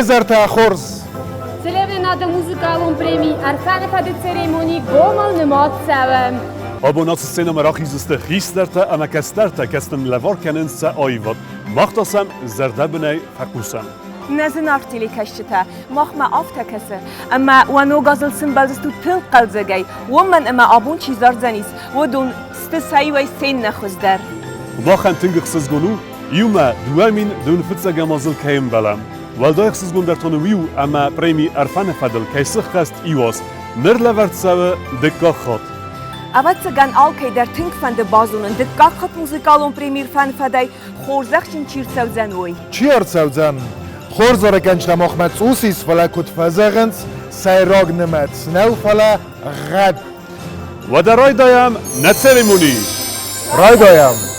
بزرتا خورز Телеуынынады музыкалон преми ՀРФÄНЫ ФÄД церемонии гомал нымат сәвім. Abonats sinema rachiziste Gisterta en Kesterta kesten levarkenense ayvat. Machtasam zerdebnei fakusam. نزن ارتیلی کشته مخمه آفته کسه اما و نو گازل سنبالز تو تل قلزگی و من اما آبون چیزار زنیس و دون استسایی و سین نخوز در Wachen tingersız gonu, Yuma duamin dun fitsa mazıl kayım balam. Valdayaksız gun der tonumiu ama premi ＨRFÄNы ФÄД kaysık hast iwas. Nirlevert sawe dikka khat. اول سگن آل که در تنگ فند بازونن دکات خط موسیقالون پریمیر فن فدای خورزخشین چیر سوزن وی چیر سوزن خورز را کنچ نمخمت اوسیس فلا کت فزغنس سیراگ نمت سنو فلا غد و در رای دایم نه سریمونی رای دایم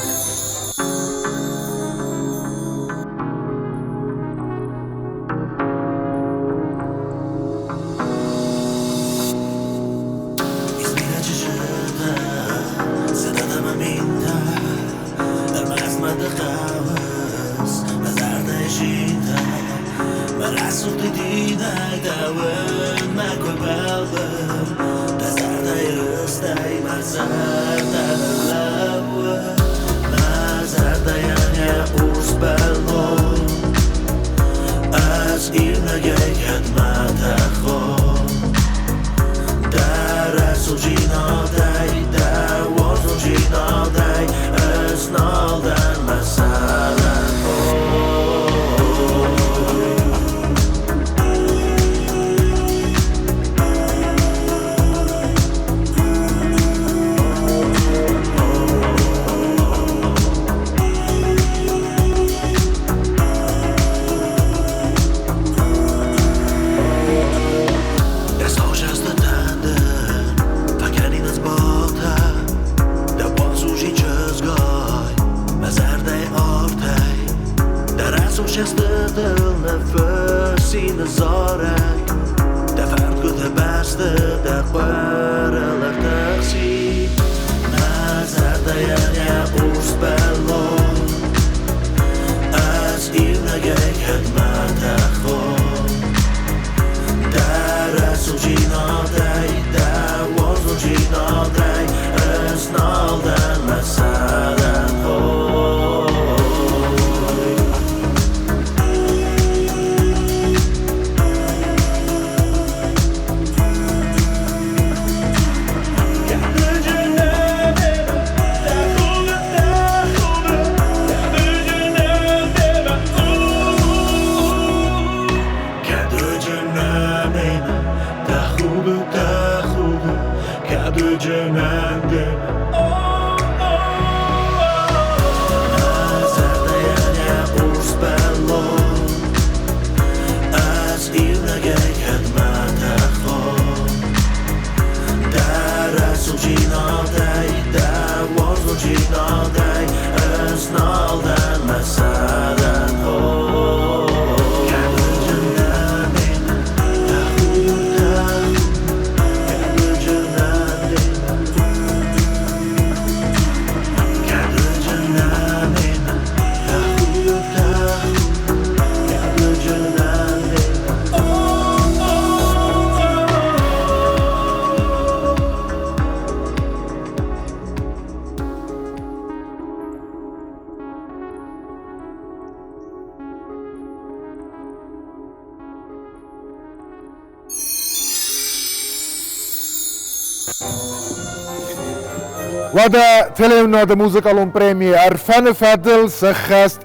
و در تلویناد موزیکالون پریمی ＨРФÄНы ФÄД سخست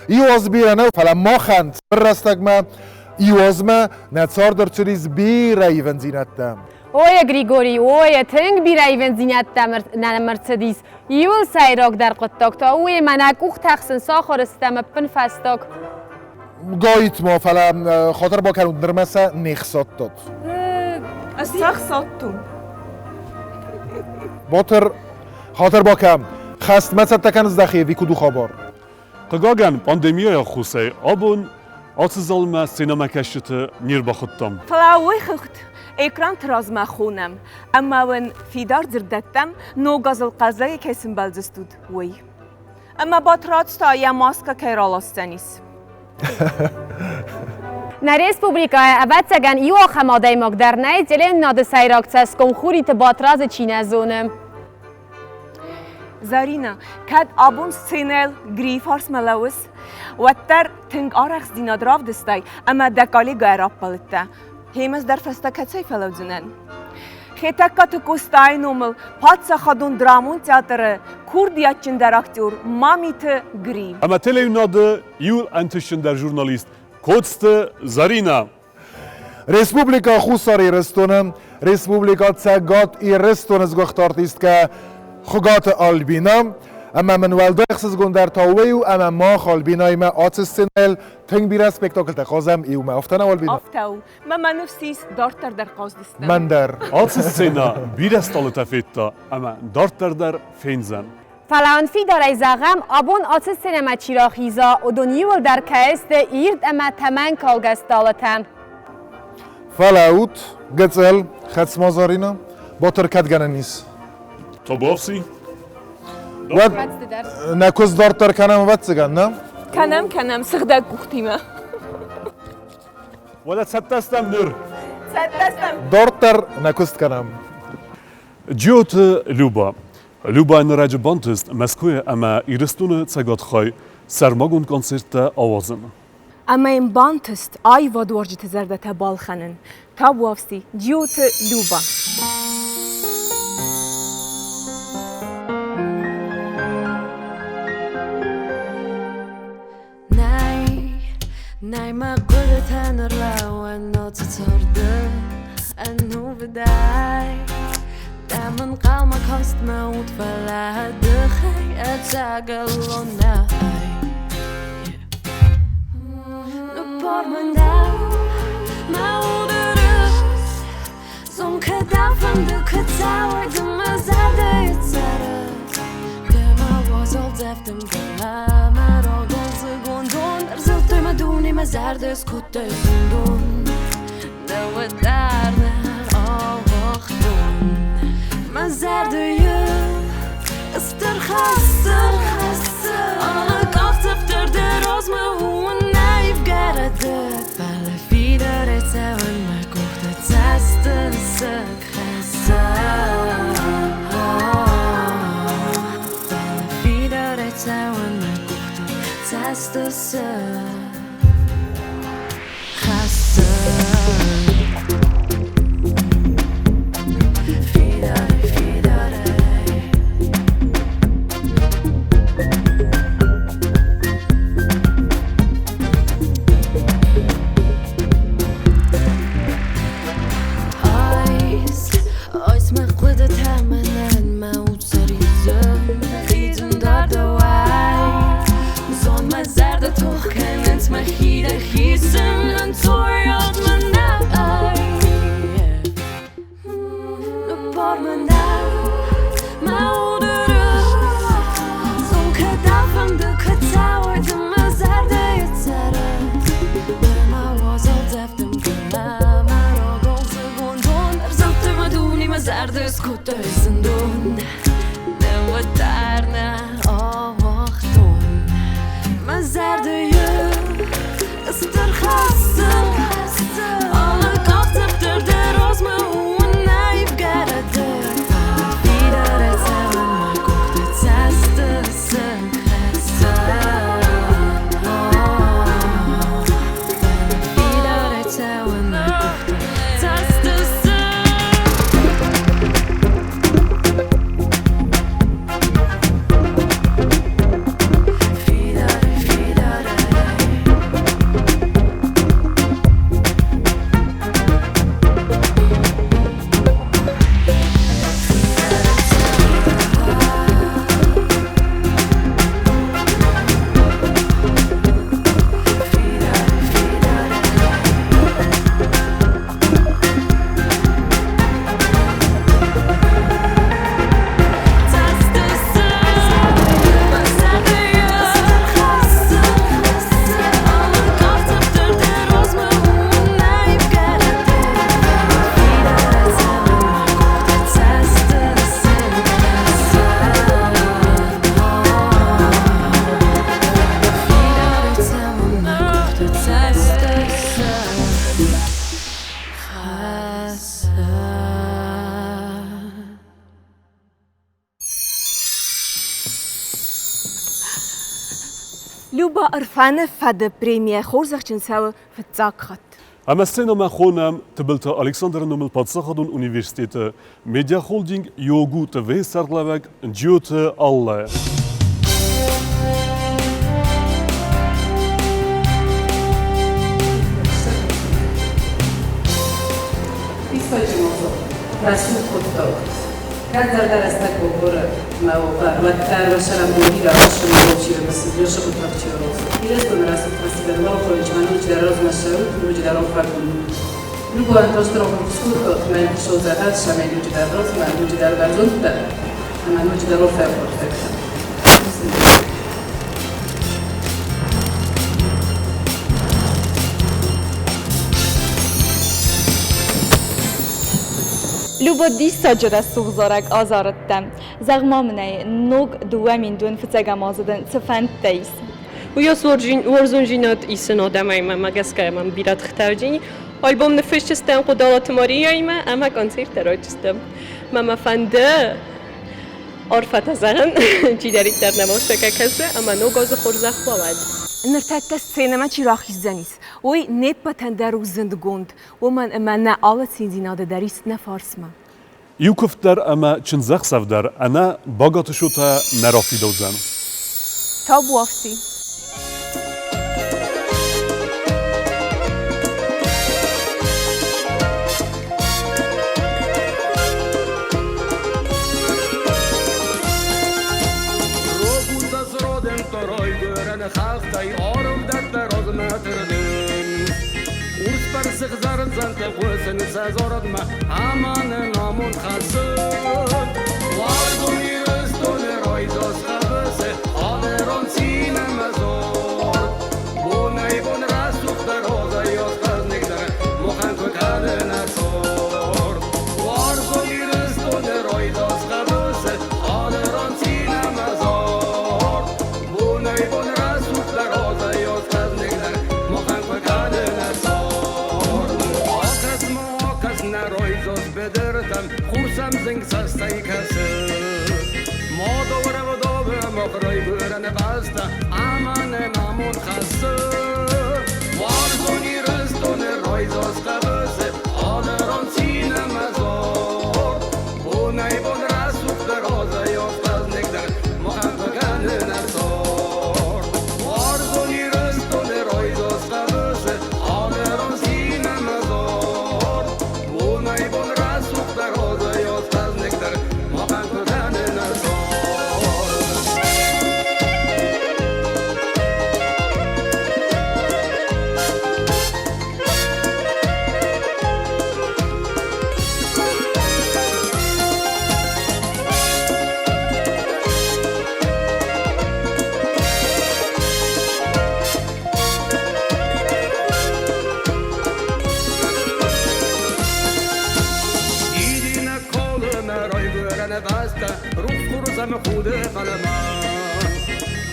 ایواز بیرانه فلا ما خند رستگمه ایوازمه نتسار در چریز بیرایون زینتم اوه گریگوری اوه تنگ بیرایون زینتم نه مرسدس ایول سایراک در قطاک تا اوه منک اوخ تخسن ساخر استم پن فستاک گایت ما فلا خاطر با کنون درمسه نخصات داد استخصاتون باتر خاطر با کم خست مصد تکن از دخیه وی کدو خبر Qagagan pandemiya xusay abun atsızalma sinema keşfeti nirbaxıttam. فلاوی خخت ekran ترازما خونم اما ون فیدار زردتم نو گازل قزای کسیم بلزستود وی اما با تراتستا یا ماسکا کیرالاستنیس Na Respublika Avatsagan iu xamadai magdarnai Teleuынынады сайракцас конхури театразы чиназоны. Zarina, kad abun scenel grifars malawis, واتر تنگ آرخ دینادراف دستای اما دکالی گایراب پلته. همز در فستا کتای فلوزنن. خیتک کت کوستای نومل پاتسا خدون درامون تئاتر کوردیاتچن در اکتور مامیت گریف. اما Teleuынынады یول انتشن در ژورنالیست کوست زارینا. Respublika خساری رستونم Respublika تساقات ای رستون از گخت آرتیست که خگات آلبینام اما من والده خسزگون در تاویو اما ما خالبینای ما آتستنل تنگ بیره سپکتاکل تقازم ایو ما افتانه والبینا افتاو ما نفسیس دارتر در قازدستم من در آتستینا بیرستال تفیتا اما دارتر در فینزن فلانفی دارای زاغم آبون آتس سینما چیراخیزا و دونیول در کهست ایرد اما تمن کالگستالتم فلاوت گتسل خدس مازارینا با ترکت گننیس تو بافسی؟ ود نکوز دارتر کنم ود سگن نه؟ کنم سخده گوختیمه ولی ستستم نر دارتر نکوست کنم جوت لوبا نراج بانتست مسکوی اما ایرستون تساقات خواهی سرماگون کنسرت آوازن اما این بانتست آی وادوارجی تزرده تبال خنن تا بوافسی جوت لوبا Nej, man går tänner lauen och tordden ännu vid dig. Där man kalma kost med utfalla hade ett sagalon nej. Nu bor man där med odorus som kadaffen du katawer du mazade utsara. Det var så efter mig och مدونی مزرد سکوت زندون دوت در آواختون مزرد یه استرخاستر آنها گفت افتر دراز مهون نیف گرده فلفی داره تاون مگفته تست سک خسته فلفی داره تاون مگفته تست سک لوبا ՀРՖԵՆЫ ՖԵԴ پرمی خورزخ چنساو فتزاق خط. اما سینا من خونم تبلت الکساندر نومل پادساخدون اونیورسیتت مدیا هولدینگ یوگو توی سرگلوگ جوت الله. رسول خود داد. کدر در استک بگوره موقع و تر و شرم بودی را شما روچی رو بسید یا شما تاکچی رو روز. ایرز دون رسول خاصی به الله خواهی چمن روچی در روز مشهود روچی در آن فرقون. لوگو انتاشت را خود داد من شوزهد شمه روچی در روز من روچی در برزون داد. من روچی در آن فرقون فکرم. لوبا دیسا جدا سوغزارک آزاردم زغمامنه نوگ دوامین دون فتگم آزادن تفند دیس و یا ورزون جینات ایسن آدمای من مگس که من بیرات ختاوجینی آلبوم نفشتستم قدالات ماریای من اما کنسرت راجستم ماما فنده عرفت زن چی دارید در نماشته که کسه اما نوگاز خورزخ باید نرتات السينما چی راخی زنیس وی نت در روز زندگوند و من نه آلت سینزیناده دریست نه فارسما یوکف در اما چنزخ سفدر انا باگات شوتا نرافتی دوزن. تا بوافسی. Zaren zijn te woorden, ze zorgen me aman en amon chasen. Waarom hier is toen ooit als gewisse, aderon zien en me zor. Bonai bon rasuk de roze, jos kas nikder, mogen we kaden het zor. Waarom hier is toen ooit als gewisse, aderon zien en me zor. Bonai bon rasuk de roze, jos kas nikder, mogen we kaden het zor. خوشم زنگ سستای کسی ما دوره و دوره مقرای برن بسته امان نامون خسته وارزونی رستون رایز از قبسه آدران سینه مزار بونه بون رسوخ در آزه یافتاز نگدر محبگن نزار وارزونی رستون رایز از قبسه آدران سینه مزار بونه بون رسوخ در آزه یافتاز نگدر محبگن نزار خود قلمان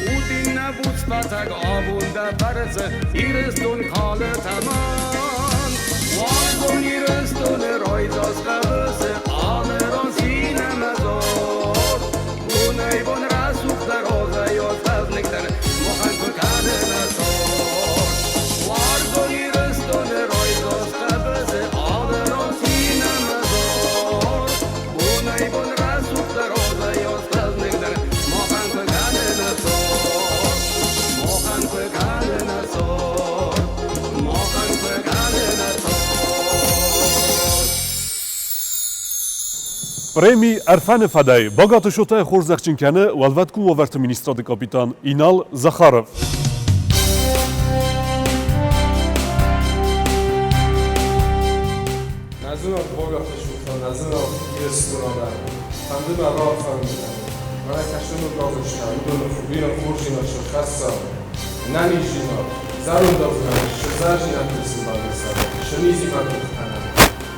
او دین نبود سپتک آبونده برسه ایرستون کال تمان وارزون ایرستون رایز از قبسه آلران سینه مزار بونه بون رسوخ در آزه یاز نکتر مخن کده نزار وارزون ایرستون رایز از قبسه آلران سینه مزار بونه بون رسوخ در آزه یاز پرمی ՀРФԵΝ ՖԵԴ باگات شوتا خورزخچینکنه والوتکو وورت مینیستراد کاپیتان اینال زخارف. نزدیک باگات شوتا نزدیک ایرستونا فهمید مرا فهمیدم. من کشتم گذاشتم بدون خوبی و خورشی نشخصا نمی‌جینا زارون دادن شزارجی نمی‌رسیم بالستان شمیزی مکتوبان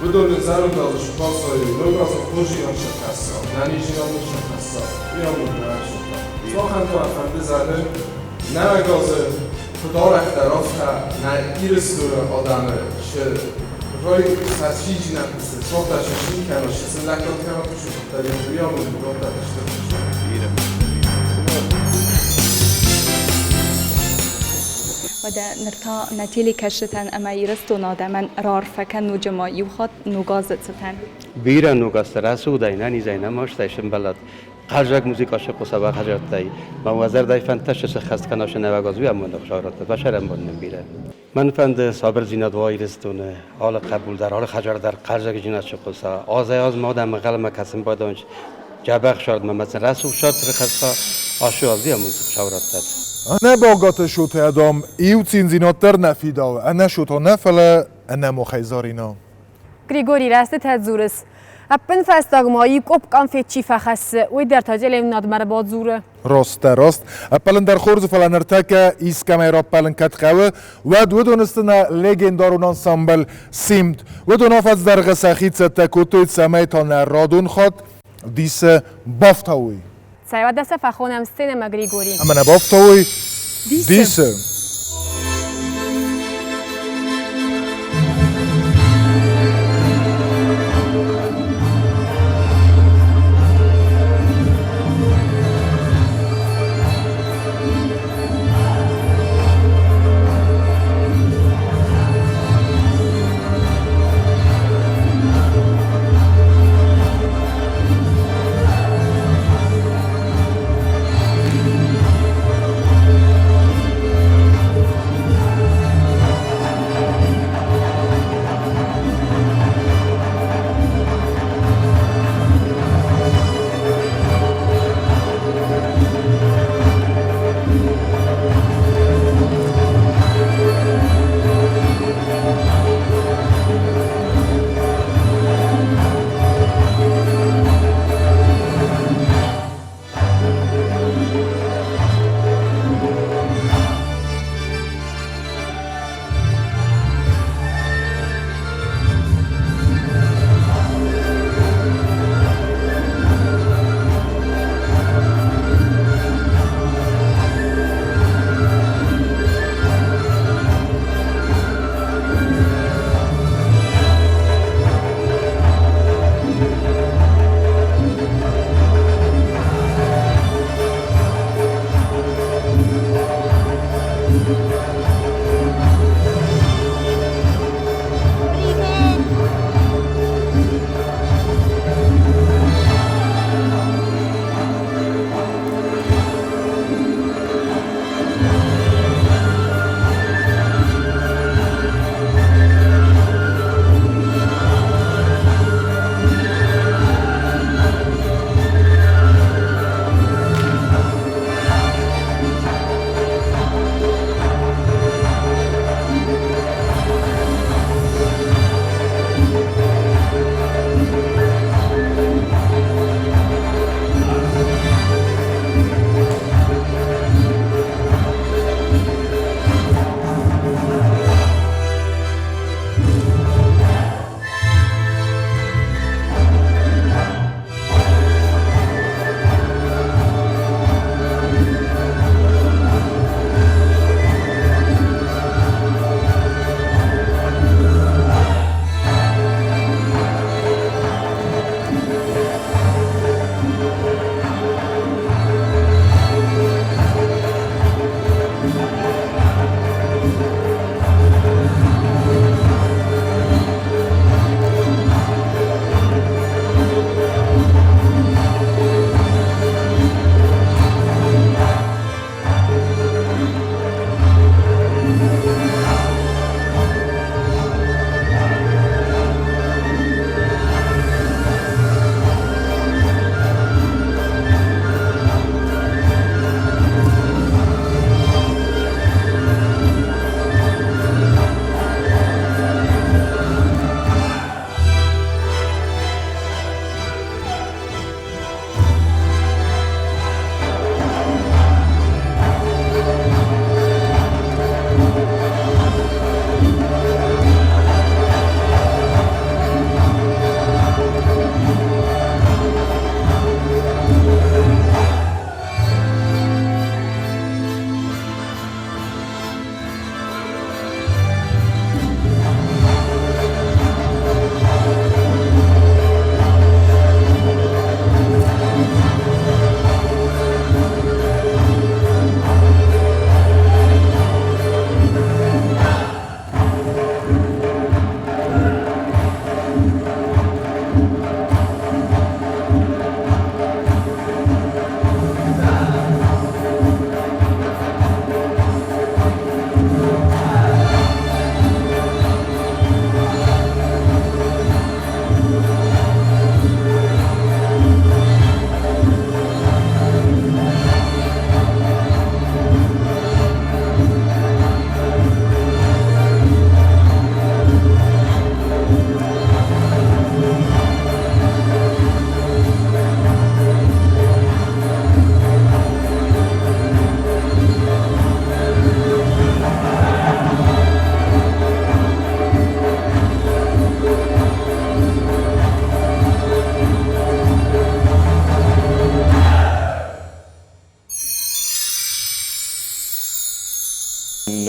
بدون زارون دادن شپاسایی لوگاس خورشی نشخصا نمی‌جینا نشخصا بیامون نشخصا واقعا تو افنده زده نمی‌گذاره خدای اختراف نه ایرستور آدمه شه روی سرچیزی نمی‌رسه صحبتش می‌کنه شسن لکات کنه توش داریم بیامون نگاه داشته باشه و در نرتا نتیلی کشتن اما ایرست و نادمن رار فکن نو جما یوخات نو گازت ستن بیرا نو گاست رسو داینا نیزاینا ماشتایشم بلد قرجک موزیک عاشق و سبا قرجت دای ما وزر دای فنتش خست کناش نوگازوی هم من خشارات بشرم بودم بیره من فند صابر زینات وایرستونه حال قبول در حال خجار در قرجک جنات شقصا آز مادم قلم کسم بادانش جبخ شاد من مثلا رسو شاد رخصا آشوازی هم خشارات داد انا باقات شوت ادم ایو زیناتر نفیدا انا شوت نفله انا مخیزارینا گریگوری راست تزورس اپن فستاگمایی کوب کام فیچی فخس وی در تلهوناد مر بازوره راست اپلن در خورز فلان ارتکه ایس کامرا پلن کت قوه و دونستنا لگندارون انسامبل سیمت و دونافز در غسخیت تکوتوی سمیتان رادون خود دیس بافتاوی سایواد دست فخونم سینما گریگوری اما بافتاوی دیس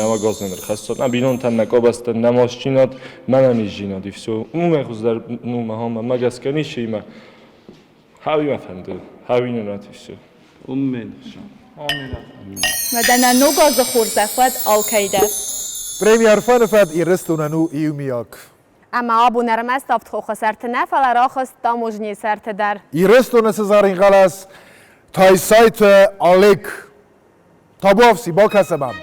навагознен хасто на бинон тан накобаст намосчинот манани жинот и все умме хуздар ну махам магаскани шима хави мафанду хави нунат и все уммен و در نوگاز خورزفت آلکیده برمی عرفان فد ایرستونانو ایومیاک اما آبو نرمست افت خو خسرت نفل راخست داموجنی سرت در ایرستون سزارین غلاس تای سایت آلیک تابوفسی با کسبم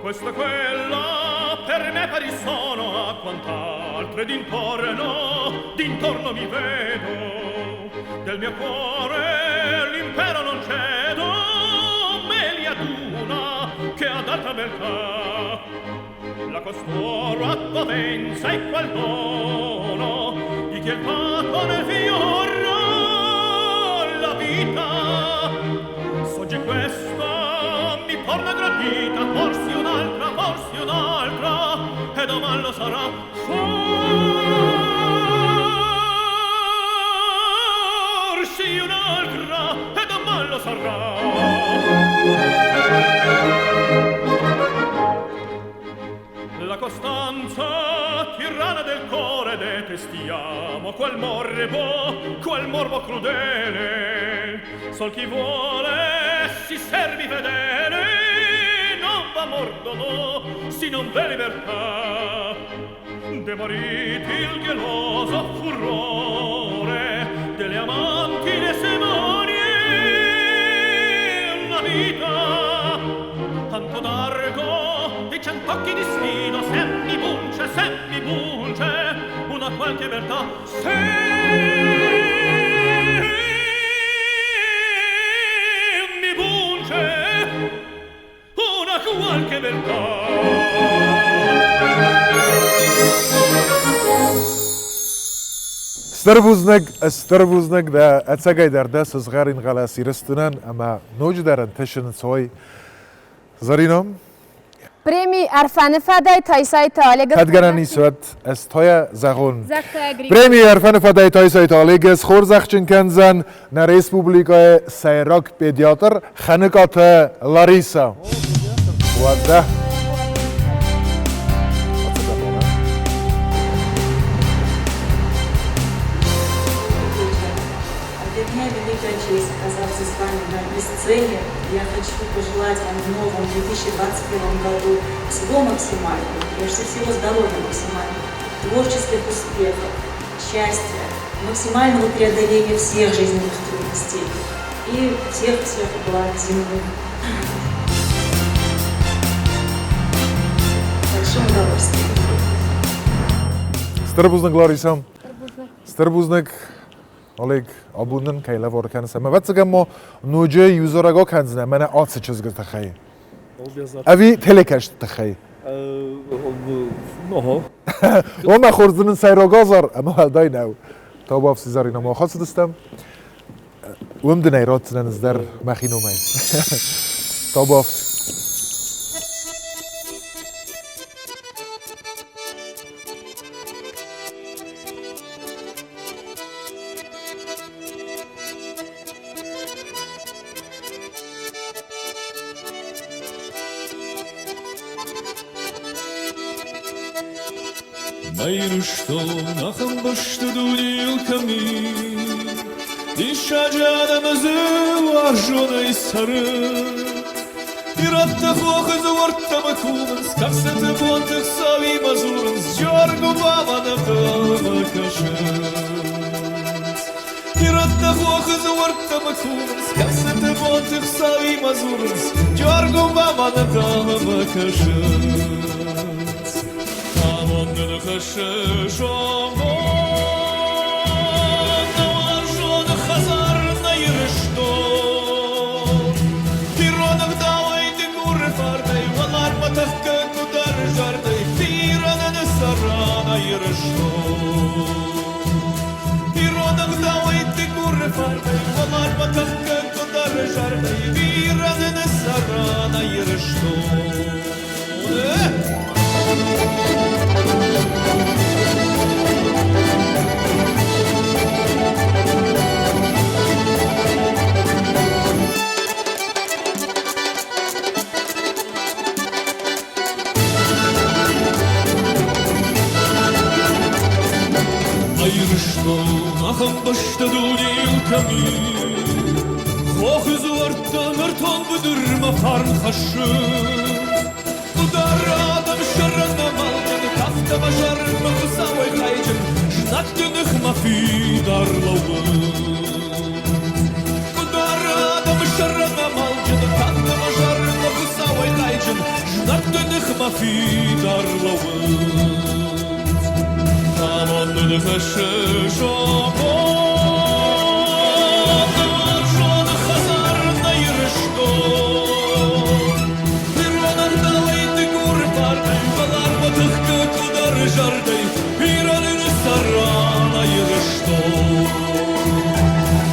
Questa quella per me pari sono a quant'altre d'intorno mi vedo del mio cuore l'impero non cedo me li aduna che ad alta beltà la costoro a potenza e qual dono di chi è il patto nel fiore la vita sogge questa mi porta gradita forse un'altra e domani lo sarà forse un'altra e domani lo sarà la costanza tirana del cuore detestiamo quel morbo crudele sol chi vuole si servi fedele non va mordono si non v'è libertà demoriti il geloso furore delle amanti tesimonie la vita tanto d'argo di cent'occhi di stino se mi punge una qualche verità se mi punge una qualche verità استربوزنك ده اتساقاي در دست صغارين غلاسي رستنان اما نوج دارن تشن سوي زارينم برمی عرفان فدای تای سایت آلیگ تدگرانی سوت استویا زغون برمی عرفان فدای تای سایت آلیگ خور زخچن کنزن نا ریسپوبلیکای سیراک پیدیاتر خنکات لاریسا وده Честь оказаться с вами на одной сцене. Я хочу пожелать вам в новом 2021 году всего максимального, прежде всего здоровья максимального, творческих успехов, счастья, максимального преодоления всех жизненных трудностей и всех благ земных. Большое удовольствие. Старбузник Лариса. Старбузник Oleg abundan kayla vorkan sama vatsagamo noje uzorago kanzna mana atse chizgir takhay avi telekash takhay نها وما خورزن سيروغازر اما هداي ناو توبا في سيزارينا ما خاص دستم ومدنا يراتنا نزدر مخينو ماي توبا Майру что нахам башты дудил ками Ишаджанамызы варжоной сары Иратта хохы завортамы куманс Как сеты бонтых сави мазуранс Джоргу баманам дама кашанс Иратта хохы завортамы куманс Как сеты бонтых сави мазуранс Джоргу баманам дама кашанс Амондын хышы жомон Наваржон хазар найрыштон Тиронах давайды гуры фардай Валар матахка кудар жардай Тиронаны сара найрыштон Тиронах давайды гуры фардай Валар матахка кудар жардай Тиронаны сара найрыштон что нахам башта дунил камин Хох зуарта мертон будыр мафарн хашы Ударадам шарана малган тафта башар махсавай хайджин Жнат дюных мафи дарлавы Ударадам шарана малган тафта башар махсавай хайджин Жнат дюных мафи дарлавы Aman nefeşe şaban Şan hazarda yürüştü Bir vanarda leydi gurbar Balar batıktı kudar jarday Bir anını sarana yürüştü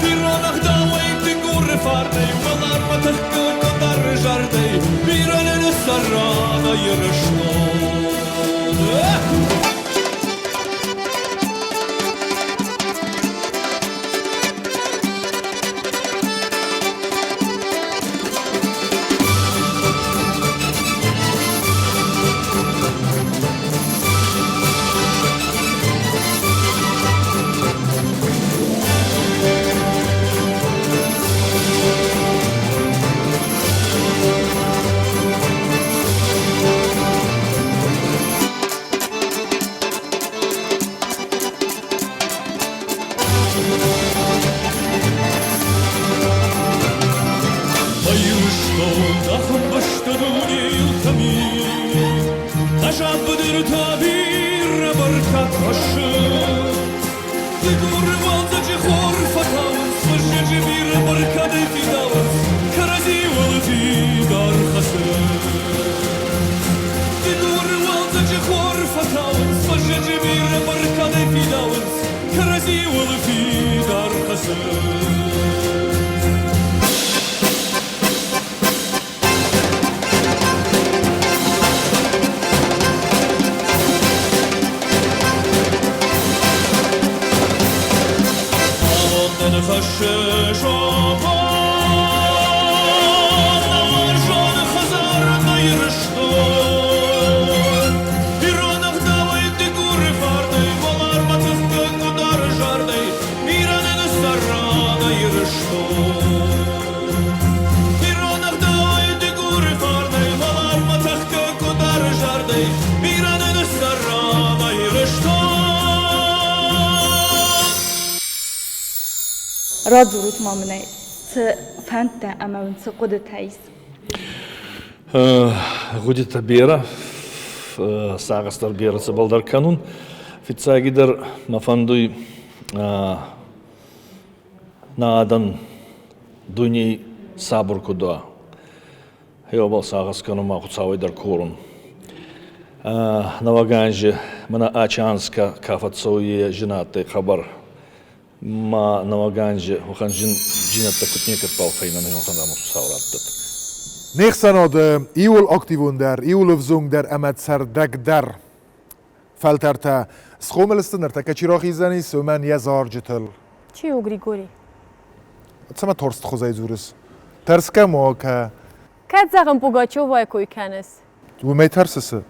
Bir vanarda leydi gurbar Balar batıktı kudar jarday Bir anını sarana yürüştü رادزورت مامنه ت فانت اما ونت قد تايس غودي تبيرة ساغستر بيرة سبالدر كانون في تساقدر مفندوي نادن دوني صبر كدا هيو بال ساغس كانوا ما خصاوي در كورن نواغانج منا ачанска кафацои жинаты خبر ما نواغانج وخان جنات كتنيك بالفينا نيوخان دامو ساوراتت Nächstanode Iul aktivun der Iulövzung der emet serdek der felterte schomelisten der tekechirach izani sömen yezar jitel. چی او گریگوری؟ چما ترست خوزای زورس ترس کم و که کت زغم پوگاچو وای کوی کنس و می ترسسه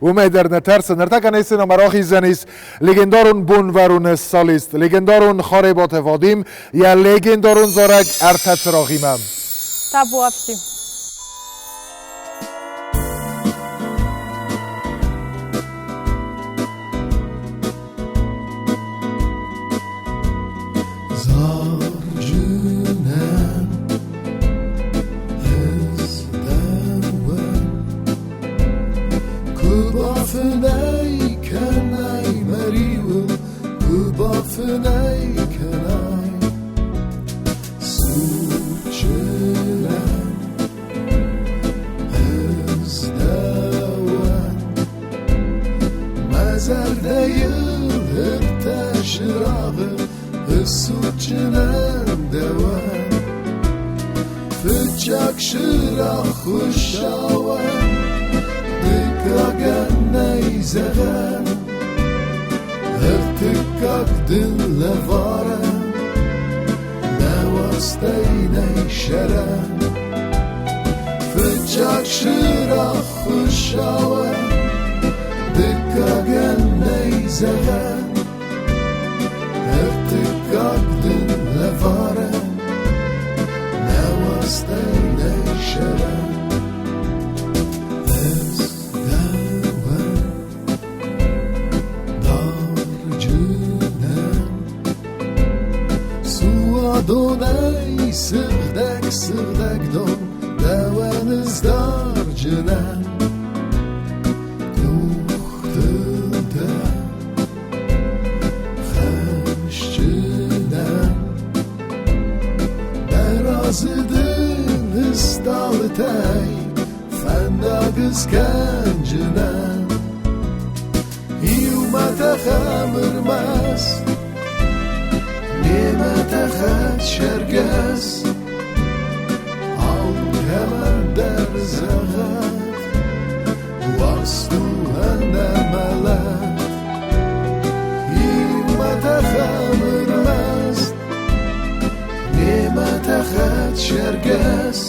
و می در نترس نرتک نیستن مراخ ایزانیس لگندارون بون ورون سالیست لگندارون خاربات وادیم یا لگندارون زارک ارتت راغیمم تابو افشیم Adonai sığdak don Devanızdar cinem Nuhtıda Xəşçinem Berazıdın ıstalıtay Fəndə qızqəncinem Hiyumətə xəmirməz Nemətə xət şərgəz Al həmən dər zəğət Vastu həndəmələt Hiyumətə xəmirməz Nemətə xət şərgəz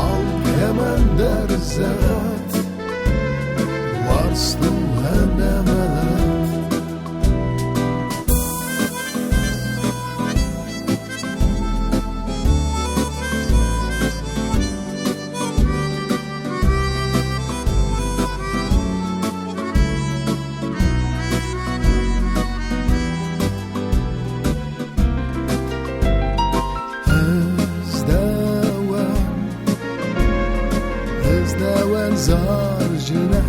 Al həmən dər zəğət Vastu həndəmələt Zarcına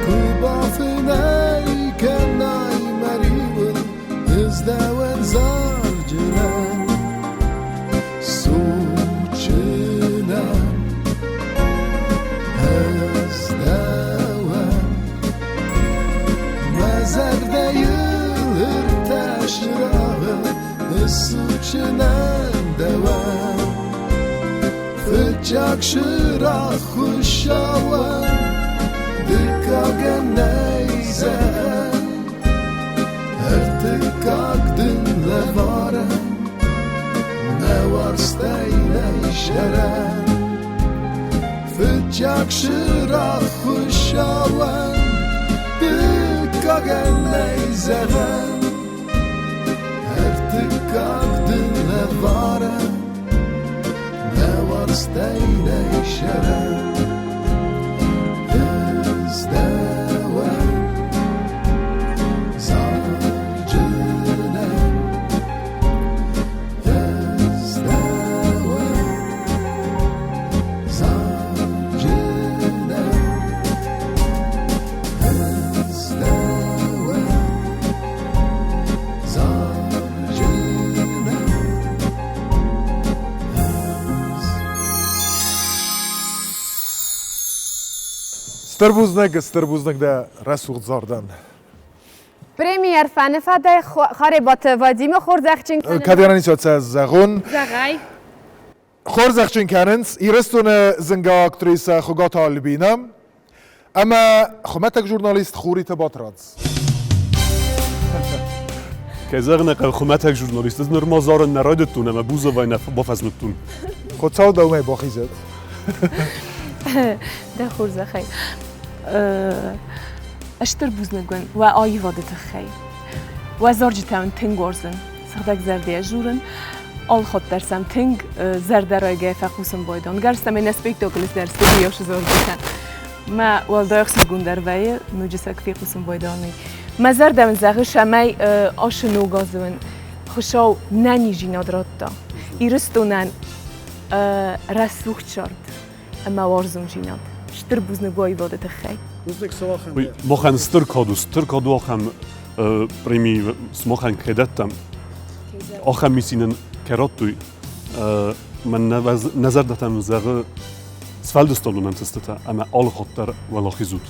Kubafınay kenay marivun Izdavan zarcına Suçına Izdavan Mezarda yılır taşrağı Suçına devam Fıçak şırak kuşavan Dıkagen neyzen Artık kalktın levaren Ne varstay ne işeren Fıçak şırak kuşavan Dıkagen neyzen Artık kalktın levaren Stayna işaren Özdeven Zarcınen Özdeven Zarcınen Özdeven Zarcınen Strbuznek de رسوخ زاردن پرمی ՀРФН ФЕД خاره با توادیم خورزخچین کنن کدیرانی چات زغون زغای خورزخچین کننس ایرستون زنگا اکتریس خوگا طالبینم اما خمتک ژورنالیست خوری تباترادز كزغنا خمتك جورناليست نر مازار نرادتون اما بوزا وين بافزمتون خود ساو دومه باخیزد ده خورزه خی اشتر بوز نگون و آیی وادت خی و زارج تاون تنگ ورزن سخدک زرده جورن آل خود درسم تنگ زرده رای گه فخوسم بایدان گرستم این اسپیک دوگلیس درسته بیاش زارج کن ما والدایخ سگون در وی نوجسک فخوسم بایدانی ما زردم زغه شمی آش نوگازون خوشاو ننی جیناد راتا ایرستونن رسوخ چارد اما وارزون جیناد شتر بوز نگوی وادت خی مخن ستر کادو آخم پرمی سمخن کردتم آخم میسینن کراتوی من نظر دادم زغه سفالدستالون انتستتا اما آل خاطر ولا خیزود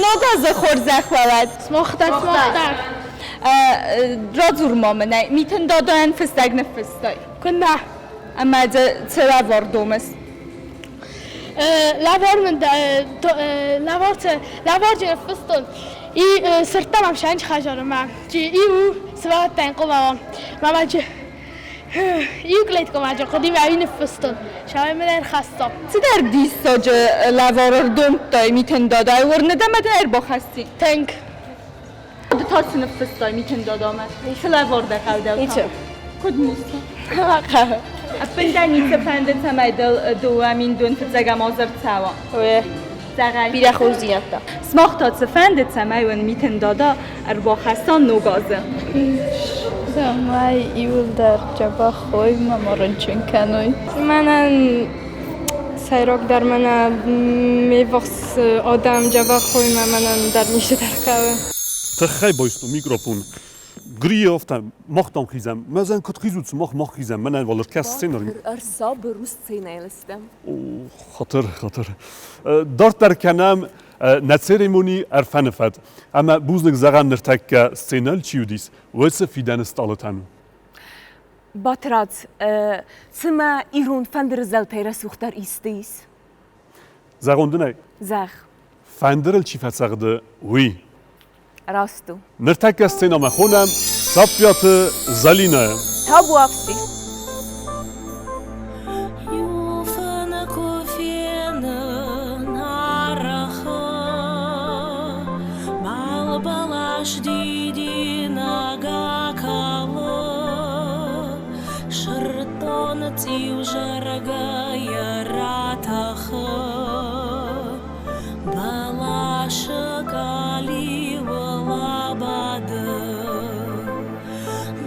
نوگاز خورزخ ولد سمختر رازور مامنه میتون دادن فستق نفستای کنه اما چرا واردومس لوار من لوار جه فستون ای سرتم هم شنج خجارم جی ایو سواد تنقو ماما جه ایو کلیت کم اجا خودی و این فستون شاید من خستم چه در دیستا جه لوار دوم تای میتون دادای ورنه دمه در بخستی تنگ دو تا سنف فستای میتون دادامد چه لوار در قوده ایچه کد نیستی اپندانی سپنده تمایدل دوامین دون فتزگا مازر تاوا زغال بیره خورزیتا سماختا سفنده تمایون میتن دادا اربا خستان نوگازه مای ایول در جبا خوی مامارن چون کنوی منن سیراک در من میوخس آدم جبا خوی منن در میشه در که تخی بایستو میکروفون گریافتم مختم خیزم مثلا کت خیزوت مخ خیزم من والله کس سینر ارسا بروز سینالستم خطر دارت در کنم نتسریمونی ارفن فد اما بوزنک زغان نرتک سینال چیودیس ویس فیدن استالتن باترات سما ایرون فندر زلتیره سوختر ایستیس زغوندنه زغ فندرل چی فسقده وی راستو نرتک سینما خونم صفیات زلینه تابو افسی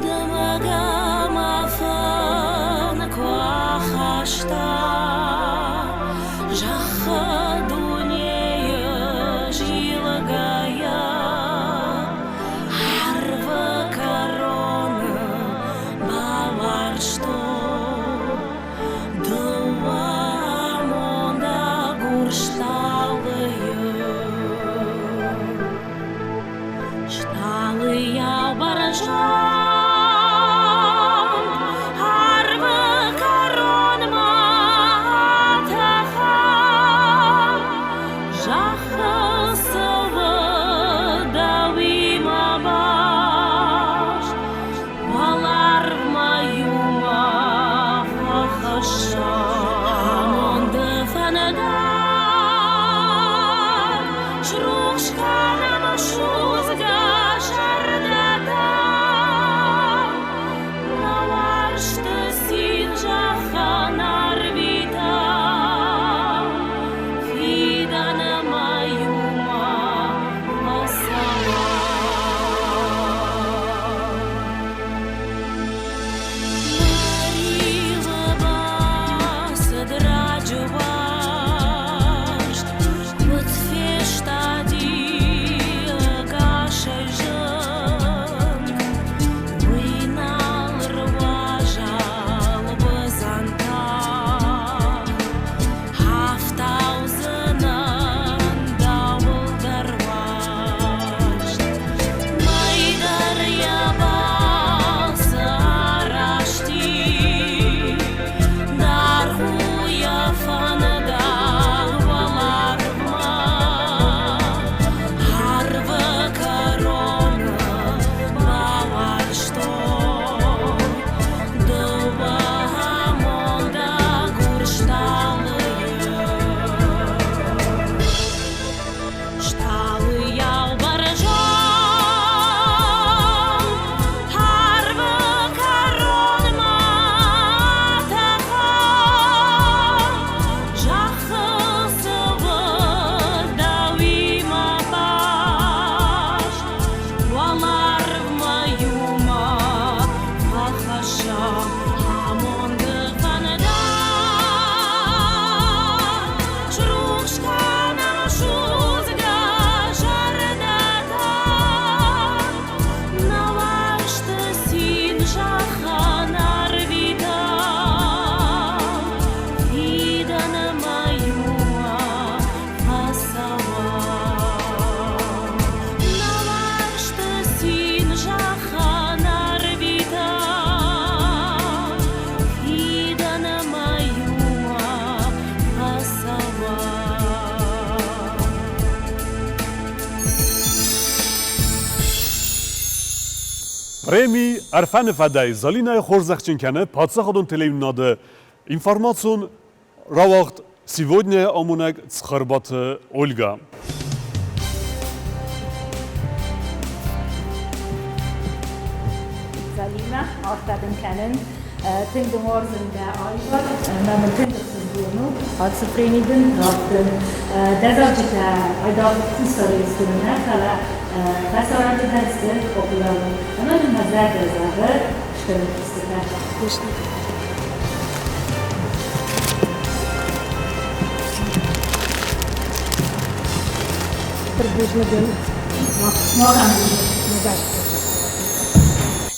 Дамага мафа преми ՀРФЭНЫ ФЭД Залина Хорзахченкяне Падсаходон Телеуынынады информацион равахт сегодня омунаг цхарбат Ольга. Залина артадын кәнін тыңдың орзында айбар мәмін тыңдықсыз болуну атсы премидін рафтын дәзавчыта айдақ история үстініне қала қасаранды дәрісті популярны әмәнін мәзәр дәзавы шкілін үстіні.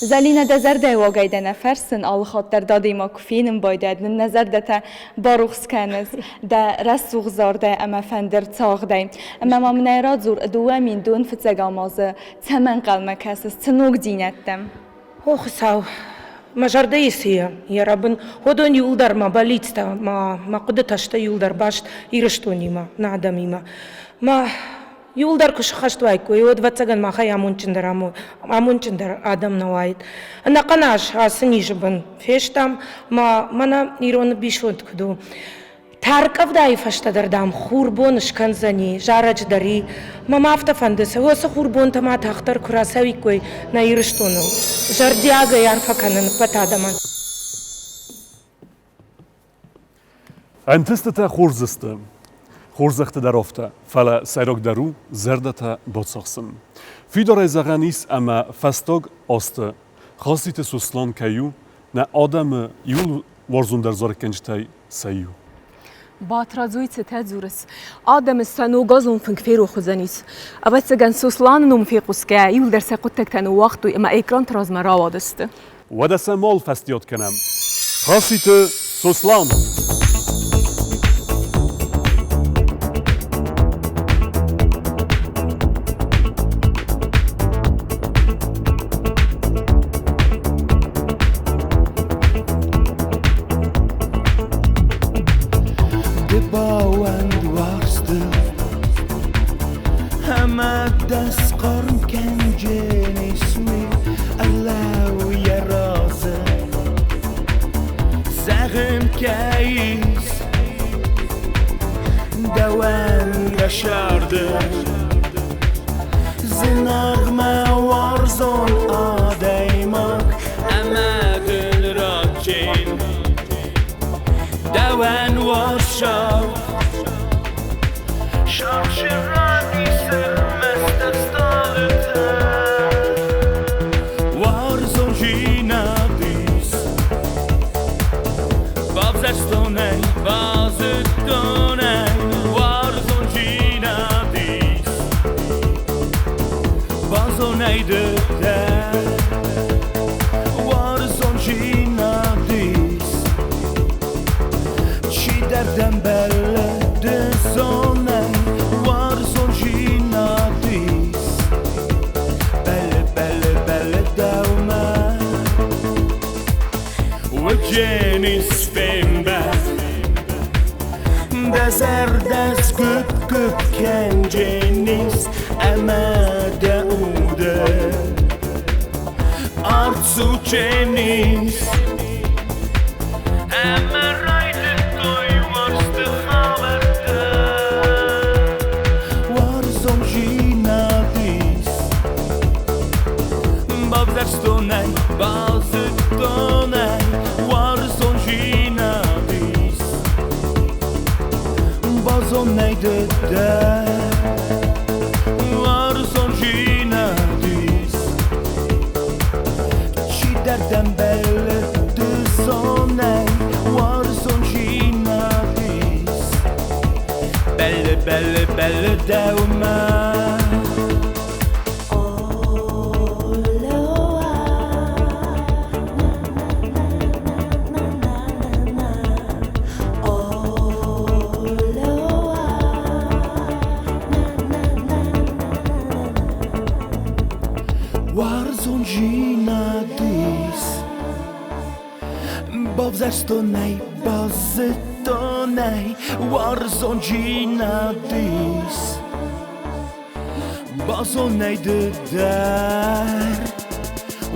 Залина да зардай вагайдана фарсын алхаттар дадима куфинин байдадын назардата барухсканыз да расугзарда ама фандер цағдай ама мамнайра зур дуамин дун фцагамазы цаман қалмакасыз цнуг динаттам. Ох, сау. Мажарда есия. Ярабын ходон юлдар ма болитста ма куда ташта юлдар башт ирыштонима на адамима. Ма Юлдар кушхаштвайку, и вот вацаган маха амунчиндар адам навайт. На канаш асынижбын фештам, мана ирон бишонт кду. Таркавдай фаштадардам хурбон шканзани, жарачдари, мама автофандеса, оса хурбон тама тахтар курасавикой на ирыштону. Жардиага ярфаканын патадаман. Антестата хорзысты. Хорзахты дарофта, фала сайрок дару, зердата боцахсым. Фидорай заганис ама фастог осты. Хасите суслан каю, на адамы юл варзундар зоркенчтай саю. Батразуйцы тәдзурыс. Адамы сану газун финкферу хузанис. Абатсаган суслан нум фиқуске, юл дерсе куттектен уақту има экран тразма равадысты. Вадаса мол фастиот канам. Хасите суслан.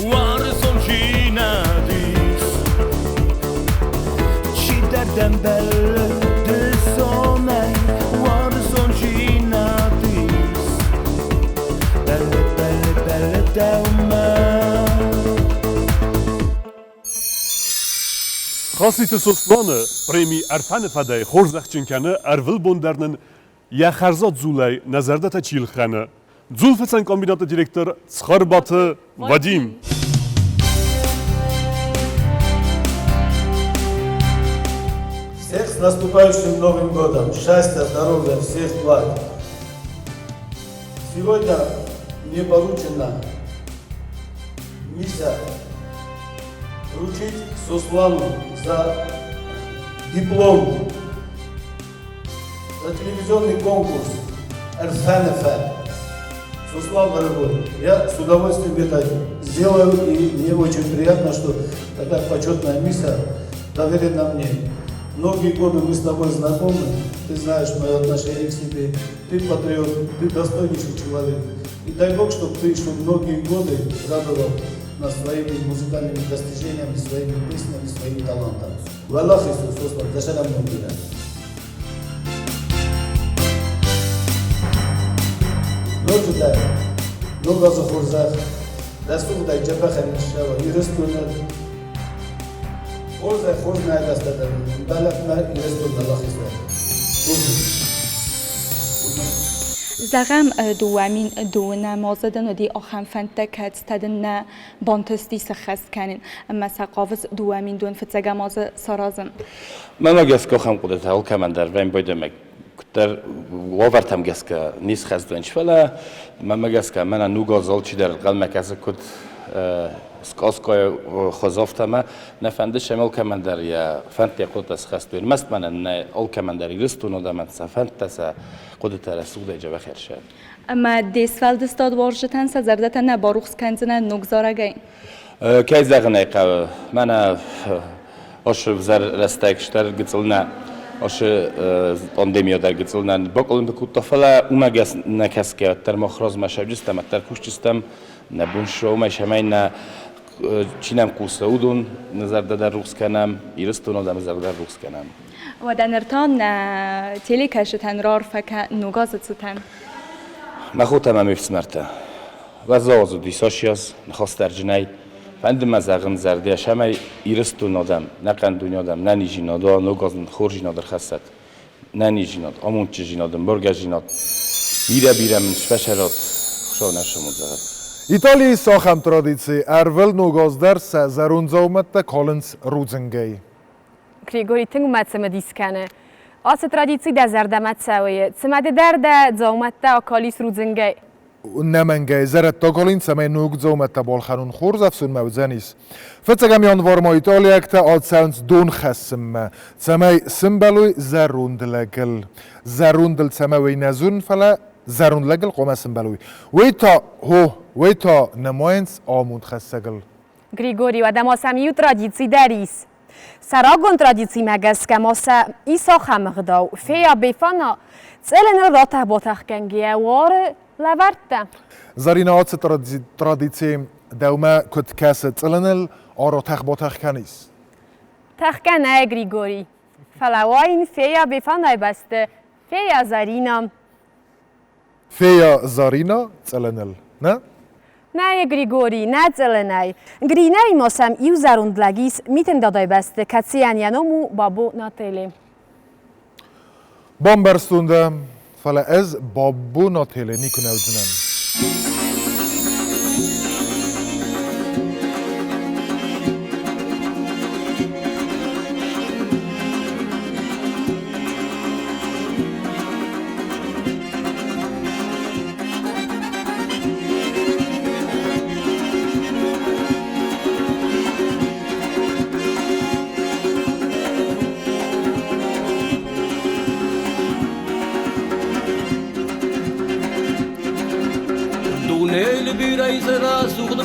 وارسون جینادیس چی دردم بلد سومی وارسون جینادیس بلد دوما خاصیت سوسلانه پرمی ارفن فدای خورزخ چنکنه ارول بوندرنن یا خرزات زولای نظرده تا چیل خانه زول فتسن کامبینات دیرکتر سخاربات Вадим. Всех с наступающим Новым годом! Счастья, здоровья, всех благ! Сегодня мне поручена миссия вручить Сослану за диплом, за телевизионный конкурс ՀРФЭНЫ ФЭД. Сослан, дорогой, я с удовольствием это сделаю, и мне очень приятно, что такая почетная миссия доверена мне. Многие годы мы с тобой знакомы, ты знаешь мое отношение к себе, ты патриот, ты достойнейший человек. И дай Бог, чтобы ты еще многие годы радовал нас своими музыкальными достижениями, своими песнями, своим талантом. В Аллах Иисус, Сослан, дашарам мундира. Ночью дай, много захурзах, дастух дай джабахани шава, и растунат. Хорзай хорзнай дастадан, балакна и растун Аллах Иисус. زغم دوامین دو نمازدن و دی آخم فنته کت تدن بانتستی سخست کنین اما سقاوز دوامین دون فتزگه ماز سرازن من اگه خم قدرت هول کمان در وین باید مگ در وارتم گسکه نیست خست دنش فلا من مگسکه من نوگازال چی در قلم کسی کد سکاسکای خزافتم نفنده شمال کمان در یا فنتی قدرت سخست دون مست من نه آل کمان در رستون و دامن سفنت تس قدرت رسول دیجا بخیر شد اما دیسفال دستاد وارجتن سزردت نه باروخس کنزنه نگذاره گین کی زغنه قو من آش وزر رستگشتر گذلنا آش پاندمیا در گذلنا باقلم بکوت فلا اومگس نکس که تر مخراج مشابهستم تر کوشتستم نبونش و مشامین چینم کوسعودون نظر در روز کنم ایرستون آدم نظر در روز کنم و در نرتان تلکشتن رار فک نگازت ستن نخوتم میفسمرته و زازو دیساشیاز نخواست در جنای فند مزاقم زرده شمای ایرستون آدم نقند دنیا آدم ننی جینادا نگازن خور جیناد خست ننی جیناد آمون چه جینادم برگ جیناد بیره من شفشرات خوشا نشم زغد İtaliya'yı saham tradisi ervel nogazder se zarunzavmette kalens rudzengey. Grigori tıngu matsama diskane. Asa tradisi da zardamat sawaye. Tsmade derda zawmatta akalis rudzengey. Nemengey zeret takalin semay nogzavmette balkhanun khorz afsun mawzanis. Fetsegam yanvar ma İtaliyakta ad sounds don khassim. Semay simbaluy zarundlegel. Zarundel semay nazun fala zarundlegel qoma simbaluy. ویتا نماینس آمود خستگل. گریگوری و دماسمیو ترادیسی دریس. سراغون ترادیسی مگس که ماسا ایسا خمغداو فیا بیفانا سلن را تباتخ کنگیه وار لورده. زرینات ترادیسی دوما کد کس سلنل آرا تخباتخ کنیس. تخکنه گریگوری. فلواین فیا بیفانا بسته فیا زرینام. فیا زرینا سلنل نه؟ نه گریگوری نه زلنای گرینای ماسم ایو زروندلگیس میتن دادای بسته کتسیانیانومو بابو ناتیلی بامبرستونده فلا از بابو ناتیلی نیکنه ودنن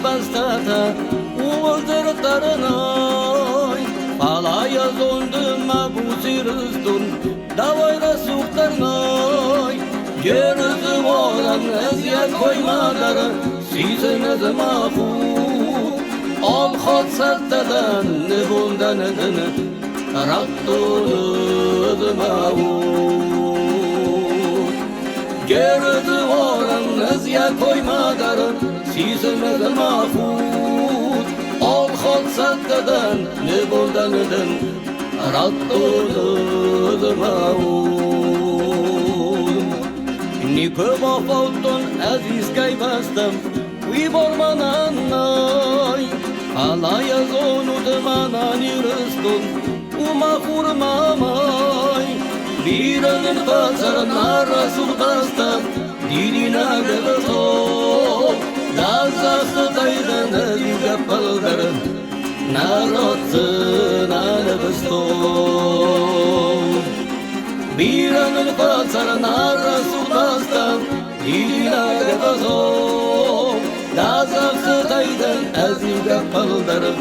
bastata uzer taranay palaya zondum mabusirustun davayla suhtarnay yerzim olan eziyet koymadar sizin ezmahu Al khod sattadan nebundan edene Rattulud mavud Gerdi varan nezya koymadarın Sizimez mahfud Al khod sattadan nebundan edene Rattulud mavud Nikö bafauton aziz kaybastam Uy bormananay Alaya zonud manani rıstun Uma kurmamay Biranın pazarına rasul bastam Dilina gıvıtol Dazası daydan azizga paldarın Narodsın anıbıstol Biranın pazarına rasul bastam Dilina gıvıtol Dazası daydan azizga paldarın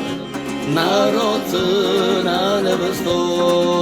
Narodsın anıbıstol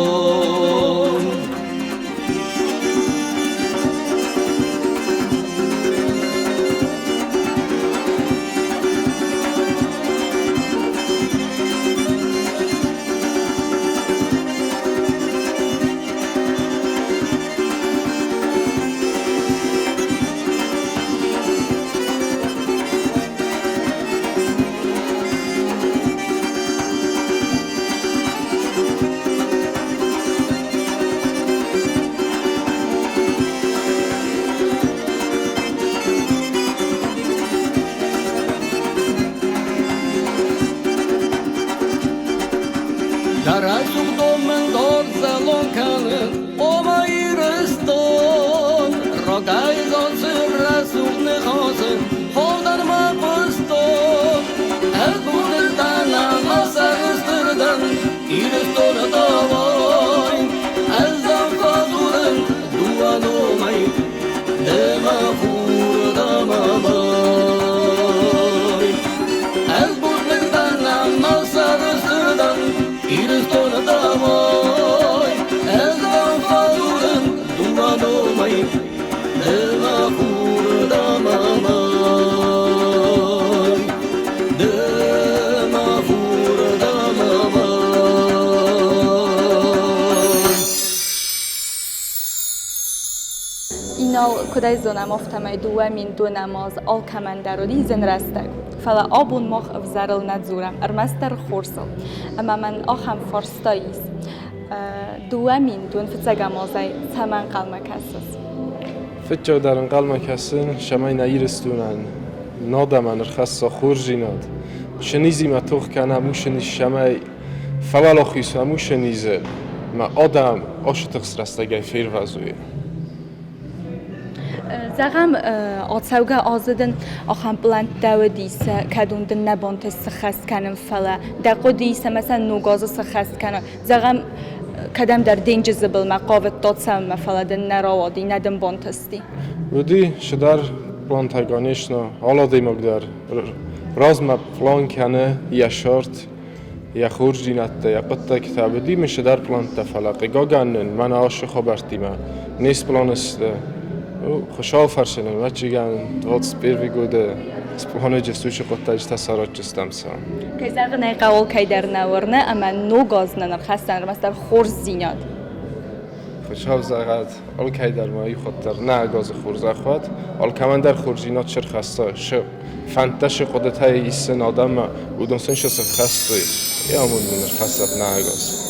کدای زنم افتمای دوامین دو نماز آل کمندرودی زن رستگ فلا آبون مخ افزارل ندزورم ارمستر خورسل اما من آخم فرستاییز دوامین دون فتزگمازای تمن قلمه کسس فتجو درن قلمه کسن شمای نیرستونن نادمن رخصا خورجی ناد شنیزی ما توخ کنم موشنی شمای فوالا خیسو موشنیزه ما آدم آشتخس رستگای فیر وزویه زغم آتسوگا آزدن آخام بلند داودیسه کدوندن نبانت سخست کنم فلا دقو دیسه مثلا نوگاز سخست کنم زغم کدام در دینج زبل مقاوت داد سم مثلا دن نراودی ندم بانتستی ودی شدار بلندگانیش نه حالا دیمگ در رازم پلان کنه یا شرط یا خورجی نته یا قطع کتاب دی میشه در پلان تفلقی گاگانن من عاشق خبرتی ما نیست پلان است خوشحال فرشنم و چیگان دوست پیروی گوده سپاهانه جستوش قطعش تسارات جستم سام که زغنه قول کی در نورنه اما نو گاز نرخستن مثلا خورز زیناد خوشحال زغد آل کی در مایی خاطر نه گاز خورز خود آل کمان در خورجینات چر خسته شو فانتاش قدرت های ایسن آدم و دنسنش خسته یا من خسته نه گاز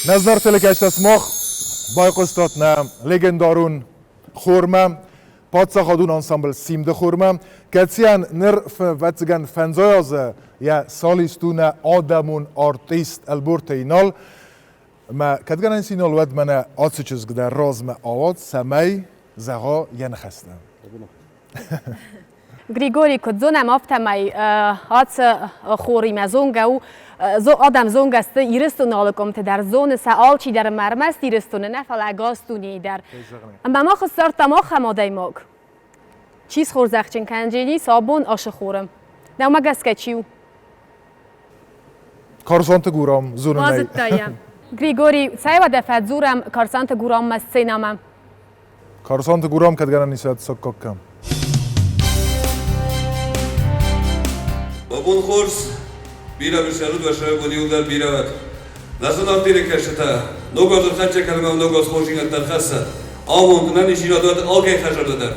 نظر تلکشت اسماخ بای قصدات نه لگندارون خورمه پادسا خادون انسامبل سیمده خورمه کتیان نرف واتگان فنزایازه یا سالیستون آدمون آرتیست البورت اینال ما کدگان این سینال ود من آتش چیز گذر راز ما آواد سمی زها ین خستم گریگوری که زنم آفتمی آتش خوری مزونگو آدم زونگ است ایرستون آلکم ته در زون سال چی در مرمست ایرستون نفل اگاستونی در اما ما خسار تما خماده ماگ چیز خور زخچن کنجینی صابون آش خورم نه ما گس که چیو کارسانت گورام زون مازد دایم گریگوری سعی و دفعت زورم کارسانت گورام مست سینامم کارسانت گورام کدگان نیست سککم بابون خورس بیرا بشرود و شرب بودیو در بیرود لازم آتیره کشته نگاز خرچه کلمه و نگاز خوشینت در خسته آموند ننشینا داد آگه خشر داده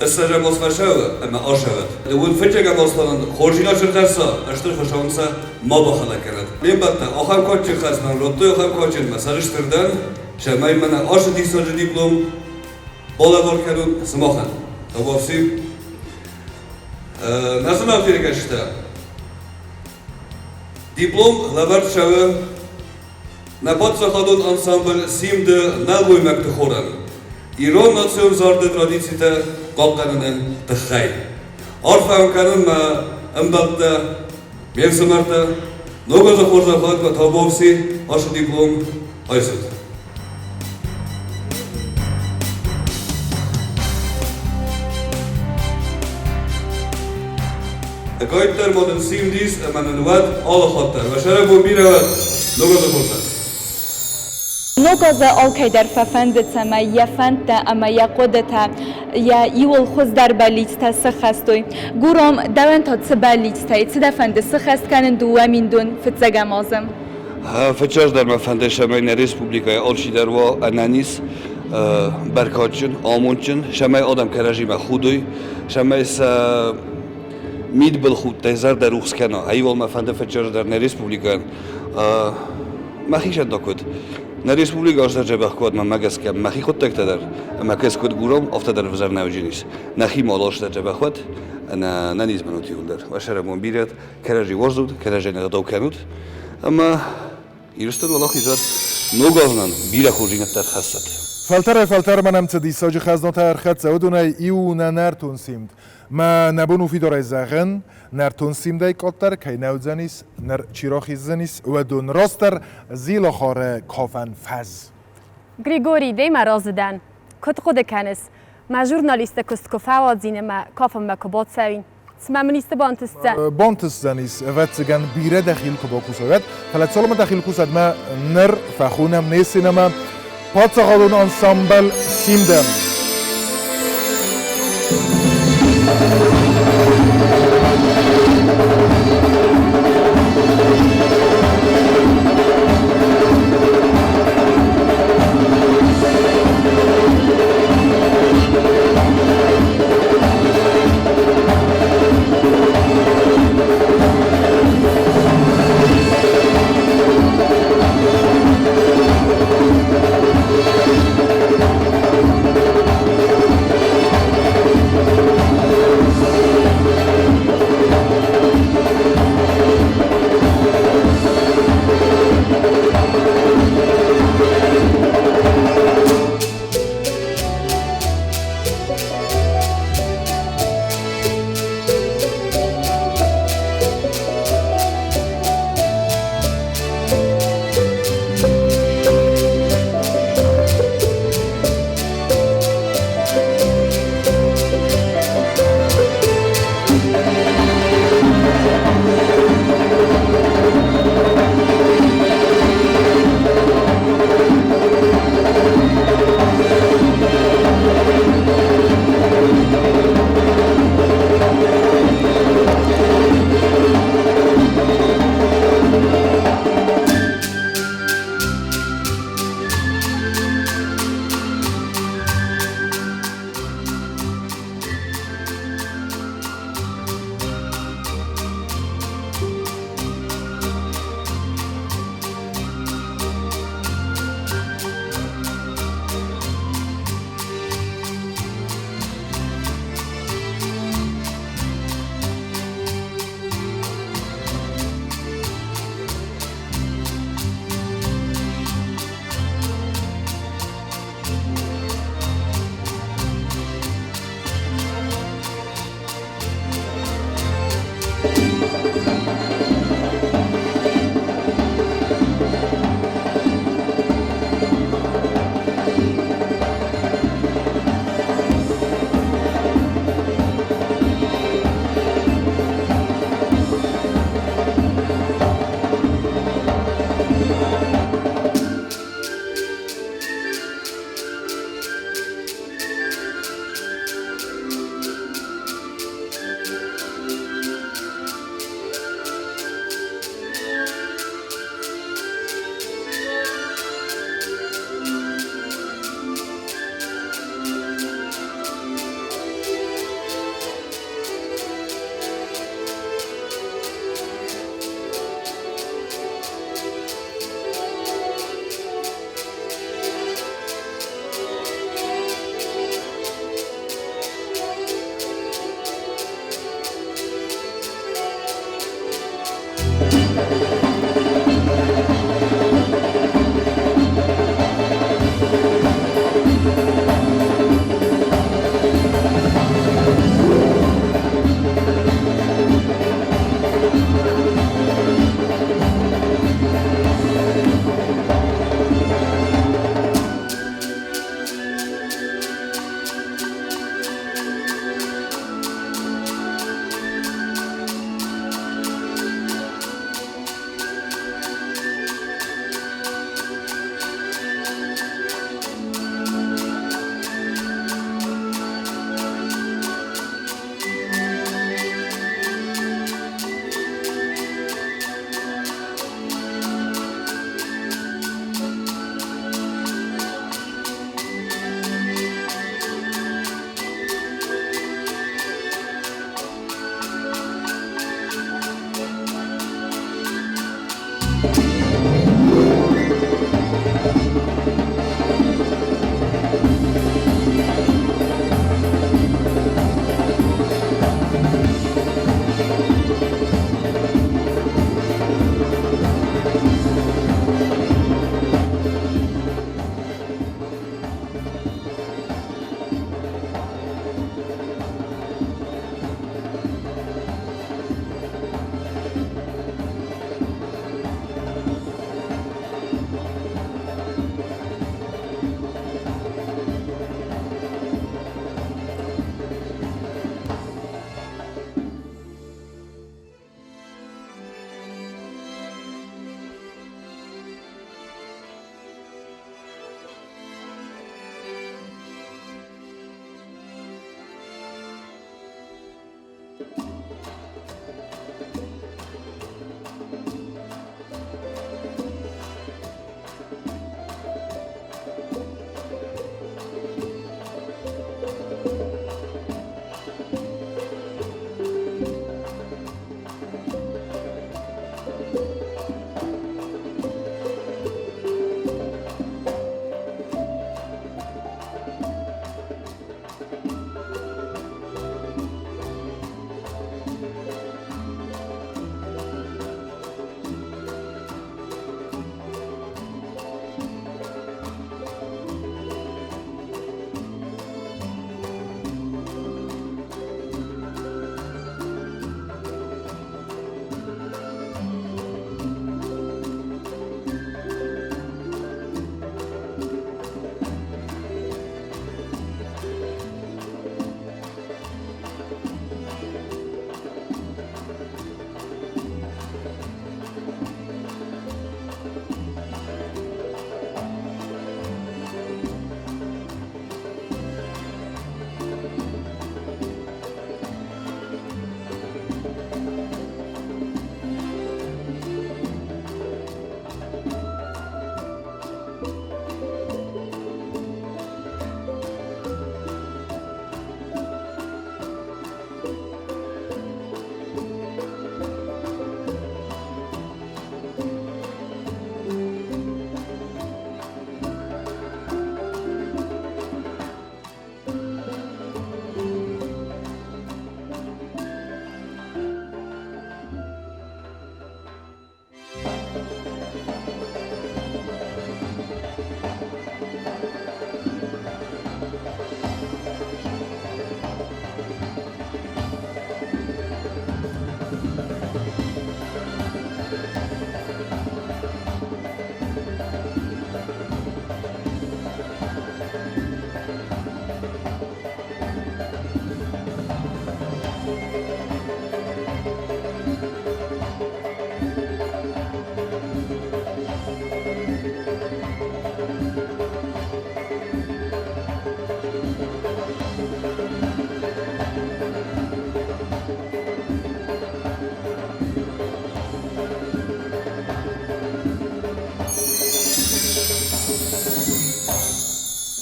استجا مصفشاوه اما آشود دوون فچه که مصفلان خوشینا شد خسته اشتر خوشاونسه ما بخلا کرد بیم بطه آخم کچه خستن روتوی آخم کچه مسرش تردن شمای من آش دیساج دیپلوم بالا بار کردون سماخن تا بافسیم لازم آتیره کشته دیپلم لبرد شوه نپاد سخادون انسامبل سیمده نلوی مکت خورن ایران ناسیون زارده ترادیسیته قاقنن تخی عرف امکنن ما امبلده میرسمرده نوگاز خورده خواهد و تا بافسی آش دیپلم آیسود اگایتر مادن سیم دیست اما نواد آل خاطر و شرب و بیرود نوگاز خورده نوگاز آلکی در ففند تما یا فند اما یا قدرت یا ایول خوز در بالیت سخستوی گورم دوان تا تبالیت تایت دفند سخست کنن دوامین دون فتزگم آزم فتشاش در مفند شمای ریسپوبلیکای آلشی در و انانیس برکاتچن آمونچن شمای آدم که رژیم خودوی شمای مید بالخود تهزار در روز کنه ایوال مفند فتشاش در ریسپوبلیکان مخیش دکود ریسپوبلیکا آشتر جبه کود من مگس کم مخی خود تکت در مکس کود گورم افت در وزر نوجینیس نخی مال آشتر جبه کود انا ننیز منوتی ولدر و شرمون بیرد کرجی ورزود کرجی نقدو کنود اما ایرستن ولی خیزد نوگازنن بیره خوجینت در خست فلتر منم تدی ساج خزنات ارخت زودونه ایو نرتون سیمد ما نبونو فی داره زغن نرتون سیمده کاتر که نوزنیس نر چیراخی زنیس و دون راستر زیل خاره کافن فز گریگوری دی مرازدن کت خود کنس ما ژورنالیست کست کفاوات زینه ما کافم ما کبات سوین اسمم نیست بانتس زنیس واتگان بیره داخل کباکوسات فلات سالم داخل کوسات ما نر فخونم نیستیم پادسا خادون انسامبل سیمدم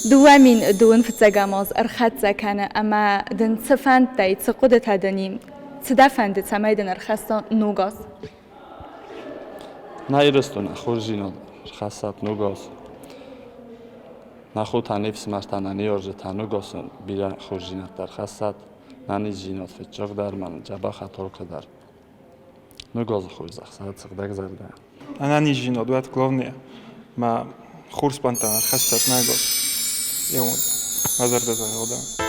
دوامين دون فتجامز أرخت كان أما دن سفند تاي تقودت هدني تدفند تمايدن أرخصة نوغاز نایرستون خورجینو خاصات نوگاز نخو تنیفس مستانه نیارج تنوگاسون بیرا خورجینات در خاصات نانی جینات فتچاق در من جبا خطر کدر نوگاز خوش زخصات صدق زرده نانی جینات دوات کلونه ما خورس بانتان خاصات نگاز يوم مازال تزهقون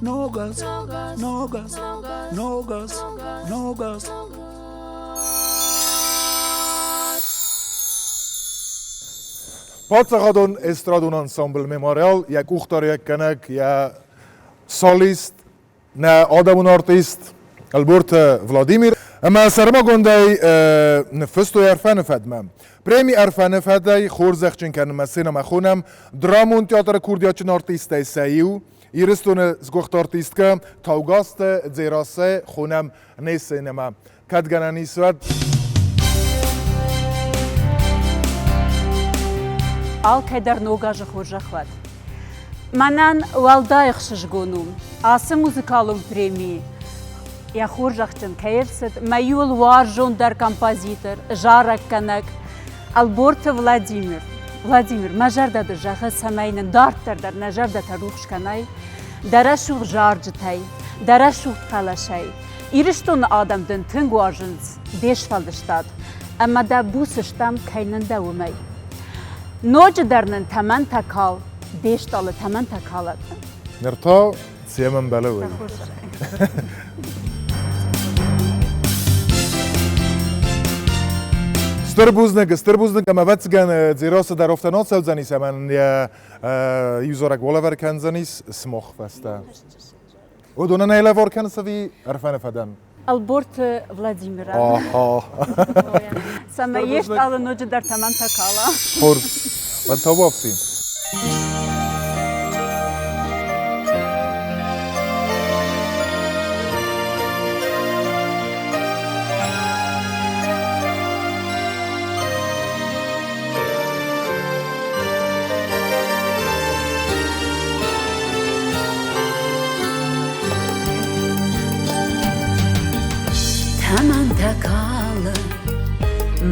no gas, no gas, no gas, no gas. پادسخادون استرادون انسامبل مموریال یک اختاری کنک یا سالیست نه آدمون آرتیست البرت ولادیمیر اما سرما گندای نفستو ای فدمم پرمی ای فدای خورزخ چون کنم سینما خونم درامون تیاتر کوردیاچن آرتیست سیو ایرستون زگوخت آرتیست که تاوگاست زیراسه خونم نی سینما کدگنانی سواد Alkay dar nogaja khorja khvat. Manan waldaykh shishgonum. Асы музыкалон преми. Я khorjachtin kayerset mayul warjon dar композитор Жарак Канак Алборт Владимир. Владимир мажарда дажаха самайнын дарттар дар нажарда тарухш канай. Дарашуг жаржтай. Дарашуг қалашай. Ириштон адамдын тынгуажынс бешфалдыштад. Amma da busishtam kaynan davumay. نوج درنن تمن تکال بیشتال تمن تکالت نرتا سیمن بلوی ستربوزنگ اما واتسگن زیراس در افتانات سوت زنیس من یا یوزارک ولاور کن زنیس سمخ فسته و دونه نیله وار کن سوی عرفان فدن Алборт Владимир. Сама есть ала ночи дар таман такала. Хорс. Вот того всем. Taman takalı,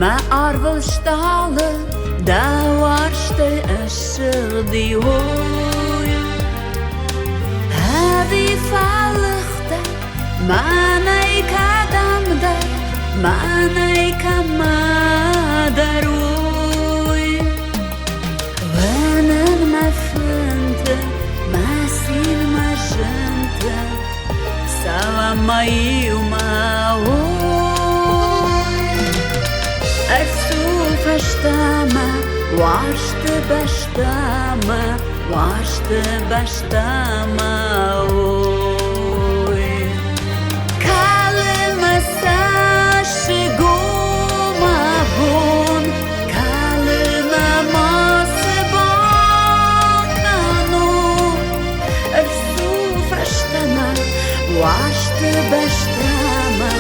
ma arvel stalı, da varste ışıl diyor. Havi falıkta, manay kadamda, manay kamadar uy. Venen mafınta, masil maşınta, salamayuma uy. Baştama, vaştı baştama, vaştı baştama oy. Kalmasa şiguma bun, kalmaması bakanu. Ersu baştama, vaştı baştama,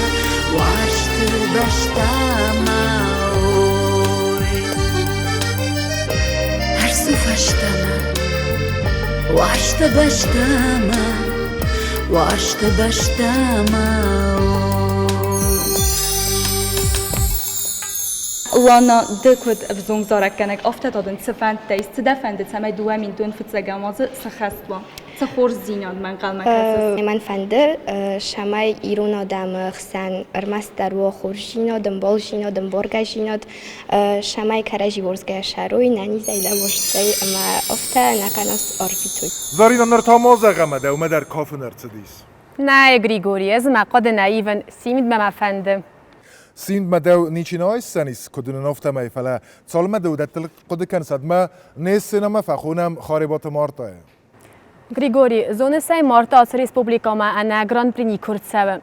vaştı baştama. Вашта баштама, вашта баштама. لانا دکود افزون زارک کنک افتاد آدن سفند تیست دفنده تمای دوام این دون فتزگاماز سخستوا سخور زیناد من قلمک هست من فنده شمای ایرون آدم خسن ارمستر و خورشینادم بالشینادم برگشیناد شمای کرجی ورزگه شروی ننی زیده ورشتی اما افته نکناس آرفیتوی زارینا نرتامازه غمده اومه در کافو نرتدیس نه گریگوری از مقاد نایون سیمید به مفنده سیند مدو نیچینای سنیس کدون نفته می فلا سال مدو دتل قد کنسد ما نیست سینما فخونم خاربات مارتاه گریگوری زون سای مارتا از ریسپوبلیکا ما انا گراند پری نیکورد سوم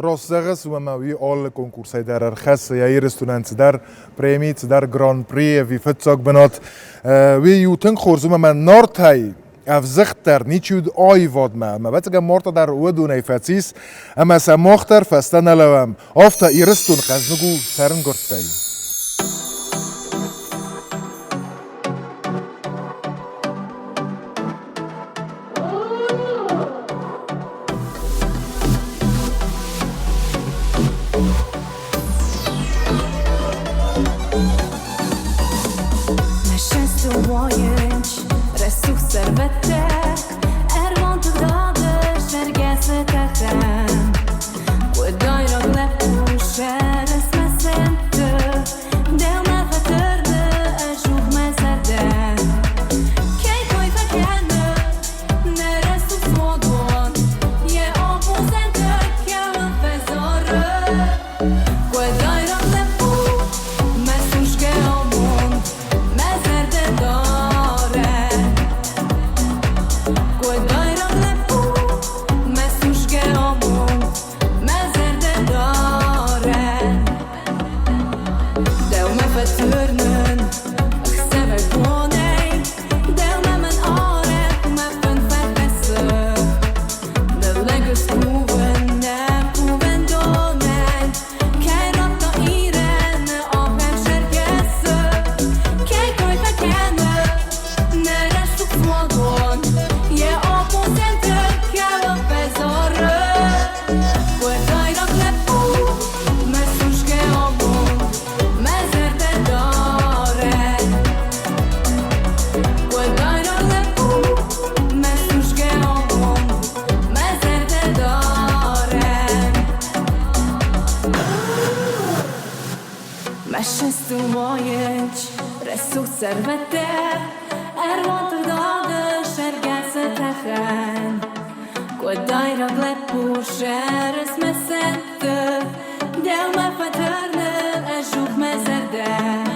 راستگس و ماوی آل کنکورسای در خس یا ایرستوننت در پریمیت در گراند پری وی فتساق بنات وی یوتن خورزوم من نارتای افزختر نیچود آی واد ما بتگم مارتا در ودونه فتیس اما سماختر فستن لوام آفتا ایرستون خزنگو سرن گرتای ثروته اروان ترداد شرگس تخن کدای را گلت پوشه رسم سنت دل ما فترنه اشوخ مزرده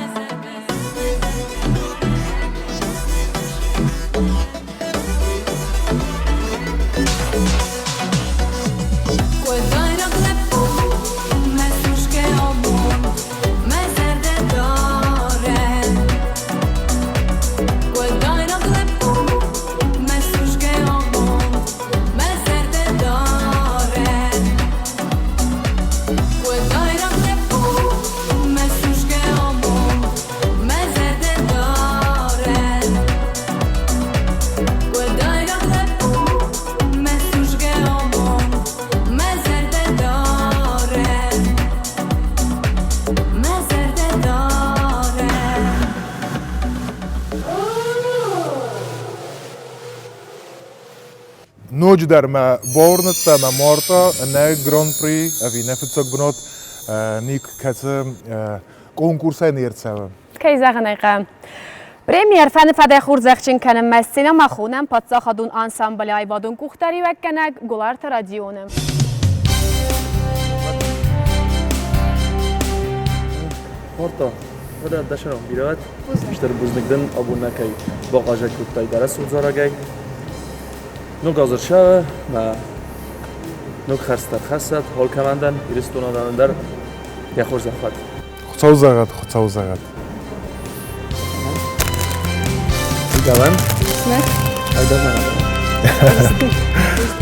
نوج در ما بورنت تا ما مارتا نه گراند پری اوی نفتساق بنات نیک کسی کنکورسای نیرتساوم کی زغنیقم پرمی عرفان فد خورزخچین کنم مسینا ما خونم پاتسا خدون انسامبل ایوادون کوختاری و کنگ گلار ترادیونم مارتا ودا داشتم بیرات بیشتر بزنگدن ابو نکی با قاجک کوتای درس وزارگی نو گازر شاو ما نو خرستر خست حال کماندن ایرستونا داندر یا خورز خود خود زغد دیگران نه ایدار نه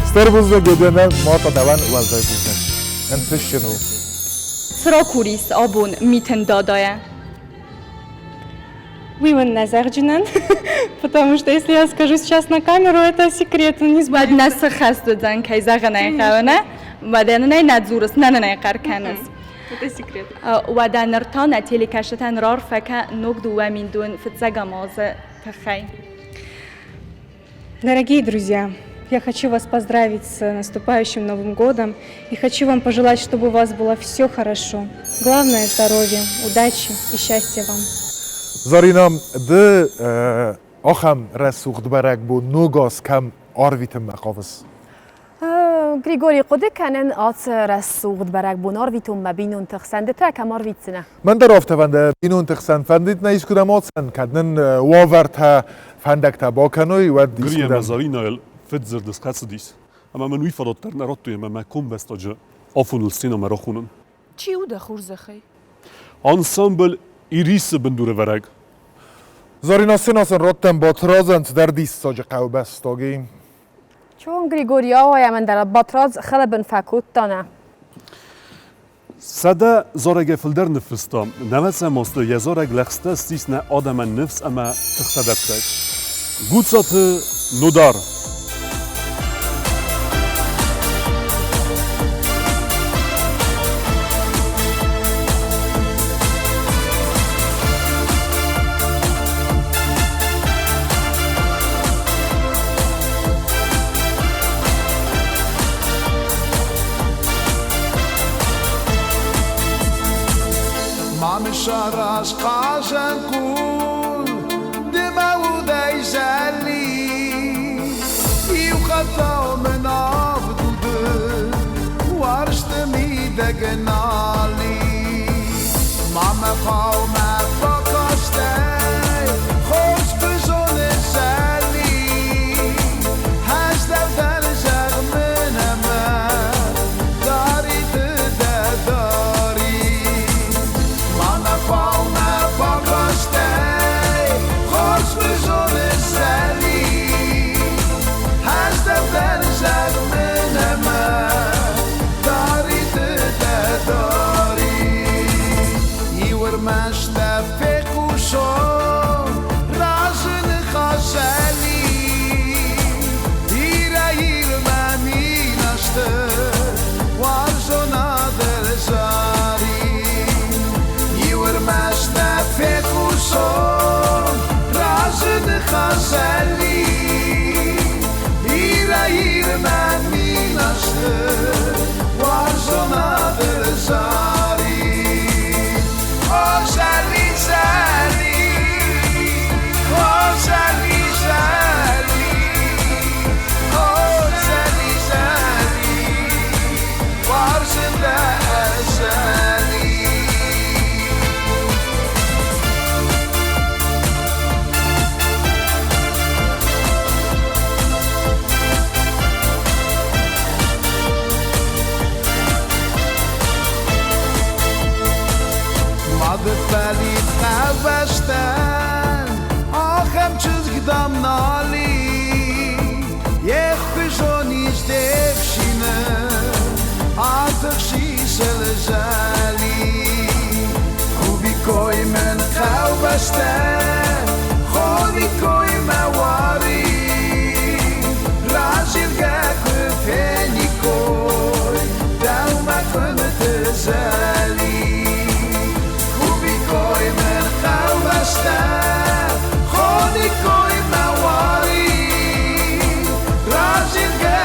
ستر بزنگ گدنه ما تا دوان وزای بزنگ انتشنو سرا کوریس آبون میتن دادایا Вы его назарджинан, потому что если я скажу сейчас на камеру, это секрет, он не بعد نسخ خست دادن که زغنه خونه و دنه ندزورس نه قرکنس Это секрет. و دنرتان تلکشتن رار فکه نقد و من دون فتزگا مازه تخی. Дорогие друзья, я хочу вас поздравить с наступающим Новым годом и хочу вам пожелать, чтобы у вас было все хорошо. Главное здоровье, удачи и счастья вам. زارینام ده آخم رسوخت برگ بود نوگاز کم آرویتم مقاوز گریگوری قده کنن آت رسوخت برگ بون آرویتم مبینون تخسنده تا کم آرویتسنه من در آفته فنده بینون تخسن فندید نیست کدام آتسن کدنن واور تا فندک تا باکنوی و دیس گریه کدام مزارینایل فتزر دست دیس اما من وی فراتر نراتوی من کم بستاجه آفون السینما را خونن چی او ده خورزخی؟ انسامبل ایریس بندور ورگ زارینا سیناسن راتن با ترازند در دیست ساج قوبه استاگیم چون گریگوریا و من در باتراز خیلی بن فکوت دانه سده زارگ فلدر نفستم نوست ماسته یه زارگ لخسته سیس نه آدم نفس اما تخته دبتک گوتسات نودار شارش قاشن کن دماغ دیجلی یو خطا من آفدوده وارشت میده گنالی مام قوم فکاشته خوش بجون شلی هشت در جغمن من داری داری خزلی ایر من می نشته وارزونا در زاری آزلی زلی جونیش دفشینه artık şişel jali خوبی کوی من خوبشته خودی کوی مواری راجل گه فنی کوی دوما کنت جلی خوبی کوی من خوبشته خودی کوی مواری راجل گه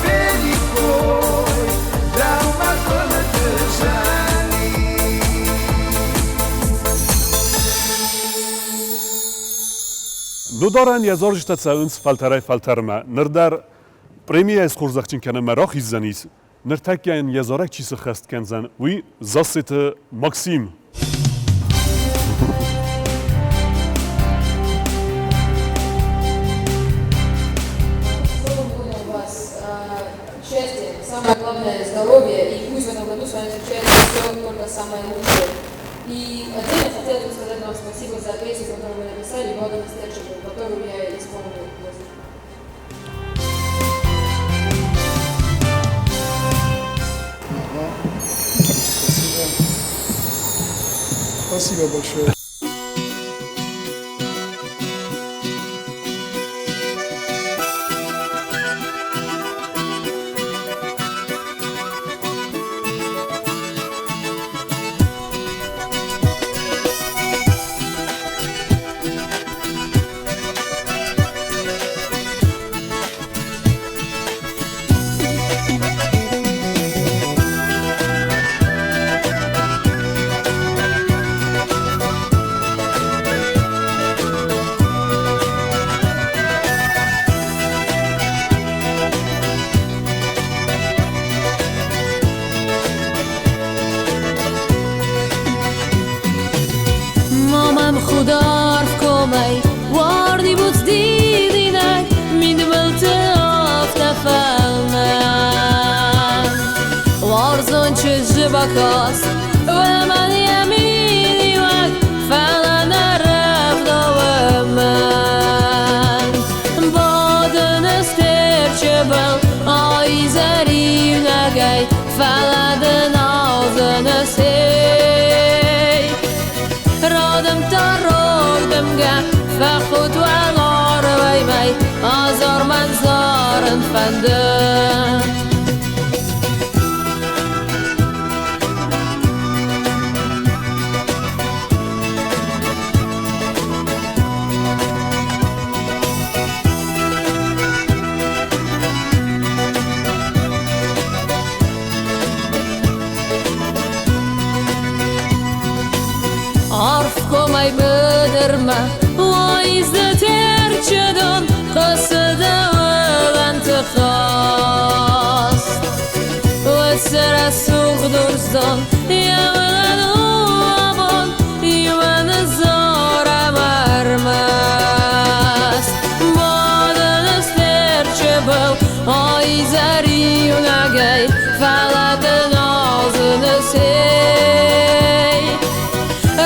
فنی کوی دوما کنت جلی نودارن یزار جتا تساونس فلترای فلترما نردر پرمی از خورزخچین کنه مراخی زنیس نرتکیان یزارک چیز خست کنزن وی زاست ماکسیم Самое главное – здоровье, и пусть в этом году с вами случается все только самое лучшее. И отдельно хотелось бы сказать вам спасибо за песню, которую вы написали, «Новостей», которую я исполнила. Спасибо большое. خودار کمی واردی بود دیدینک میدملت آفتفلمن وارزون چه جبکاست و من یمینی وک فلن رفت من بادن استر چه بل آی زریم نگی فلن آزن رادم تاروگدم گه فخود و الار وی می آزار من زارن فنده عرف کمی بدرمه وایز ترچدم قصده و انتخاست و سر سوق درستان یمن آبان یمن زارم ارمست بادن استرچه بل آی زری و نگی فلد نازن سی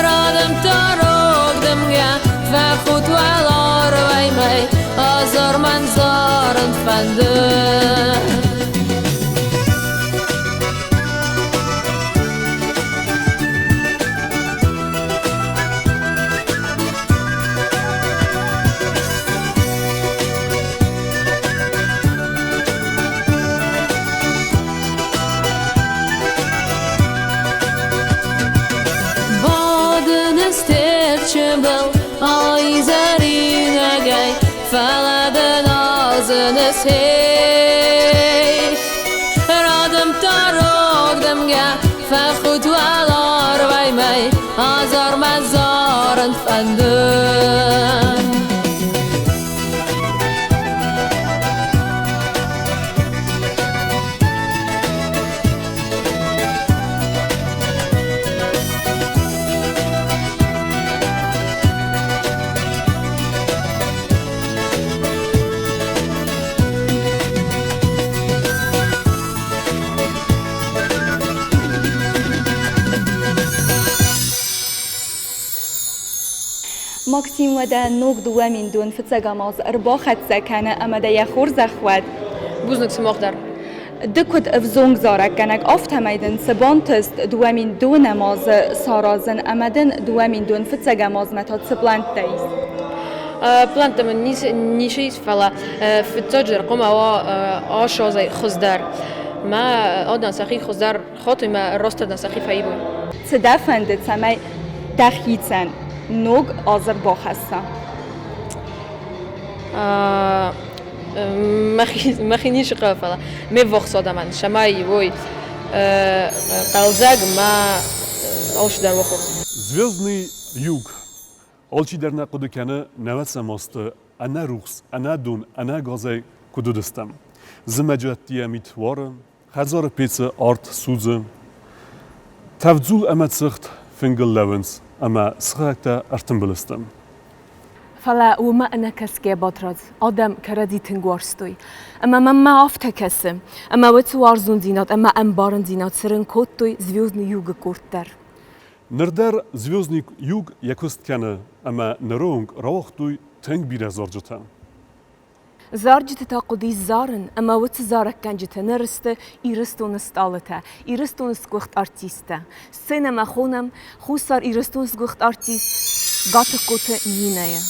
رادم تاروگدم گه فخود و الار وی می آزار من زارن فنده آی زری نگی فلد نازن سی رادم تاروگدم گه فخود و الار وی می آزار من زارن فندن ماکسیم و ده نوک دوامین دون فتسگاماز ارباخت سکنه اما ده یخور زخود بوزنك سماخدر دكت افزونگ زارک گنگ آفتمیدن سبانتست دوامین دو نماز سارازن امدن دوامین دون فتزگ ماز متاد سبلانت دیز بلانت من نیشیس فلا في التجر قم أو عشرة خزدار ما أدنى سخي خزدار خاطر ما راست أدنى سخي فايبو تدفند سمای دخیتن نوگ آزر باخسته مخي نيش قافلا ما وقت صادمان شماي وي قلزاق ما أوش در وقت Звездный юг. Олчидерна кудукяны наватса мосты, ана рухс, ана дун, ана газай кудудыстам. Зымаджаттия митвары, хазары пецы арт сузы. Тавдзул ама цихт фингл лавенс, ама схакта артымбылыстам. فلا وما أنا كسكي بطرد آدم كردي تنگوارستوي أما ما أفته كسم أما وتوار زون دينات أما أمبارن دينات سرن كوتوي زوزني يوغ كورتر Нырдар звездный юг якосткяны, ама нырунг равахтуй тэнг бира зорджата. زارجت تاقدي زارن أما وت زارك كانجت نرسته إيرستونس طالته إيرستونس قوخت أرتيسته سينما خونم خوصار إيرستونس قوخت أرتيست قاتل قوته يينايا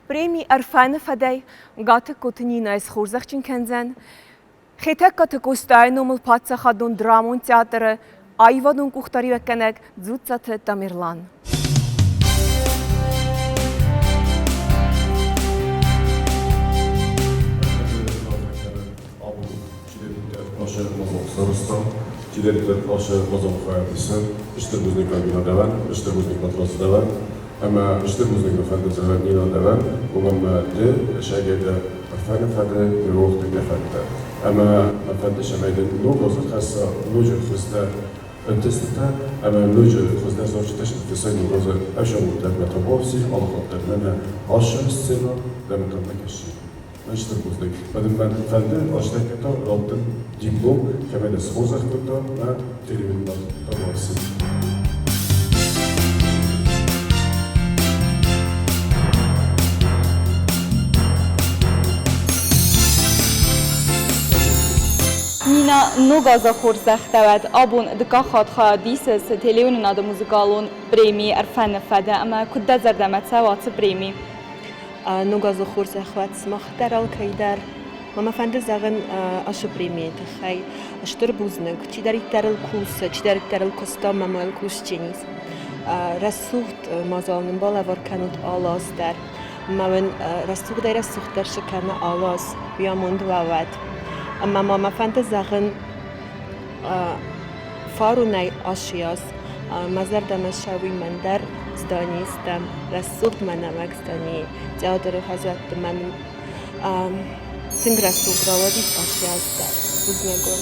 برemi ՀРФЭНЫ ФЭД قاتل كوتني نايس خورزخشن كنزن Խեթեկը կոստայնումլ պացախադուն դրամուն թեատրը այվադուն կուխտարի վեկենեք ձուցաթը տամիրլան։ Çilelikler aşı mazam hayatısın, işte buznik kabina devam, işte buznik matrası devam, ama işte buznik efendi zevernina devam, bu mamadi şagirde ՀРФЭНЫ ФЭД يروح تكفته، أما efendi şemeyden nogazı khassa noje xizda entesita, ama noje xizda zorçtaş tefsir nogazı aşağı mutlaka tabavsi, alxatlar mena aşağı sena demetamakashi. İşte buznik. Ben efendi aşağıda aldım diplom, kemede sozakta ve televizyon tabavsi. Nina nogaza xorzaxtavad abun dikakhat khadisas Teleuынынады muzыкалон преми ՀРФЭНЫ ФЭД ama kudda zardamatsa watsı premi. Nogaza xorzaxvat smaxtaral kaydar mama fende zagın aşı premi txay ashtur buznik çidarittarıl kus çidarittarıl kosta mamal kusçenis. Rasuht mazalın bala var kanut alas der. Maven rasuht der rasuht der şekana alas biyamund vavat. Ama mama fente zagın farunay aşıyas mazar damashavi mandar zdanistam rasut manamak zdani teatrı hazat man tingrasu gravadis aşıyas da uznegon.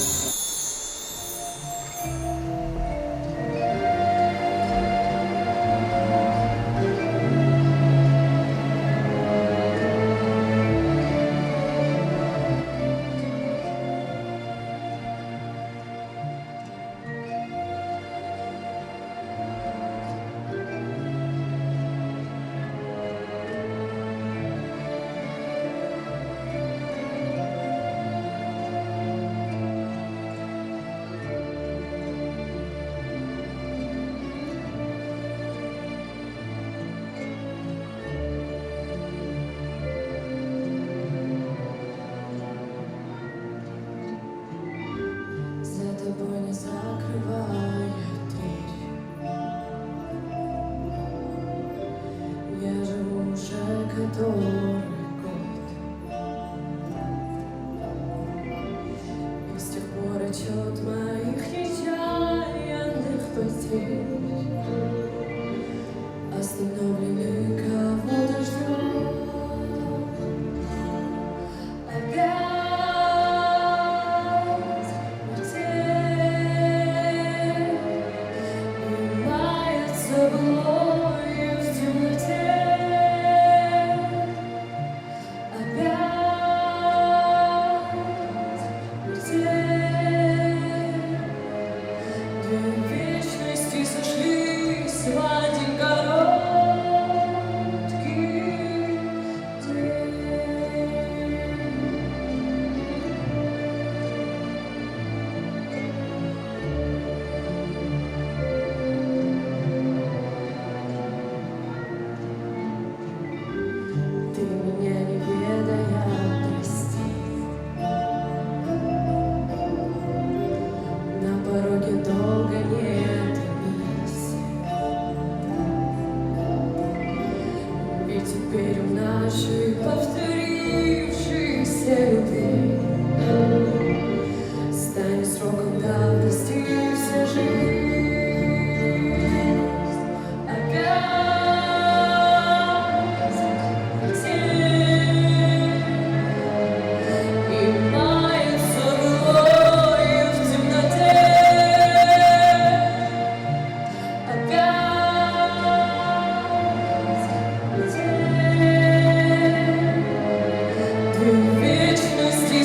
Вечности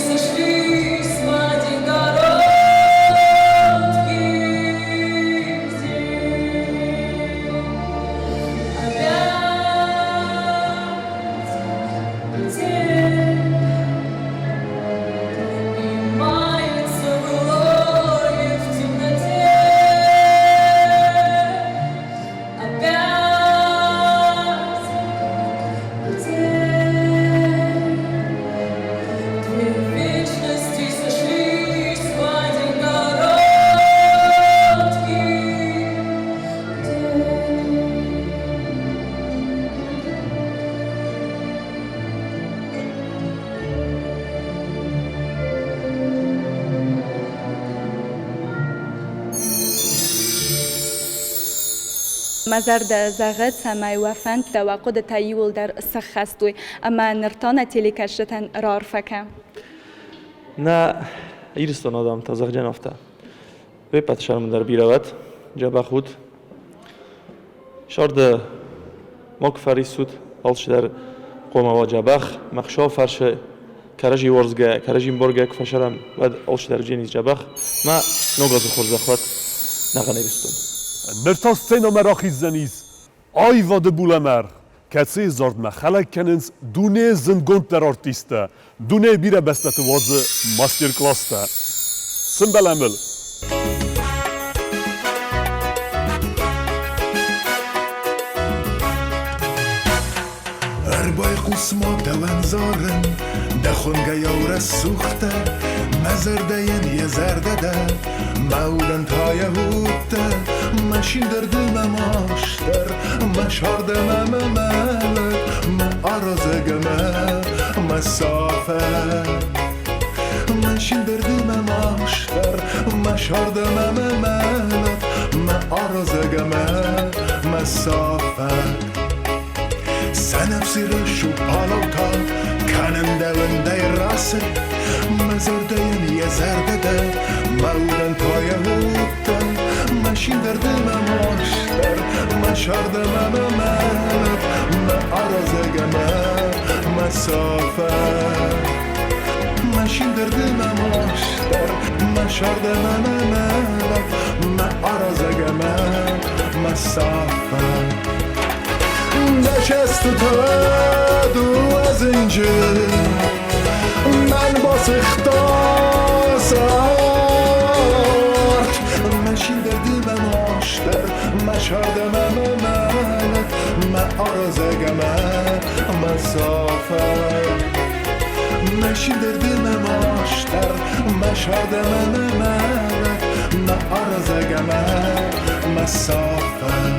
مزرد زغت سمای وفند توقع تایول در سخستوی اما نرتان تلیکشتن رار فکم نه ایرستان آدم تازه جنافته ویپت شرم در بیروت جبه خود شارد مکفری سود آلش در قوم و جبخ مخشا فرش کرجی ورزگه کرجی برگه کفشرم و آلش در جنیز جبخ ما نگاز خورده خود نغنه بیستون نرتا سینا مراخی زنیز آی واده بولمر کسی زارد ما خلق کننز دونه زنگوند در آرتیسته دونه بیره بستت وازه ماستر کلاسته سنبل عمل اربای قسما دوانزارن دخونگا یورا سوخته مزرده یه زرده ده مولن تا یهوده ماشین در دل ماشتر مشارده ملک ما آرازگمه مسافر ماشین در دل ماشتر مشارده ملک ما آرازگمه مسافر سنفسی رشو پالوتا کننده ونده راسه مزرده یه زرده ده مولن تا یهوده ماشین در دل ماشتر مشارده ملک ما آرازگمه مسافر ماشین در دل ماشتر مشارده ملک ما آرازگمه مسافر نشست تو دو از اینجا من با سختاسات ماشین در دل ماشتر مشارده ملک ما آرازگمه مسافر ماشین در دل ماشتر مشارده ملک ما آرازگمه مسافر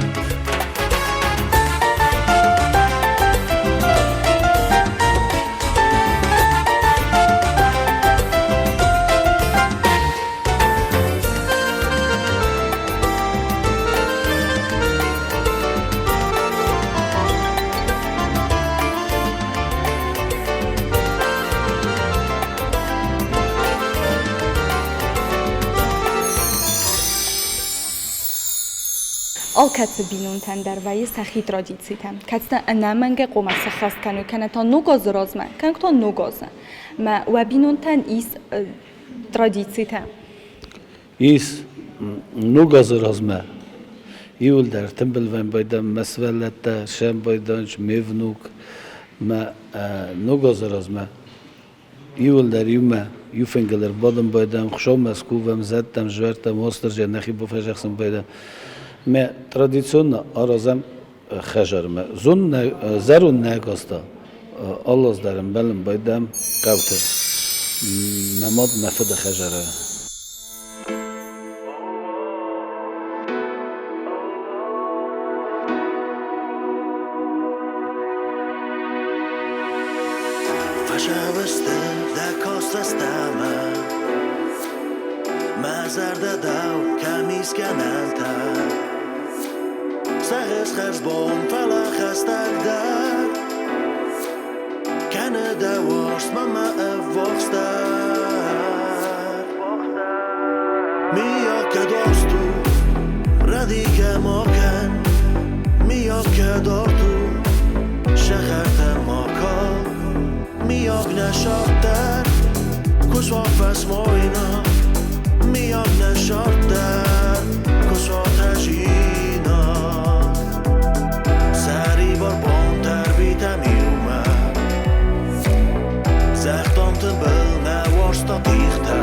آل کت بینون تن در وی سخی تراجیتی تن کت نمانگ قوم سخست کنو کنه تا نگاز رازمه کنه تا نگازه ما و بینون تن ایس تراجیتی تن ایس نگاز رازمه یول در تنبل وین بایدم مسئولت شم بایدانش میونوک ما نگاز رازمه یول در یومه یوفنگلر بادم بایدم خشام مسکوبم زدم جورتم ماستر جنخی بفرجخسم بایدم ما ترادیسیون آرازم خجارم زون زرون نگاستا الله دارم بلم بایدم قوتر نماد مفد خجاره فشابسته دکاستستامه مزرده داو کمیز کنالتا سغز خزبون فلا خستک در کنه دوارست ماما افوخستر میا که دوستو ردی که ماکن میا که دارتو شخرت ماکا میا نشاطر کسوا فسماینا میا نشاطر کسوا تجینا سری بار بام تربیت میومه زختان تنبل نوارستا دیخته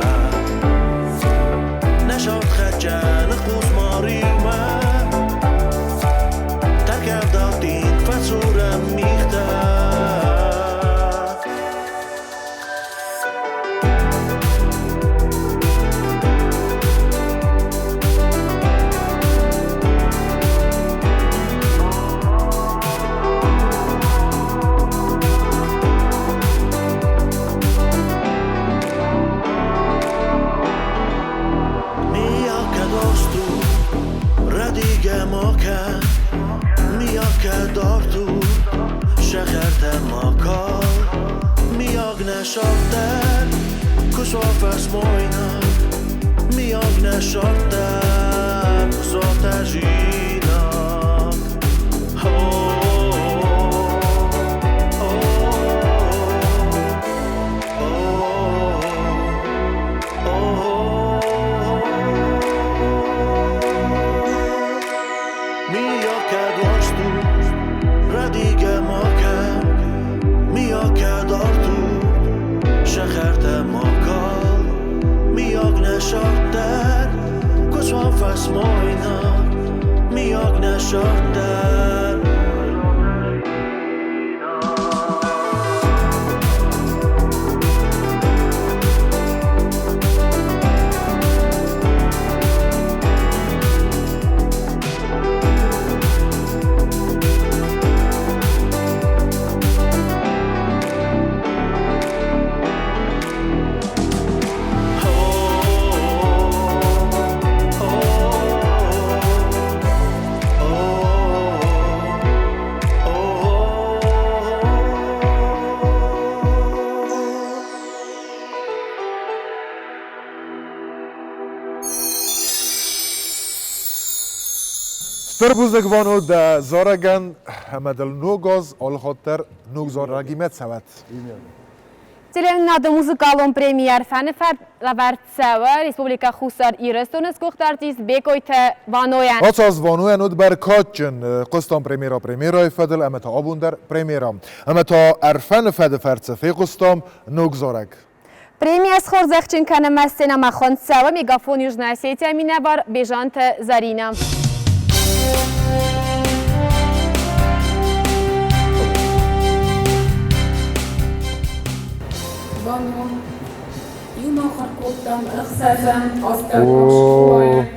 نشاط خجان خوز ماریومه ترکب دادین فسورم میخته نشاطر کساف از ماینا میاگ نشاطر کساف تجینا نشاطر کساف از ماینا میاگ نشاطر Strbuzek vanu da zoragan hamadal nogaz alxatar nogzaragimet savat. Телеуынынады музыкалон преми ՀРФЭНЫ ФЭД лаварцева Республика Хусар Ирстонес кухтартис бекойте ваноян. Отсаз ваноян од баркачен قسطان پرمیرای فدل اما تا آبون در پرمیرام اما تا ՀРФЭНы ФЭД فرцفه قسطام نگزارگ. Премия с хорзахчин канамастена махонцева мегафон Южной Осетии минабар бежанте Зарина. Баном, юма харкоттам ихсазам астар башкуая.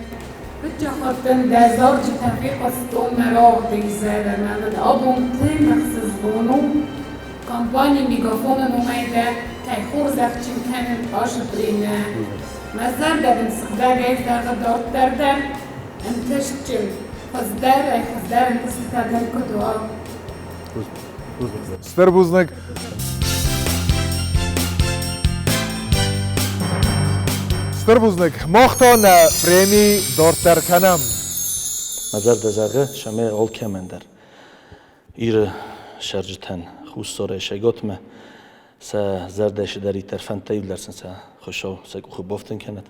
Битчахаттан дазарчи тафиқ астон мерав бигзаде мамад абум тим махсыз баном. Компания мегафона номайда тай хорзахчин канам аша премия. Мазар дадим сыгдагай зағадар дардам. Анташчим. Хаздар антаситадам кудуа. Strbuznek. Strbuznek ماختا نه پرمی دارتر کنم. مزار دزاغه شمه اول کمندر. ایر شرجتن خوستاره شگوت سه زردش داری ترفن تیبلرسن سه خوشو سه خوب بافتن کند.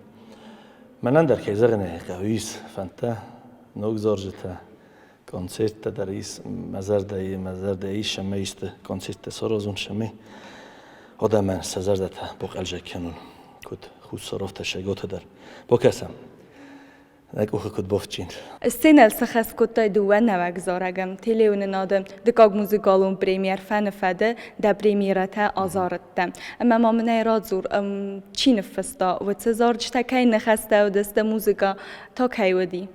منن در که زغنه قویس فنته نگذارجته کنسرت دریس مزار دایی شمه است کنسرت سرازون شمه آدم سزردته بقلج کنون کد خود صرف تشگوت در بکسم نکوه کد بافتین السنة السخس كنت دوّنا وجزارجم تليوينынады دكاغ مuzykалон премьер ՀРФЭНы ФЭД دا премьерата азарытта. أما ما من رادزور چين فستا وتزارج تا كاي نخستا ودستا موسيقى تا كاي ودي.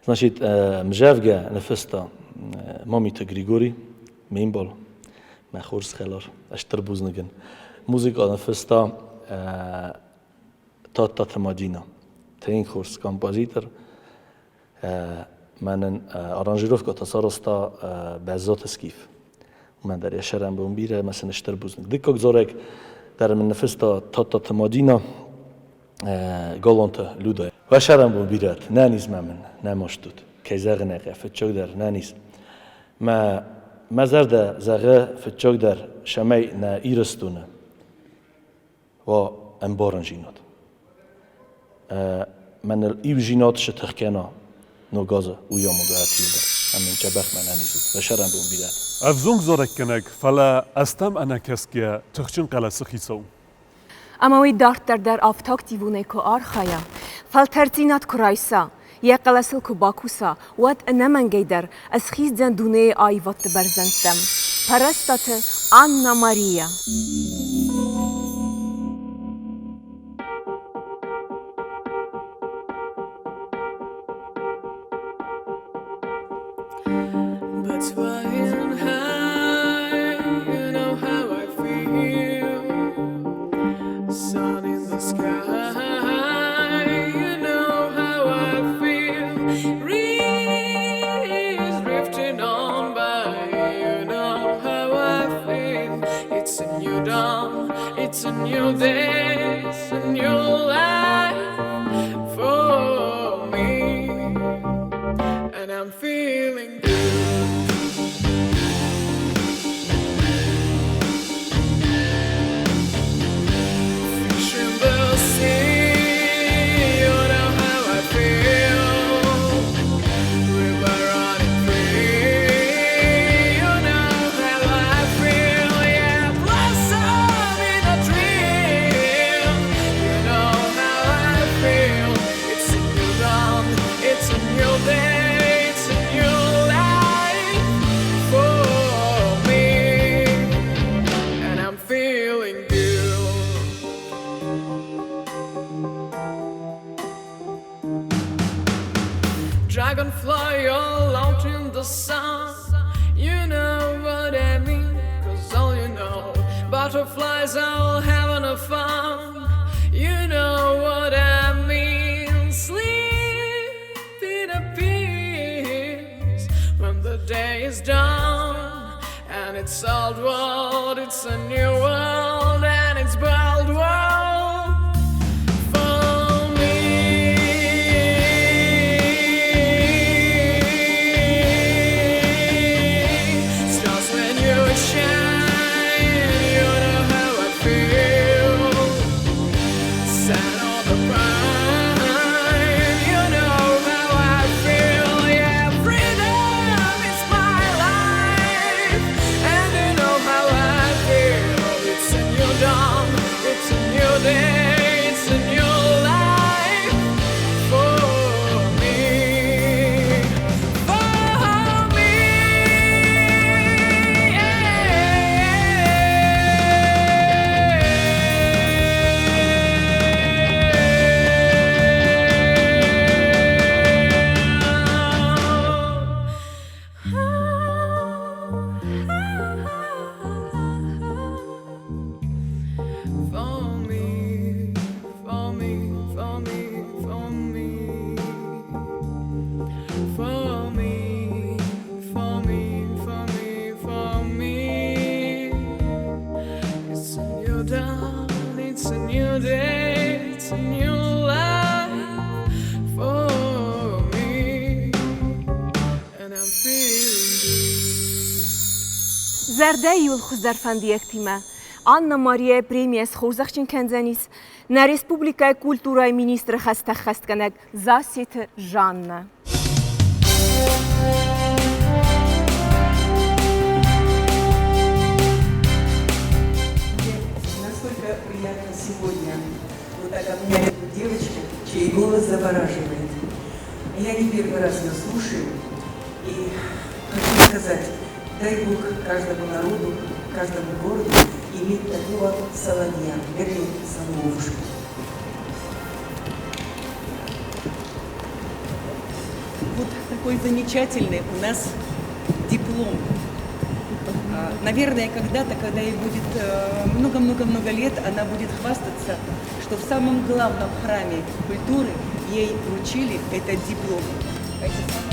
Значит, مجافجة نفستا ماميتا غريغوري مينبال مخورس خلار اشتر بوزنگن موسيقى نفستا تاتا تمادينا تين خورس كومبوزيتر من ارانجيروفكا تصارستا بازات سكيف ومن در يشرم بون بيره مثلا اشتر بوزنگ ديكوك زورك در من نفستا تاتا تمادينا گالانتا لودا و شرم بون بیرد نانیز من نماشتود که زغ نقه فتشوک در نانیز ما مزرد زغه فتشوک در شمی نا ایرستونه و انبارن جینات من ایو جینات شتخکنا نو گازه ویا مدعاتیل در امن جبخ من نانیزد و شرم بون بیرد افزونگ زارک کنک فلا استم انا کسکه تخچن قلس خیسو اما وی دارت در آفتاق دیوونه که آرخایا فالترتینات کرایسا یا قلسل که باکوسا واد نمنگی در از خیز زن دونه آیوات برزندم پرستات آنا ماریا Down Dragonfly all out in the sun. You know what I mean, 'cause all you know, butterflies all having a fun. You know what I mean. Sleep in a peace when the day is done. And it's old world, it's a new world, and it's bold world for me. It's just when you shine, you know how I feel. Set on the pine, you know how I feel. Yeah, freedom is my life, and you know how I feel. It's a new dawn, it's a new day, it's a new life for me, for me. It's a new dawn, it's a new day, it's a new life for me, and I'm feeling زرده یول خوز در فندی اکتیمه آنا ماریا پریمی از خوزخشین کنزنیس نه ریسپوبلیکای کولتورای مینیستر خست کنگ زاسیت جانه. Насколько приятно сегодня вот так обнять эту девочку, чей голос завораживает. Я не первый раз ее слушаю, и хочу сказать, дай Бог каждому народу, каждому городу иметь такого соловья, вернее, соловушку. Вот такой замечательный у нас диплом. Наверное, когда-то, когда ей будет много-много-много лет, она будет хвастаться, что в самом главном храме культуры ей вручили этот диплом. Это самое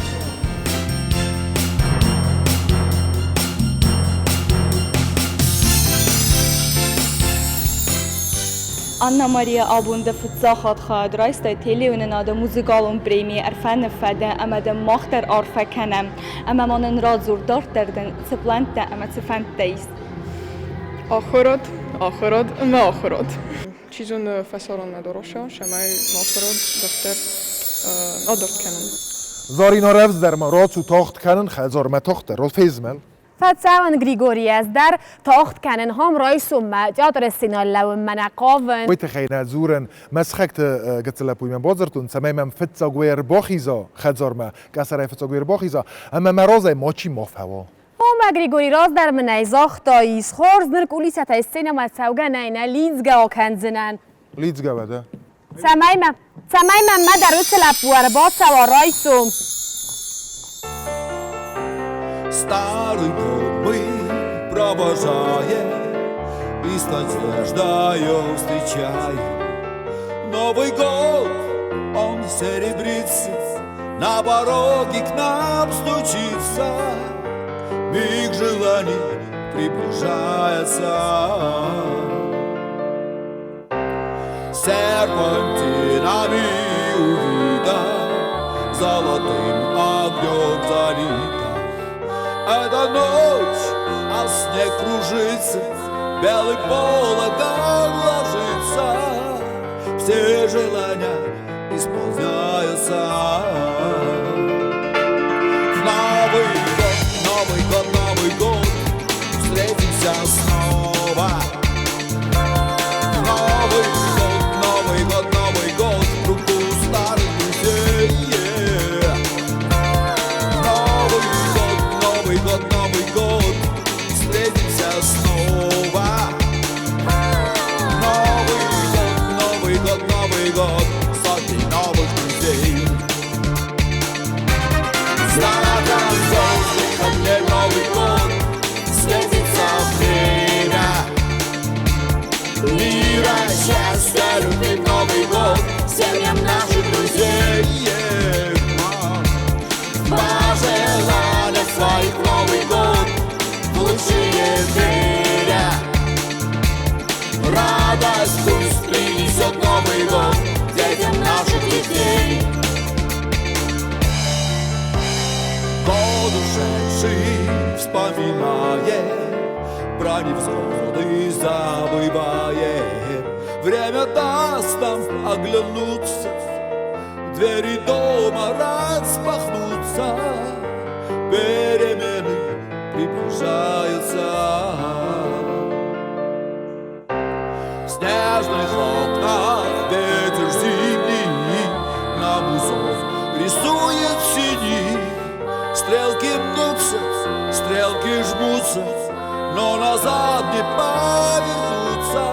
Anna Maria abunde verzacht gaat reiste Teleuынынады muzykалон premi ՀРФÄНЫ ФÄД amade machter ՀРФÄНЫ amanen razur darterdin tsiplante amatsefanteis. آخراد ما آخراد چیزون فساران نداروشا شمای آخراد دفتر آدرت کنن زارینا رفز در ما راتو تاخت کنن خزار ما تاخت رول فیزمل فتساون غريغورياس در تاخت کنن هم رئیسم ما جادر السنال لو منقاون ويتخينا زورن مسخكت قتلا بويمن بازرتون سمايمن فتساغوير باخيزا خزار ما كسرای فتساغوير باخيزا اما مرازای ماچی مافوا هم غريغوري راز در منای زاختایس خورز نرک اولیسات السينما تساوغا ناینا لیزگا وکنزنن لیزگا بده سمايمن ما در وتلا بوار سوا رئیسم Старый мы провожаем и с надеждою встречаем. Новый год, он серебрится, на пороге к нам стучится. Миг желаний приближается. Серпантинами увита, золотым огнем залита. Эта ночь, а снег кружится, белый пологом ложится, все желания исполняются. Новый год, встретимся снова. Новый год, в кругу старых друзей. Новый год, встретимся снова. Новый год, сотни новых друзей. вспоминаем, про невзгоды забываем. Время даст нам оглянуться, двери дома распахнутся, перемены приближаются. В снежных окнах ветер зимний нам узор рисует синий. Стрелки мнутся, стрелки жмутся, но назад не повернутся.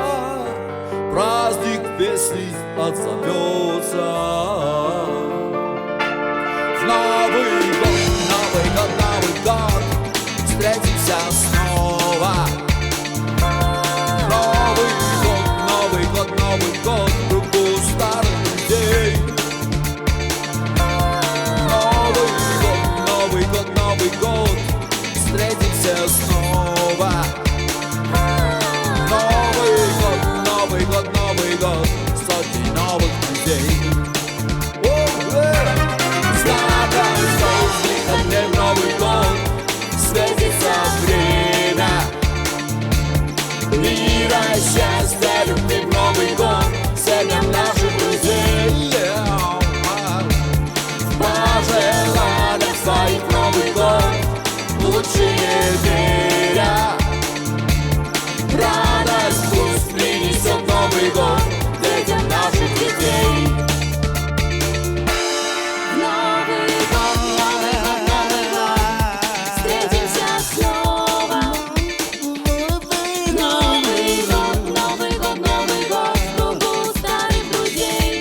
Праздник песни отзовется. В Новый год встретимся снова. Новый год, в кругу старых людей. Новый год, встретимся снова. Новый год, сотни новых людей. Знаком солнечных дней в Новый год светится время мира, счастья, любви в Новый год семьям наших друзей. В пожеланиях своих в Новый год лучшие веря. Радость пусть принесет Новый год детям наших детей. Новый год, встретимся снова. Новый год, в кругу старых друзей.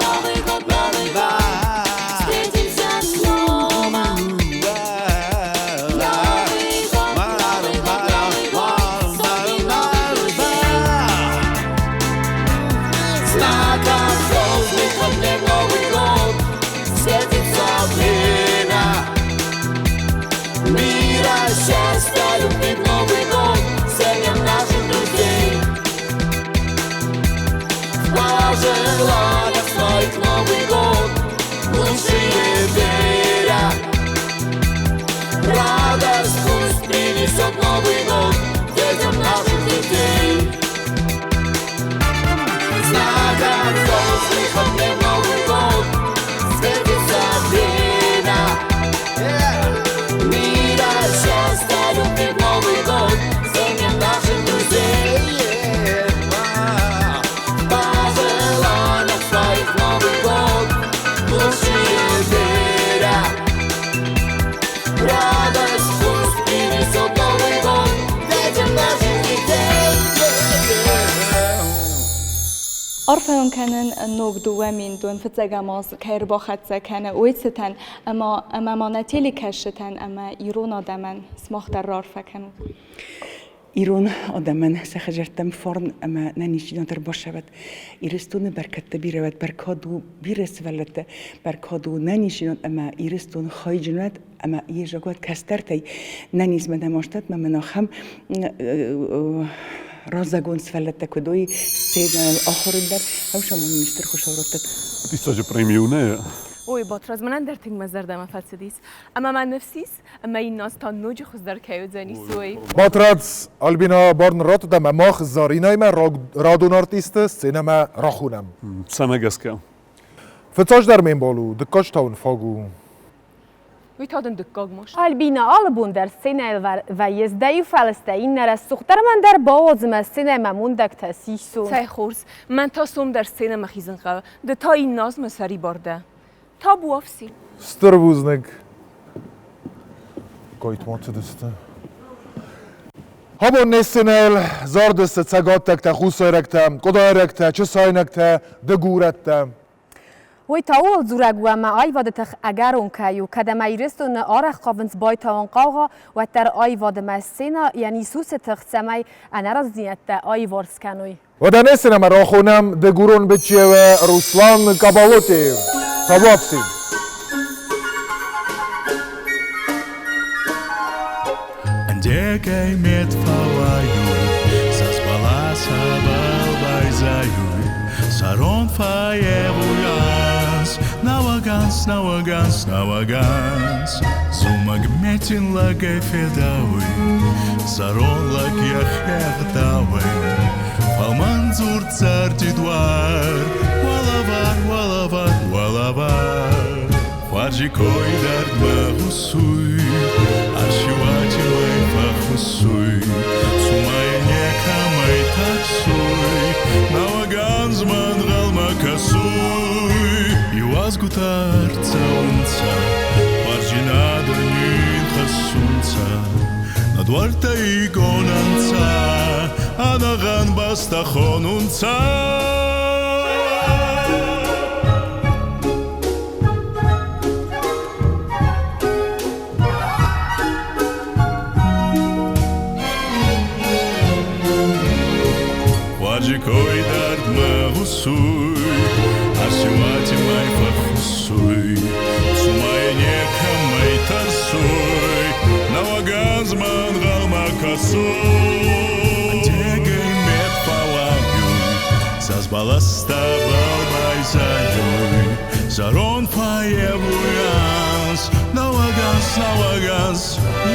Новый год, встретимся снова. Знаком звездных огней в Новый год светится время мира, счастья, любви в Новый год семьям наших друзей. В пожеланиях своих в Новый год лучшие веря. Радость пусть принесет Новый год детям наших детей. Знаком звездных огней в Новый год светится время мира, счастья, любви в Новый год семьям наших друзей. В пожеланиях своих в Новый год лучшие веря. Радость пусть принесет Новый год детям наших детей. أرفعون كانن نوك دوامين دون فتزاقاماز كاير باخت كان ويتستن أما نتيلي كاشتن أما إيرونا دامن سماخ در رارفا كانو ایران آدمان سخجرتم فرن اما ننیشیدن در باشد. ایرستون برکت بیرود برکادو بیرس ولت برکادو ننیشیدن اما ایرستون خای جنوت اما یه جگات کسترتی ننیز من دماشتد من مناخم رازگون سفلت کدوی سید آخر در همشون میشتر خوش آوردت. دیساج پریمیونه. اوی باطراز من در تنگ مزار دم فلسدیس اما من نفسیس اما این ناز تا نوج خوز در کیو زنی سوی باطراز آلبینا بارن رات دم ماخ زارینای من رادون آرتیست سینما راخونم سمگسکم فتاش در من بالو دکاش تاون فاگو ویتادن دکاگ ماش آلبینا آلبون در سینل و یزدهی فلسطین نرس سختر من در بازم سینما موندک تاسیسو سای خورس من تا سوم در سینما خیزن قوه ده تا این ناز مساری بارده تا بوافسی ستربوزنگ گایت مات دسته هابون نسینل زاردست تساقاتک تا خوصایرکتا قدایرکتا چساینکتا دگورتا وی تاول زورگو اما آیوادتخ اگرون کیو کدم ایرستون آرخ قاونز بای تاون قاوغا و تر آیواد مسینا یعنی سوس تخت انا رزینت آیوارس کنوی و در نسینم راخونم دگورون بچیه و روسلان کبالوتی تا بافسی Декай мед фалаю, заспала сабал байзаю, сарон фаеву яс, на Nauagans, nauagans, nauagans Zumag metin lagay fedawi Zaron lag yachegdawi Falman zur tsarti dwar Walavar, walavar, walavar Khwajikoy dard mahusui Ashivati lay fakhusui Sumay nekamay taksui Nauagans mandral makasui Iwazgutar tsaunca Parjinada nin khasunca Nadwarta igonanca Anagan basta khonunca Khwajikoy dard mahusui Ashivati may fakhusui Sumay nekamay tarsui Nauagans mandral makasui Tegay met palagyuy Zazbalasta balbayzayuy Zaron faevuyans Nauagans, nauagans,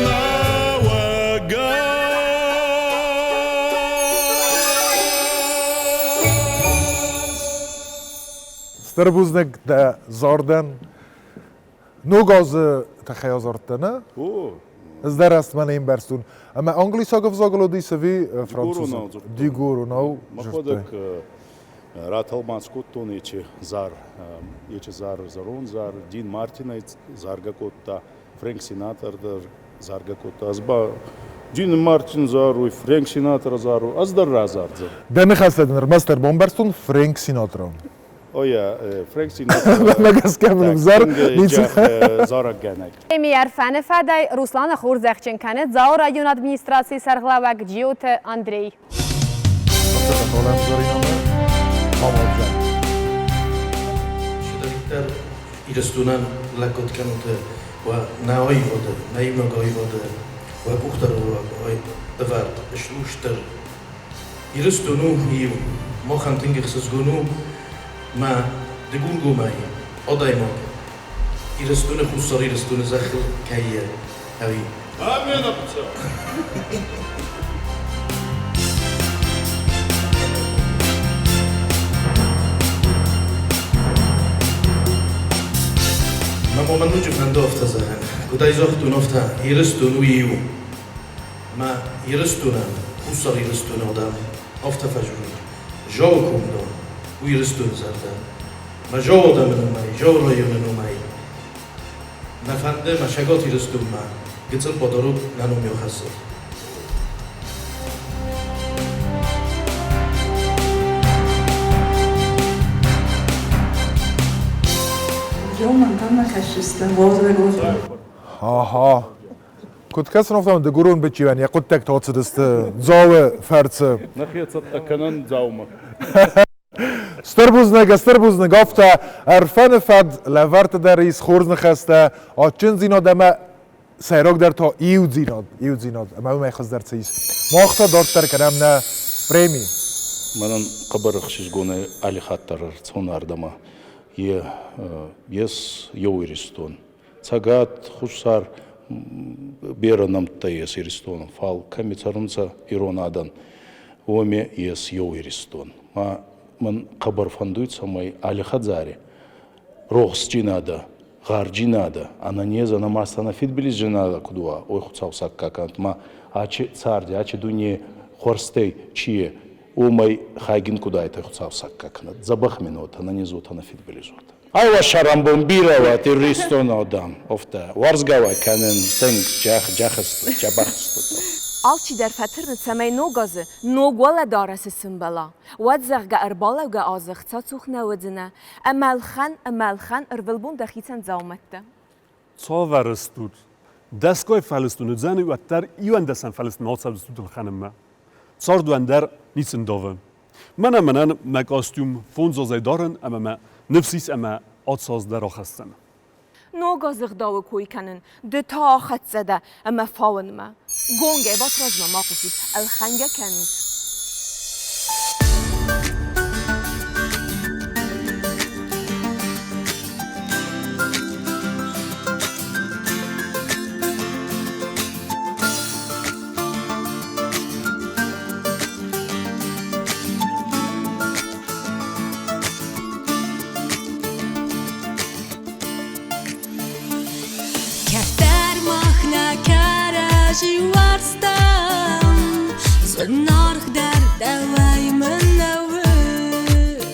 nauagans Starbuznek de Zordan Nugozy tachaja Zordana. Z teraz ma neem berstun. Ama Anglisaga vzagalo di sevi Francuz. Diguru nou. Maходок Раталманс коттон ече зар зарон зар Дин Мартинайц зарга котта Фрэнк Синатордер зарга котта азба Дин Мартин зару Фрэнк Синатор зару аздар разардза. Дами хастаднер мастер бомберстун Фрэнк Синатор. Oya, Frank Sinatra. Megas kamilum zar. Zarak genek. Premi ՀРФН ФЭД Руслана Хурзахченкане за район администрации Сарглавак Джиот Андрей. Şudalikler İristunan lakot kanute ve naoy vodu, naim nagoy vodu ve buhtar ve evart işluştur. İristunu hiu mohan tingixsiz gunu ما دقول قوماي أضايمك يرستون خصار يرستون زخل كي هاي آمين أبتسا ما من نجف من دوفت زهن كدا يزختون أفتا يرستون ويو ما يرستون خصار يرستون أضام أفتا فجرون جوكم دون ويرستون زردا ما جودا من ماي جورا يونو ماي نفنده مشاغات يرستون ما قتل بدروب نانو ميوخسر يوما تم كشستا وازرغوت Aha. Kut kasan ofta de gurun bitjivan ya kut tek tatsı deste zawe fertse. Nachher kanan zauma. Starbuzne gafta ՀРФН ФЭД لورت در ایس خورز نخسته آچن زیناد اما سیراک در تا ایو زیناد اما او میخواست در چیز ماختا دارت در کنم نه پریمی منان قبر خشش گونه علی خطر چون اردما یس یویرستون چگات خوشسار بیرنم تایس ایرستون فال کمی چرنسا ایرونادن ومی یس یویرستون ما من قبر фандует самой Али Хадзари. Рохс джинада, гар джинада, она не за намастана фитбилис джинада кудуа, ой хуцавсак какант, ма ачи царди, ачи дуни хорстей, чие, умай хайгин кудайта хуцавсак какант, забахминот, она не зут, она фитбилизот. Айва шарамбон бирава, ты ристона одам, офта, варзгава, канен, тенг, джахаст, джабахаст. Alçı der fətırnı çəməy no qazı, no qola darəsi sımbala. Vadzəğə ərbala və azıq çaçuq nəvədinə. Əməlxən ərvilbun dəxitən zavmətdə. Çavarıstud. Dəskoy fəlistunu zəni vətlər iyəndəsən fəlistun alçabdüstudul xanımma. Çardu əndər niçin davın. Mənən məqastyum fonzazay darın, əmə mə nefsis əmə atsaz der axastın. No qazıq davı koy kənin, də ta xətsədə əmə favın mə. Gongə batrazma maqusud, əlxəngə kənid. راجي وارستم زول نار خدر دواي من نوت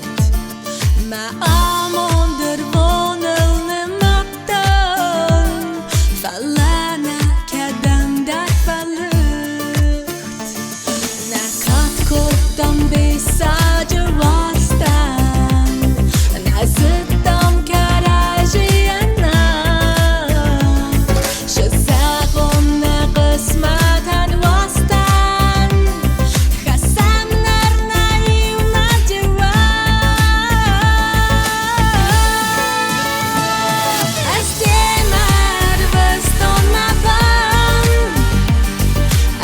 ما آمون دربون المقتل فلانا كدم در فلت نكات كدم بساج واستم نزدم كراجي أنا شزاقم نقسمة واستن خسم نرناي ومجوا استمر بستون مبان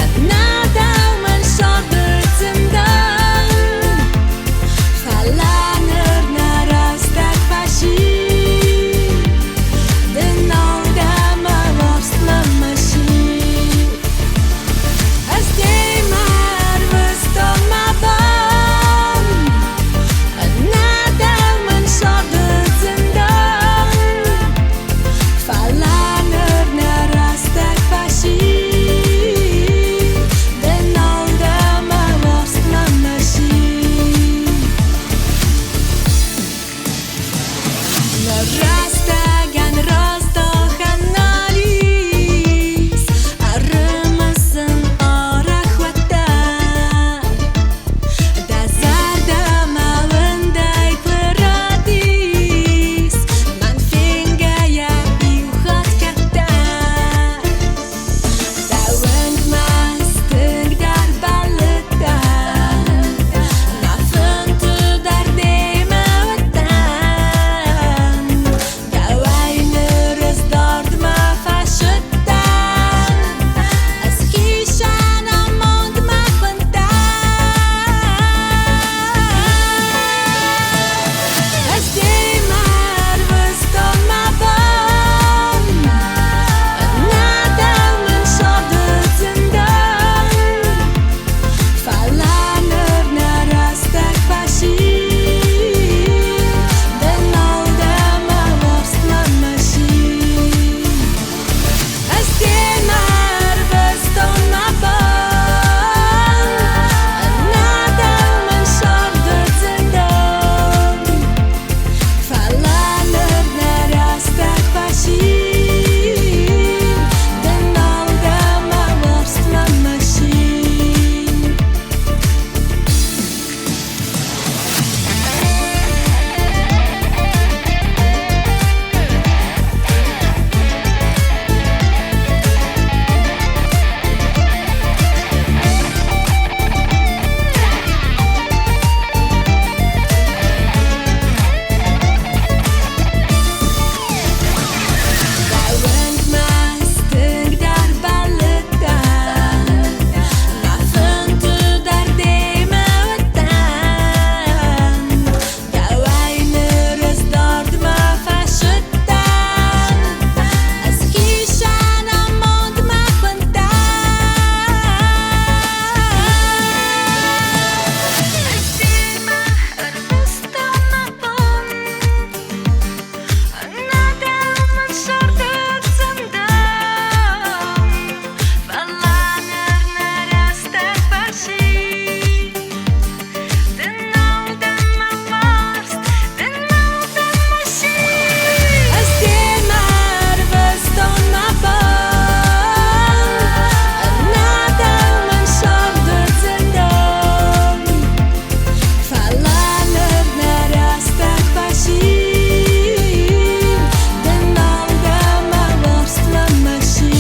أبنادا ومن شاطر زندان فلا نرنا راستك فاشي دنودا ما وصل ممشي استمر بستون مبان أبنادا ومن شاطر زندان فلا نرنا راستك فاشي دنودا ما وصل ممشي Narastagan rastahan nalis Armasan arakhwatan Dazarda mawandai paradis Man fingaya iuhat katan Dawand mastig dar baletan Nafuntu dar demawatan Dawai nurus dard ma fashutan Askishan amond ma khantan Astimar buston ma ban Nada min shadur zindan Fala nurna rastak fashi Denalda ma wasla mashi Astimar buston ma ban Nada min shadur zindan Fala nurna rastak fashi Denalda ma wasla mashi Dawand mastig dar baletan Nafuntu dar demawatan Dawai nurus dard ma fashutan Askishan amond ma khantan Astimar buston ma ban Nada من شرطك زندان فلا نرنا راستك فاشي دنو دم مارست دنو دم مشي استمر بستون مبان نادا من شرطك زندان فلا نرنا راستك فاشي دنودا ما وصل ممشي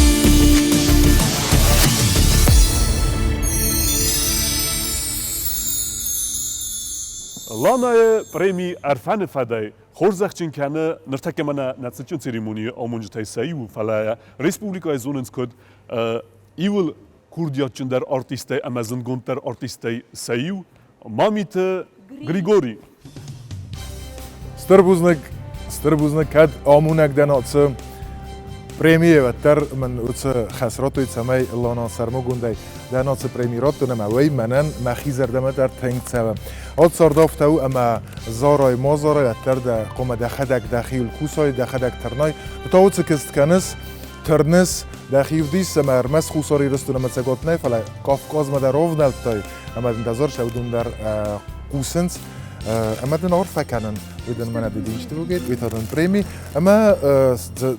لانای پرمی ՀРФЭНы ФЭД خورزخچین کنه نرتک منا نتسچون سریمونی آمونج تایسایی و فلای ریسپوبلیکای زوننسکود ایول کوردیاتچن در آرتیسته امازون گونتر آرتیسته سایو مامیت گریگوری ستربوزنك كاد آمونك داناتس بريمي وتر من روتس خسراتو يتسمي الله ناصر مگوندي داناتس بريميرات دونم اوي منن مخيزر دم در تنگ تسوا ات ساردافتو اما زارای مازارای وتر دا قوم دخدك دخيل كوساي دخدك ترناي تاوتس كست كنس ترنس دخیف دیس مر مس خوساری رستون متسقط نه فلا کافکاز مدار روفنال تای اما انتظار شودون در قوسنس اما دن عرف کنن ویدن من دیدینش تو گید ویتادن پرمی اما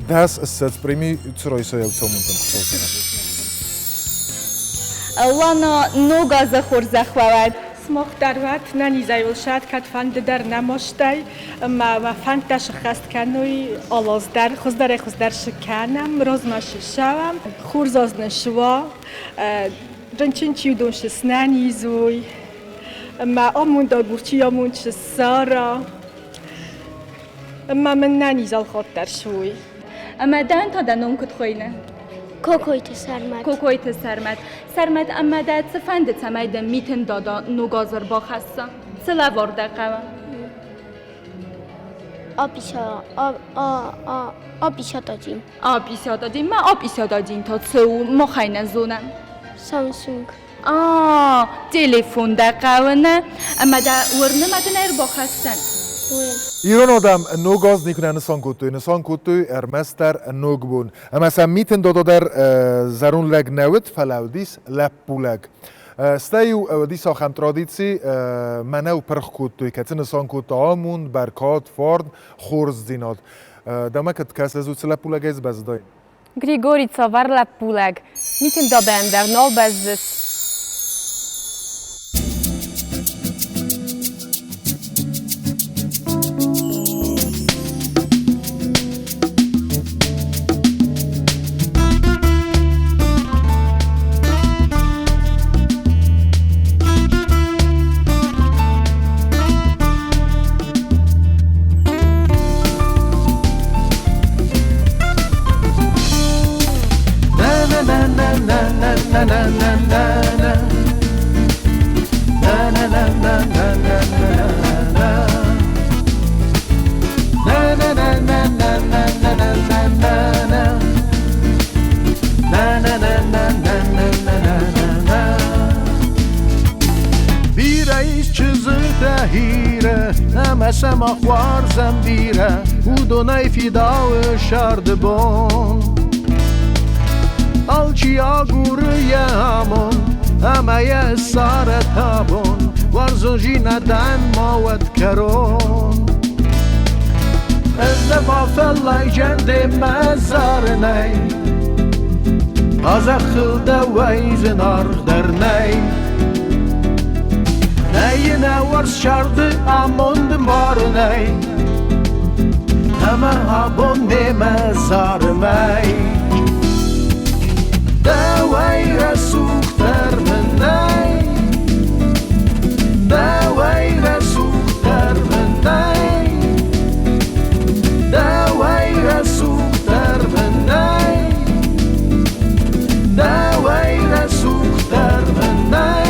داس است پرمی تروی سایه تومون تنخصوص وانا نوگاز خورزه خواد مختروات نانی زایل شاد کات فند در نماشتای ما فندش خست کنوی آلاز در خود در شکنم روزماش شوم خورزاز نشوا رنچین چیودونش سنانی زوی ما آمون داغوچی آمون چه سارا ما من نانی زال خود در شوی اما دان تا دنوم کد خوینه کوکویت سرمد کوکویت سرمد اما داد سفند تماید میتن دادا نوگازر با خسته سلا ورده قوا آبیشا دادیم ما آبیشا دادیم تا تو مخاین زونم سامسونگ تلفن ده قوانه اما ده ورنه مدن با خستن ایران آدم نوگاز نیکنه نسان کتوی ارمستر نوگبون اما سمیتن دادا در زرون لگ نوید فلاودیس لپولگ استایو دیس آخم ترادیسی منو پرخ کتوی که نسان کتو آمون برکات فارد خورز دیناد دما کت کس لزود لپولگ از بزدای گریگوری تاور لپولگ میتن دادن در نال بزدس سما خوارزم بیره او دونای فیداو شارد بون آلچی آگوری همون همه یه ساره تابون ورزنجی ندن ماوت کرون از دفا فلای جند مزار نی از اخل دویز نار در نی Neyine vars çardı amond marnay Ama abon deme zarmay Davayra suhtar menay Davayra suhtar menay Davayra suhtar menay Davayra suhtar menay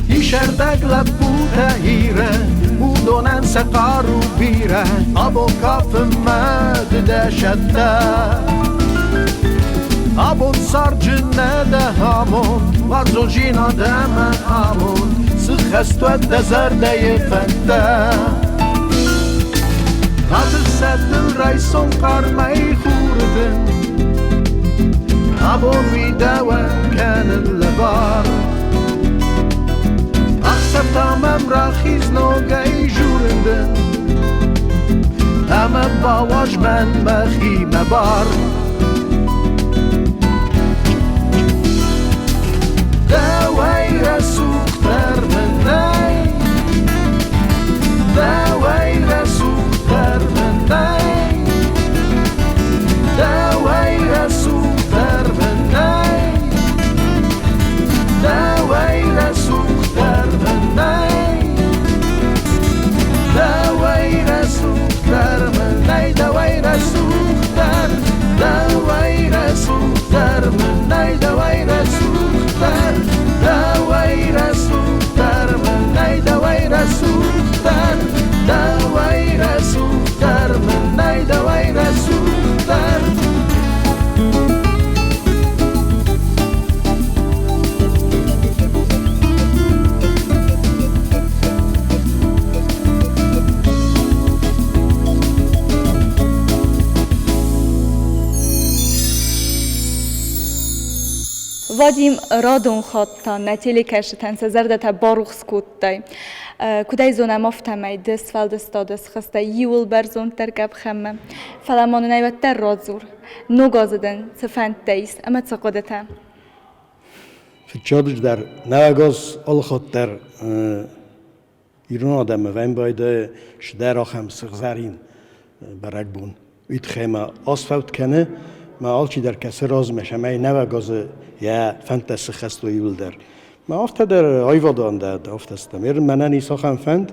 İşerdek laputa hire Udonen sekaru bire Abo kafıma düdeşette Abon sarcına da hamon Varzojina deme hamon Sıkhestvet de zerdeye fente Adı settil rayson karmayı khurdin Abon videwe kanın lebar Aksep tamam rahiz nogay jurindin Ama bavaj men mekhime bar Davayra suhtar menay Davayra suhtar menay Davayra suhtar menay Davayra suhtar menay Davayra suhtar menay Davayra suhtar وادیم رادون خاطا نتیلی کشتن سزرده تا باروخ سکوتای کدای زونه مفتمای دست فال دستادس خسته یول برزون ترکب خمم فلمان نیوت در رادزور نوگازدن سفند دیس اما تقدتم فکرش در نوگاز آل خاطر ایران آدمه و این باید شدر آخم سخزارین برگ بون وید خیمه آسفالت کنه ما آلچی در کسی راز میشه ما نوگاز یا فند سخست و یول در ما افته در آیوادان داد افته استم ایر من نیسا خم فند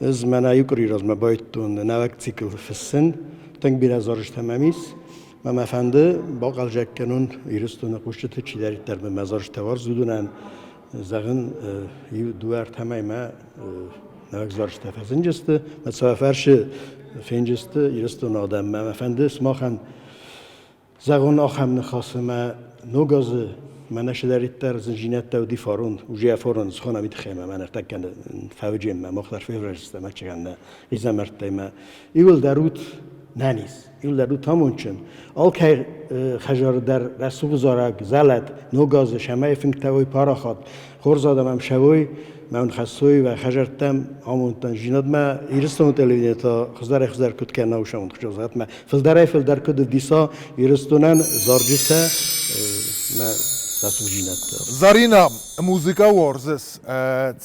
از من یکری راز ما باید تون نوگ سیکل فسن تنگ بیر ازارش تمامیس ما مفنده باقل جک کنون ایرستون قشته چی دارید در به مزارش توار زودونن زغن دوار تمام ما نوگ زارش تفسن جسته مثلا فرش فینجسته ایرستون آدم ما مفنده سماخن زغن آخم نخواست ما نوگاز من نشدارید در زنجینت تودی فارون و جی فارون سخونا میتخیمه من ارتکن فوجیم ما مختار فیورست ما چگونه ایزم ارتیم ایول دروت نانیس ایول دروت همونچن آل که خجار در رسوب زارگ زلت نوگاز شمای فنگ توی پارا خود خورزادم هم شوی من خصوی و خجرتم همونتن جناد ما ایرستون تلویزیون تا خزر کد کنه و شامون خجازات ما فلدر کد دیسا ایرستونن زارجسته ما دستو جناد زارینا موسیقا ورزس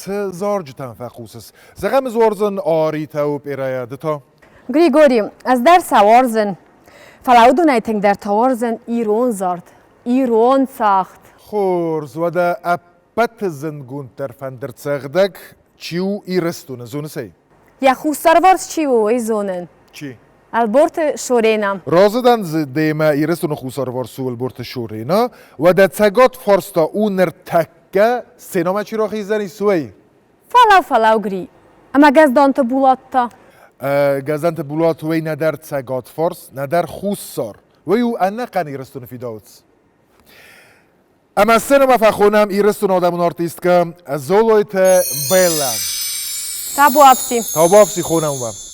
چه زارجتن فخوسس زغم زورزن آریتا و پیرایا دتا گریگوری از در سوارزن فلاودو نیتنگ در توارزن ایرون زارد ایرون ساخت خورز و دا اپت زنگون در فندر تساغدک چیو ایرستون زونه سی یا خوستاروارز چیو ای زونن چی؟ البورت شورینام رازدن دیما ایرستون خوستاروارسو البورت شورینا و دا تساغات فارستا او نرتکه سینما چی را خیزنی سوی فلاو گری اما گزدانت بولاتا گزدانت بولات وی ندر تساغات فارس ندر خوستار ویو انقن ایرستون فیداوتس اما سینما فخونم ایرستون آدمون آرتیست که زولویت بیلن تابو افسی خونم و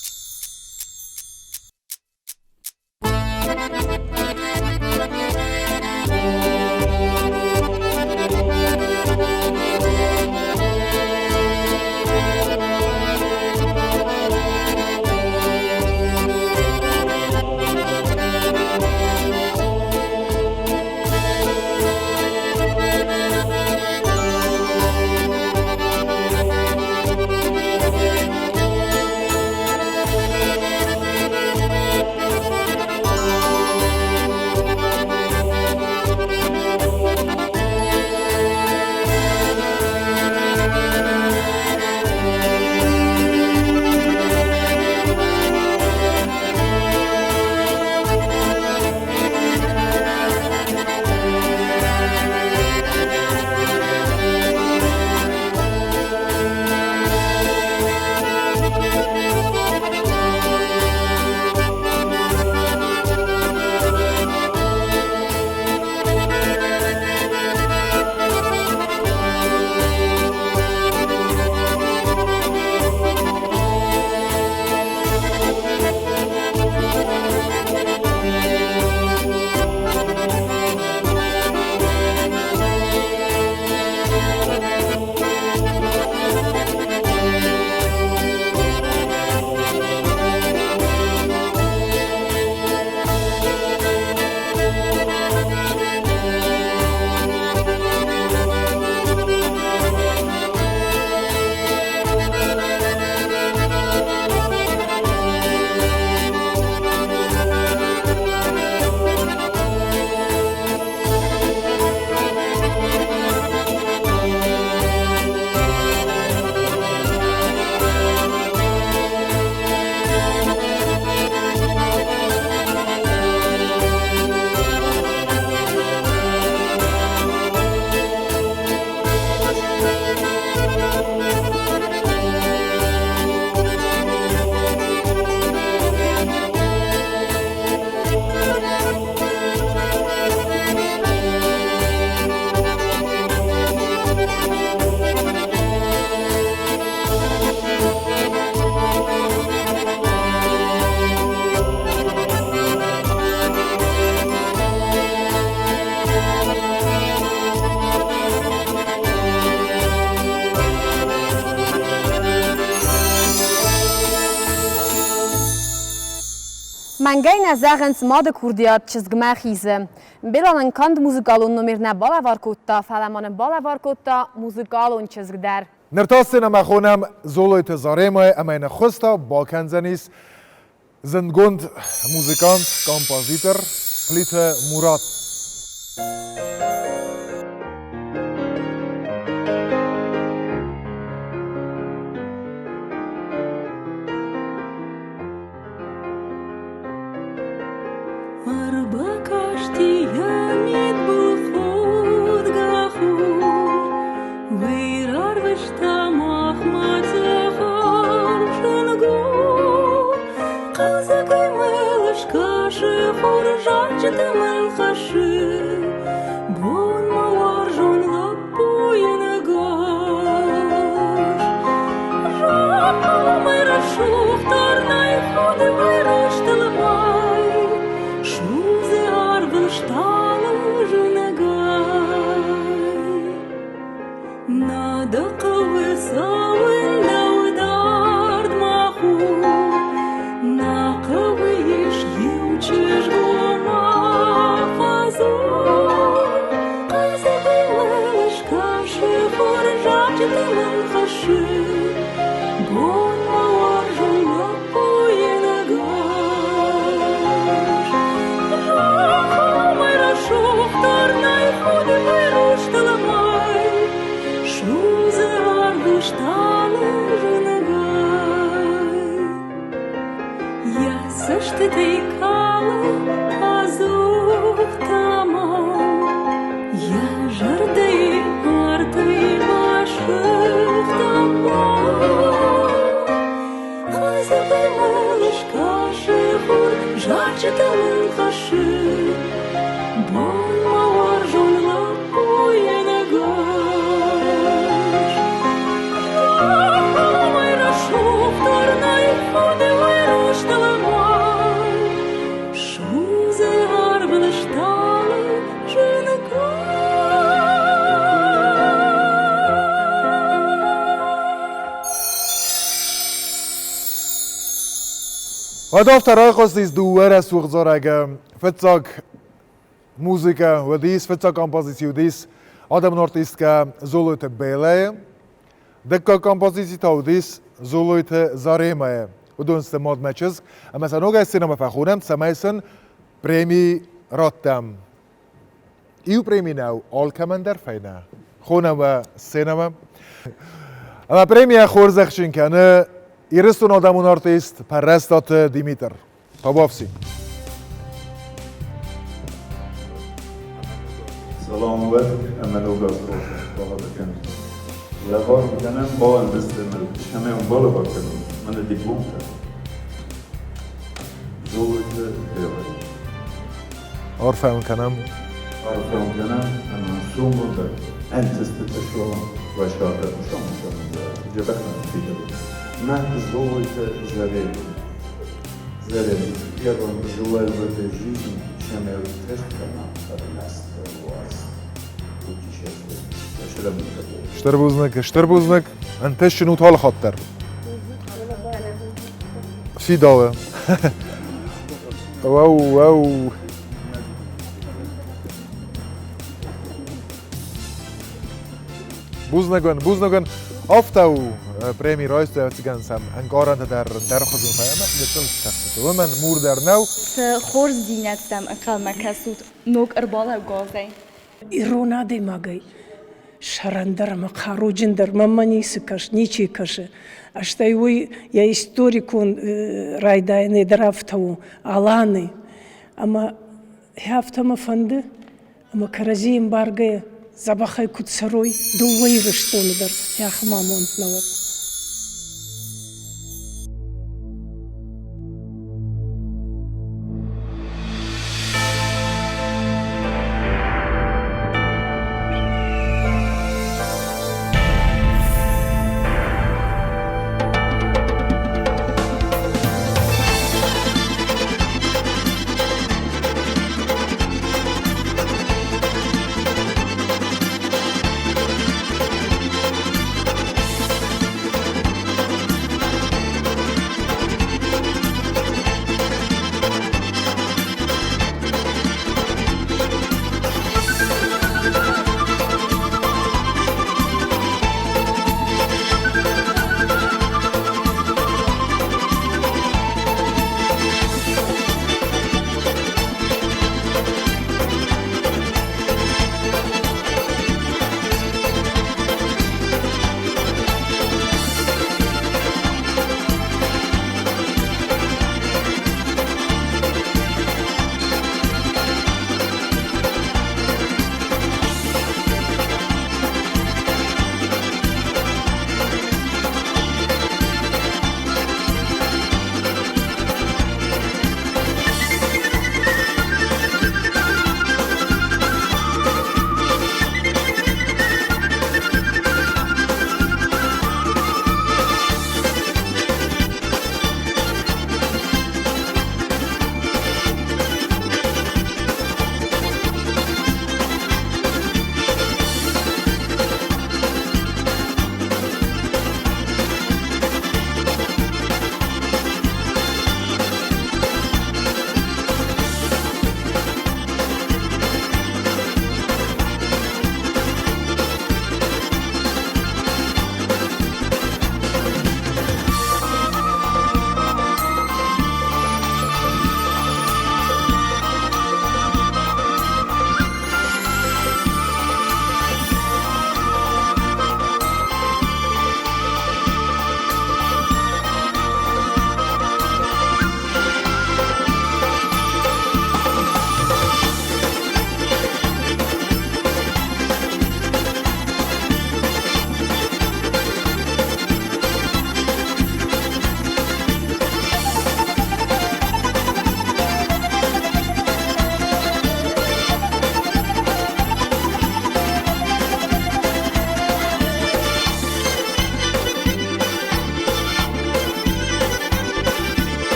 Mangay nazarens mode kurdiat çizgme xize. Belanın kand muzıkalon numirne balavarkutta falamanın balavarkutta muzıkalon çizgder. نرتاسنا ما خونم زولویت زارمای امین خوستا با کنزنیس زندگوند موزیکانت کامپوزیتر پلیت مراد و دفترهای خواستیز دوره سوغزارگه فتساک موزیکا و دیس فتساک کامپوزیسیو دیس آدم نورتیست که زولویت بیله دکا کامپوزیسی تاو دیس زولویت زاریمه و دونست ماد مچز اما سنوگه سینما فخونم سمایسن پریمی راتم ایو پریمی نو آل کمندر فینه خونم و سینما اما پریمی خورزخشین کنه ایرستون آدمون آرتیست پرستات دیمیتر تابافسی سلام و امن اولاز روشن بالا بکنم لبار بکنم با اندستمل شمه اون بالا بکنم من دیپلوم کرد زولت بیاره عرفه کنم اما سوم بوده انتست تشوام و شاطر شما جبهتم فیده ما زولت زرين يرون جوال بتجيز شمال تشكنا فرناست واس شتربوزنك انت شنو طال خطر في دواء واو بوزنگان افتاو پریمی رایست و سیگانسام انگارند در خودم فهمم یکل تخصص و من مور در نو خورز دینتم اقل مکسود نوک ارباله گازه ایرونادی ماگی شرندر مخاروجن در ممنی سکش نیچی کشه اشتای یا استوریکون رایدای ندرافتو علانی اما هفتم فنده اما کرزیم بارگه زبخای کد سروی دوی رشتون در یا خمامون نواد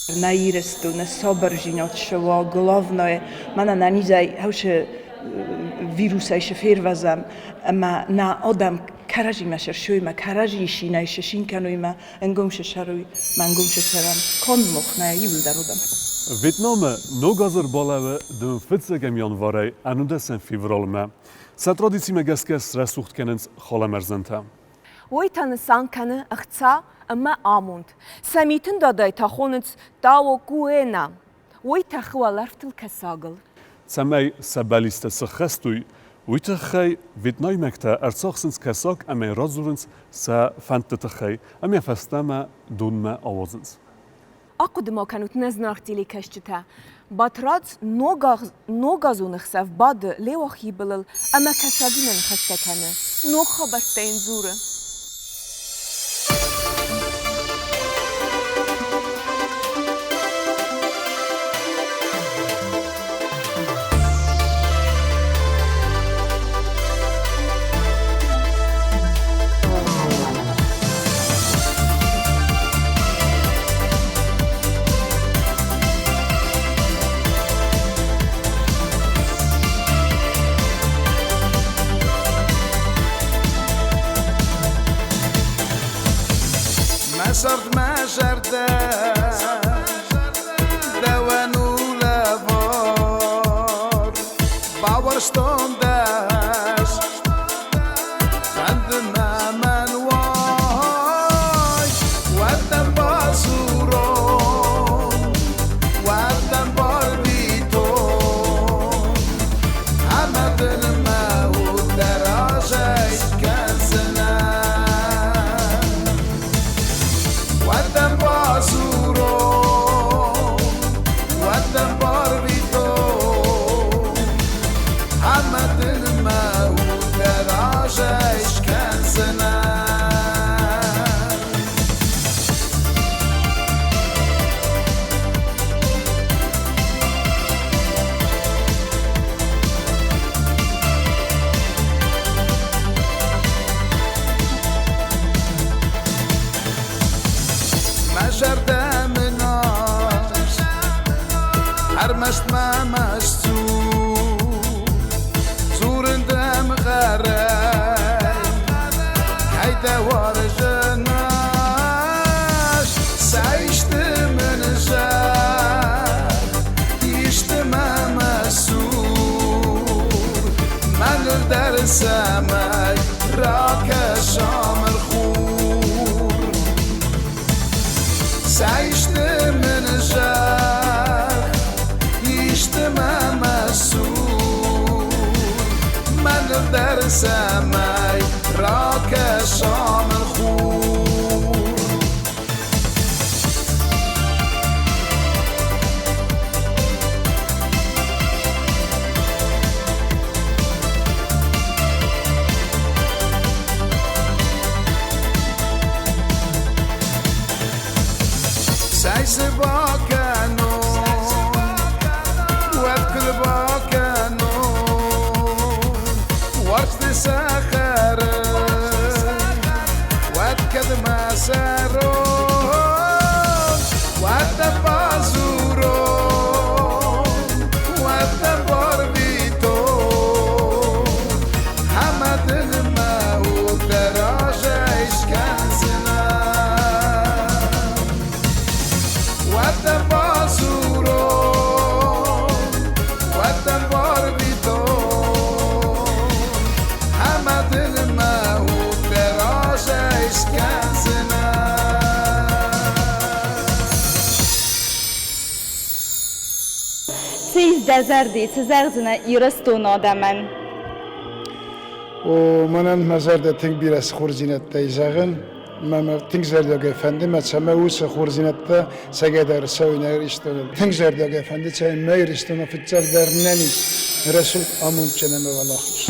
Nairstu, na sobrżinot szło główne, mana na nizaj, hałsze wirusa się firwazam, ma na odam karaji ma szerszuj, ma karaji szina się szinkanuj, ma engum się szaruj, ma engum się szaram, konmoch na juldarudam. Vietname nogazır balağı dün fıtsegem yanvaray anudesen fivrolme. Sa tradisime geskes resucht kennens xolamerzenta. Oytanı sankanı ıhtsa ama amund. Samitin daday taxonıts tawo kuena. Oyta xwalarftıl kasagıl. Samay sabaliste sıxestuy Uytachai Vietnamekta erzochsens kasak amay razurens sa fantetachai amay fastama dunma awazens. Акудма канут не знахтили кашчита. Батрац ногазунах сав бад левахи билл, ама касагинен хастакане. Ног хабастайн зура. صرت ما شرده دوانو لفار باورستون داش عندنا من واي وقتم بازورون وقتم باربيتون همه دلما و دراجه كان سنه وقتم بازورون وقتم باربيتون همه دلما و دراجه كان سنه شرده مناش هرمشت ما مشتو زورندم غرای کایده وارجناش سعیشت من جار دیشت ما مسور من در سمای راکشام الخور سعيشت من جار يشت ما مسؤول من در سماي راك شام الخور سعيش باكانو وابكل باكانو وارشد ساخر وابكد ما سارون وابد بازورون وابد باربيتون حمد الماء دراجة إشكان وقتم بازورون وقتم باربيتون همه دل ما و دراجه اشکن زنه سیزده زردی تزرزنه ایرستون آدمن و منم مزرده تنگ بیرس خورزینت دیزاغن ما تنگزرداگ افندی مثلا اوس خورزینت سگدار سوینر استون تنگزرداگ افندی چه میر استون فتزار در ننیس رسول آمون چنمه والاخش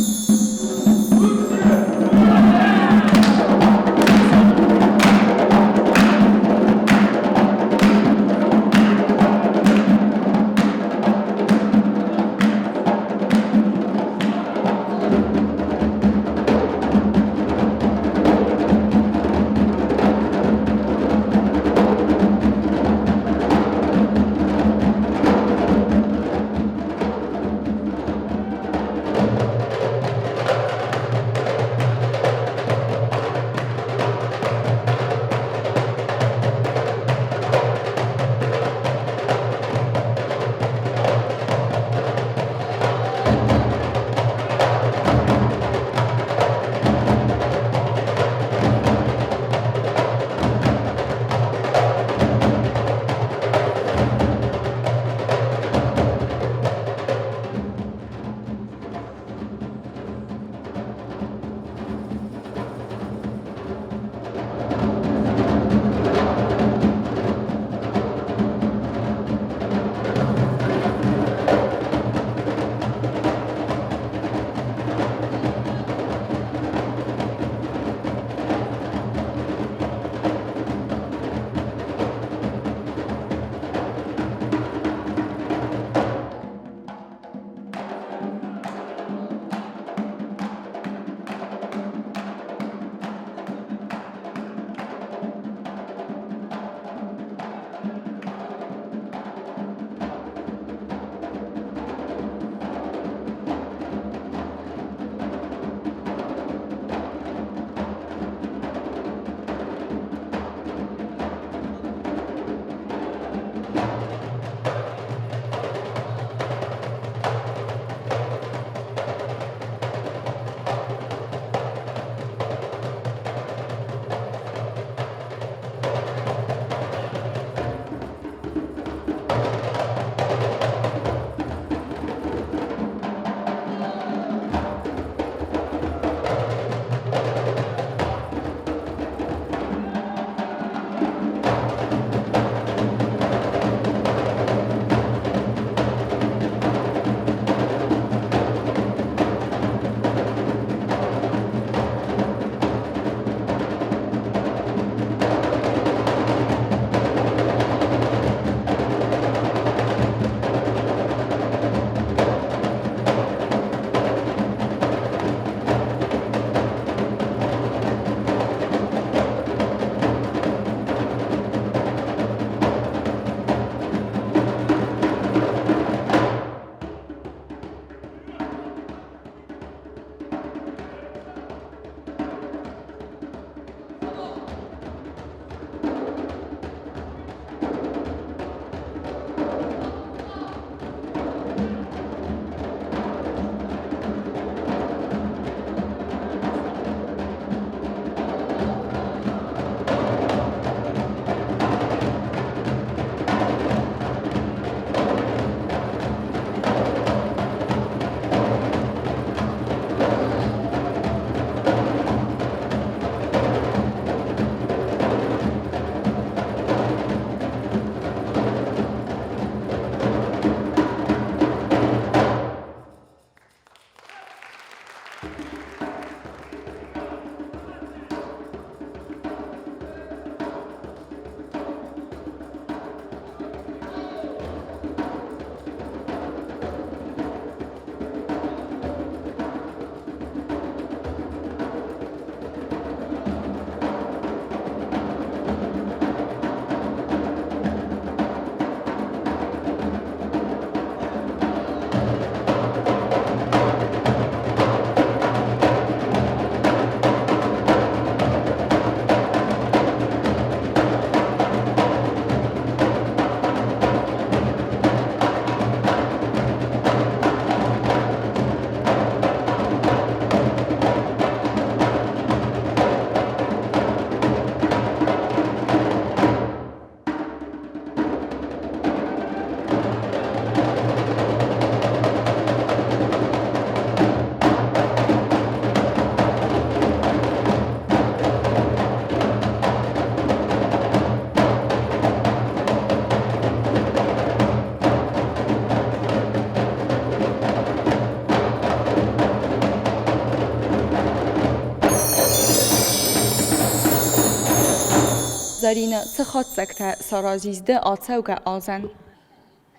زارین چخات سکت سارازیزده آتسوگ آزن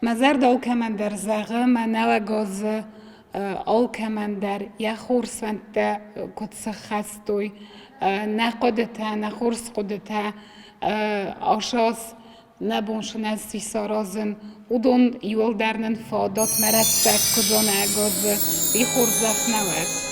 مزر داو که من در زغه من نو گاز آو که من در یخورس وند کتس خستوی نقدته نخورس قدته آشاس نبونش نسی سارازن ودون یول درنن فادات مرستک کدون اگاز بیخورزخ نود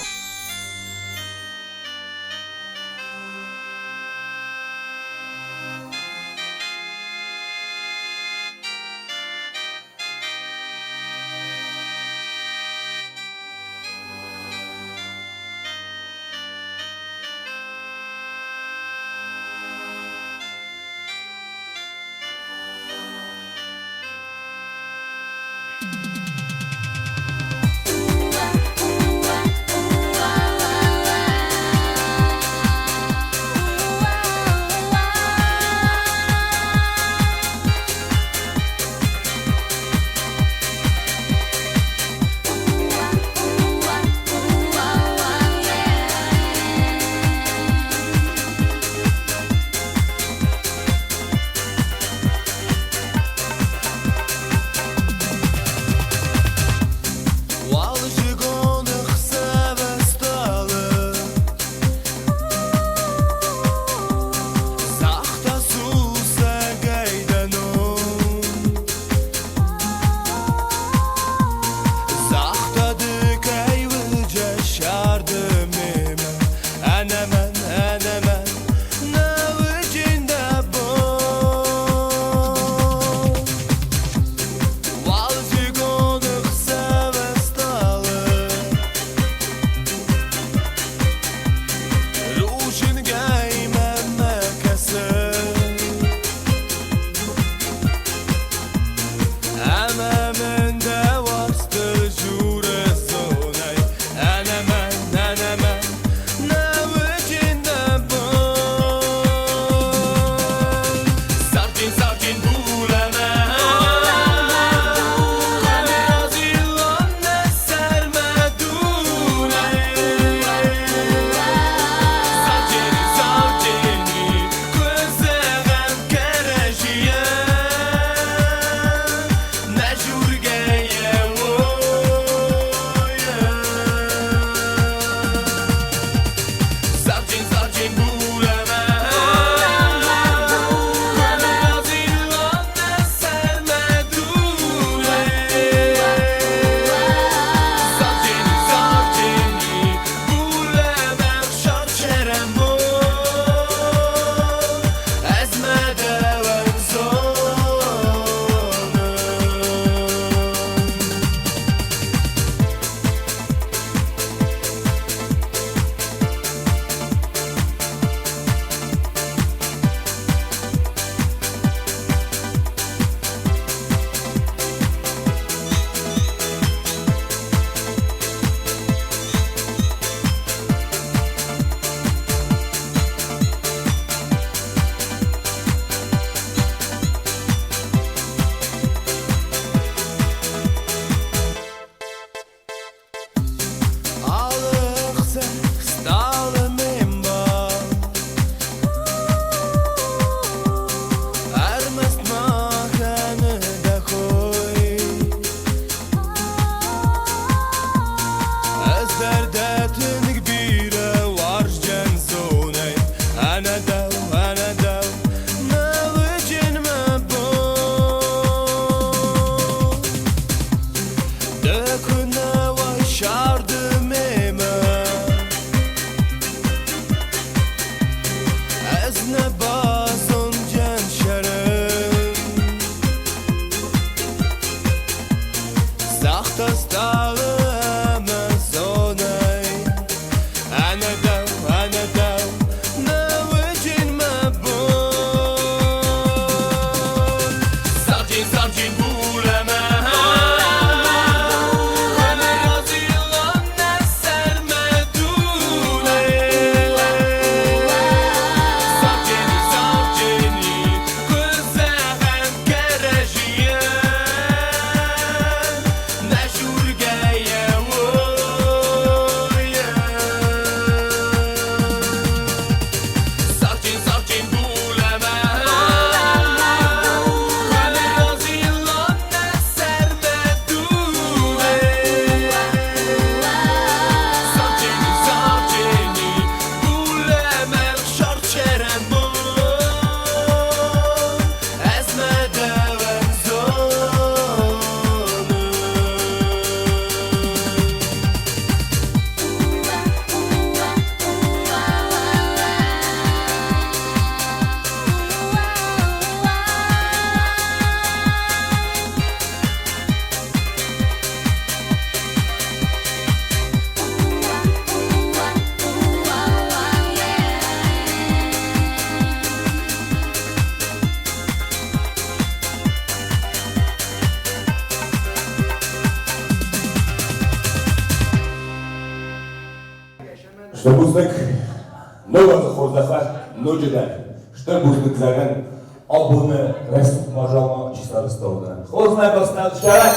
نوگاز خوزدفت نوجدن شتر بزرگ زغن آبونه رسم ماجاما چیزا استودن خوز نگاستن شرک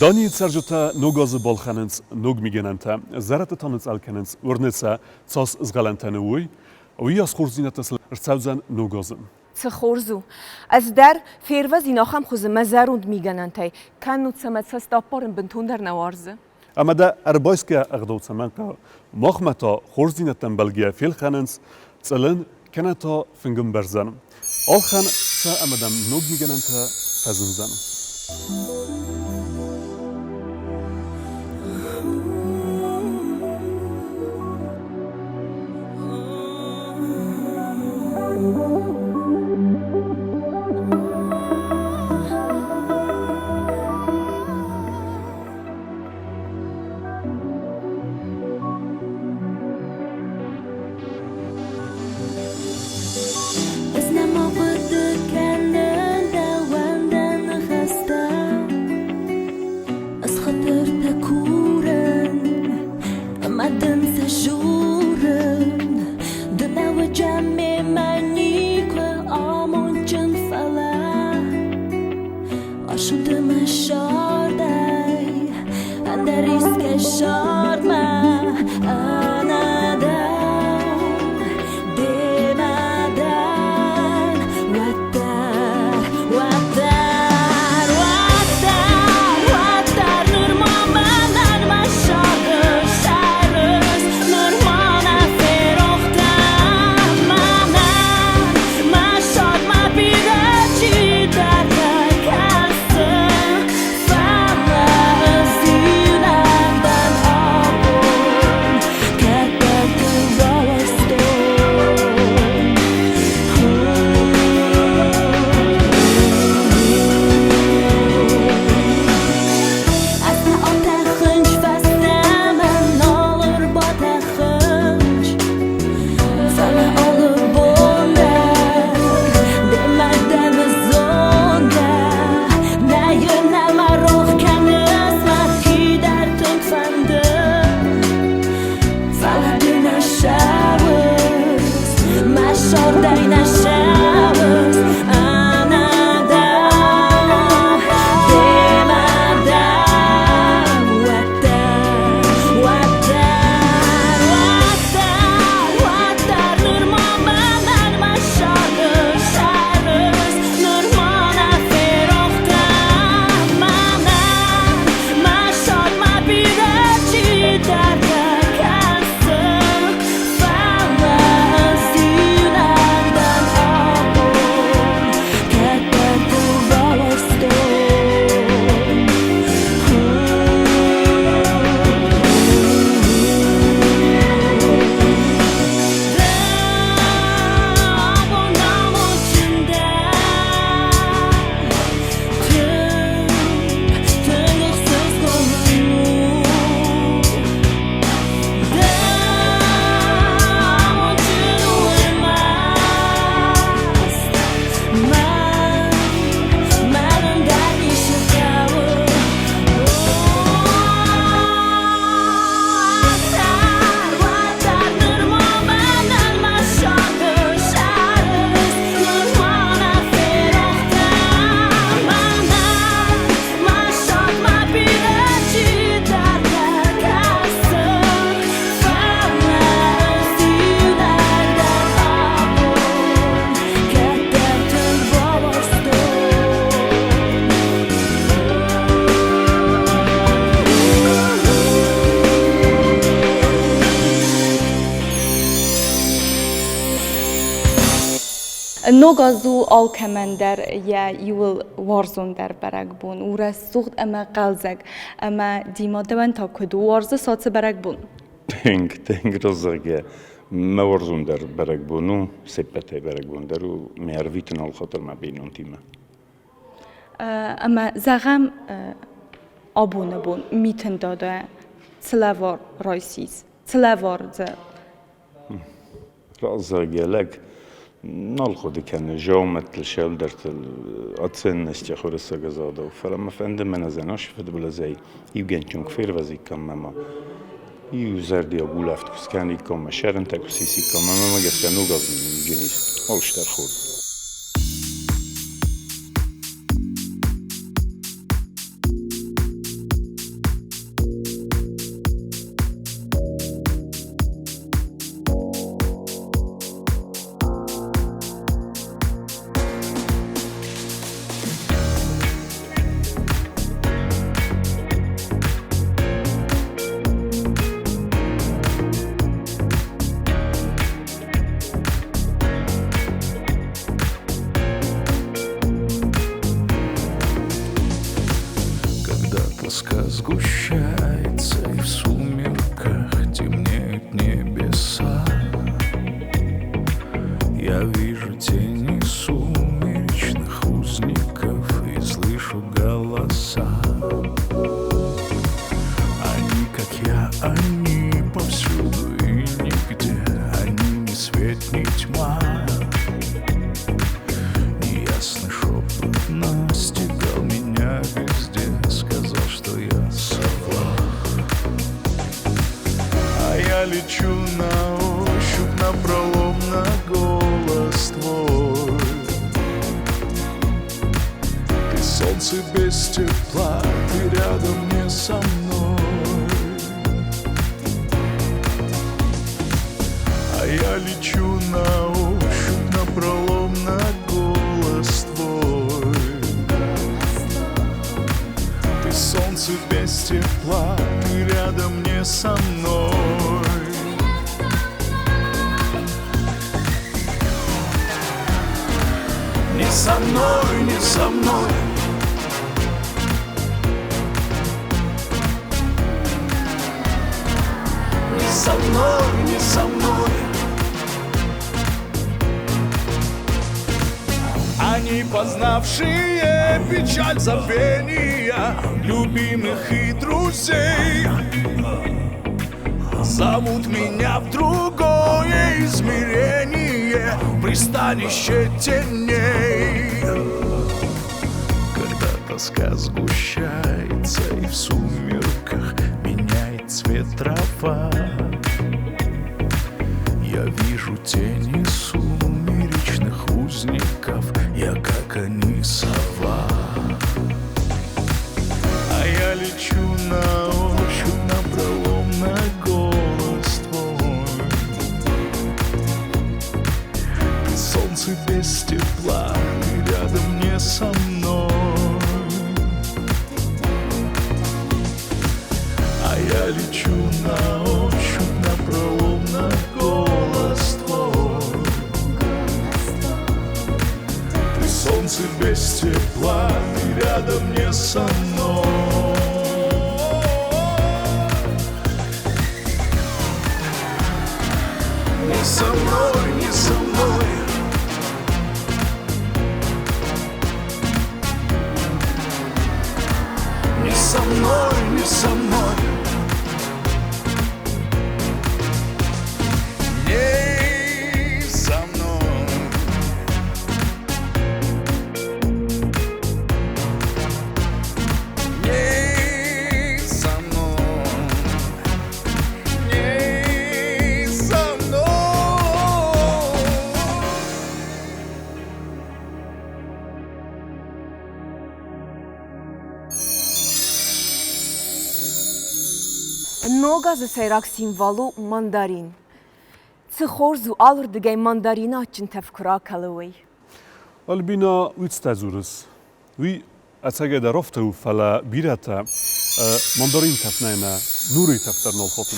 دانی سرجتا نوگاز بالخننس نوگ میگننتا زرت تانس الکننس ورنسا صاص زغلنتنوی ویاس خورزینتس رسوزن نوگازن خورزو از در فیروز اینا هم خوز مزاروند میگنن تای کانو تسمت داپارن بنتون در نوارزه اما دا اربایس که اغدوت سمنکا مخمتا خورزینتن بلگیا فیل خننس تسلن کنتا فنگم برزن آل خان تا امدام نوگ میگننتا فزنزن نوگازو آلکمندر یا یول وارزون در برگ بون و رسوخت اما قلزگ اما دیما دوان تا کدو وارز ساعت برگ بون تنگ رزگه ما وارزون در برگ بونو سپته برگ بون درو میارویتن آل خاطر ما بینون تیمه اما زغم آبونه بون میتن داده تلوار رایسیز تلوار زر رزگه لگ نال خودی کنه جامت لشال درت اتسن نشتی خورس گذاده و فرام فند من از ناش فد بلزای یوگن چون کفیر وزی کم مما يوزردي أقول أفتكس كان يكون مشارن تكسيسي كمان ما جس كانوا قبل جنيس أولشتر خورز Сгущается, и в сумерках темнеют небеса. Я вижу тени сумеречных узников и слышу голоса. Они, как я, они повсюду и нигде. Они ни свет, ни тьма. Неясный шепот настигал меня везде. Сказал, что я сова. А я лечу на ощупь, напролом на голос твой. Ты солнце без тепла, ты рядом не со мной. А я лечу на ощупь, напролом на голос твой. Ты солнце без тепла, ты рядом не со мной. Не со мной, не со мной. Не со мной, не со мной. Они, познавшие печаль забвения любимых и друзей, зовут меня в другое измерение, пристанище теней. Когда тоска сгущается и в сумерках меняет цвет трава, я вижу тени сумеречных узников, я как они сова. А я лечу на ощупь, напролом на голос твой. Ты солнце без тепла, ты рядом не со мной. А я лечу на ощупь, напролом на голос твой. Ты солнце без тепла, ты рядом не со мной. Не со мной, не со мной. Не со мной, не со мной. Не со мной. Не со мной. Не со мной. Много засайрак символу мандарин. Цхорзу алыр дгай мандарина чин тفكرا كلوي. البينا ويتستازورس وي أتجد رفته فلا بيرتا مندرين تفنينا نوري تفترنا الخطم.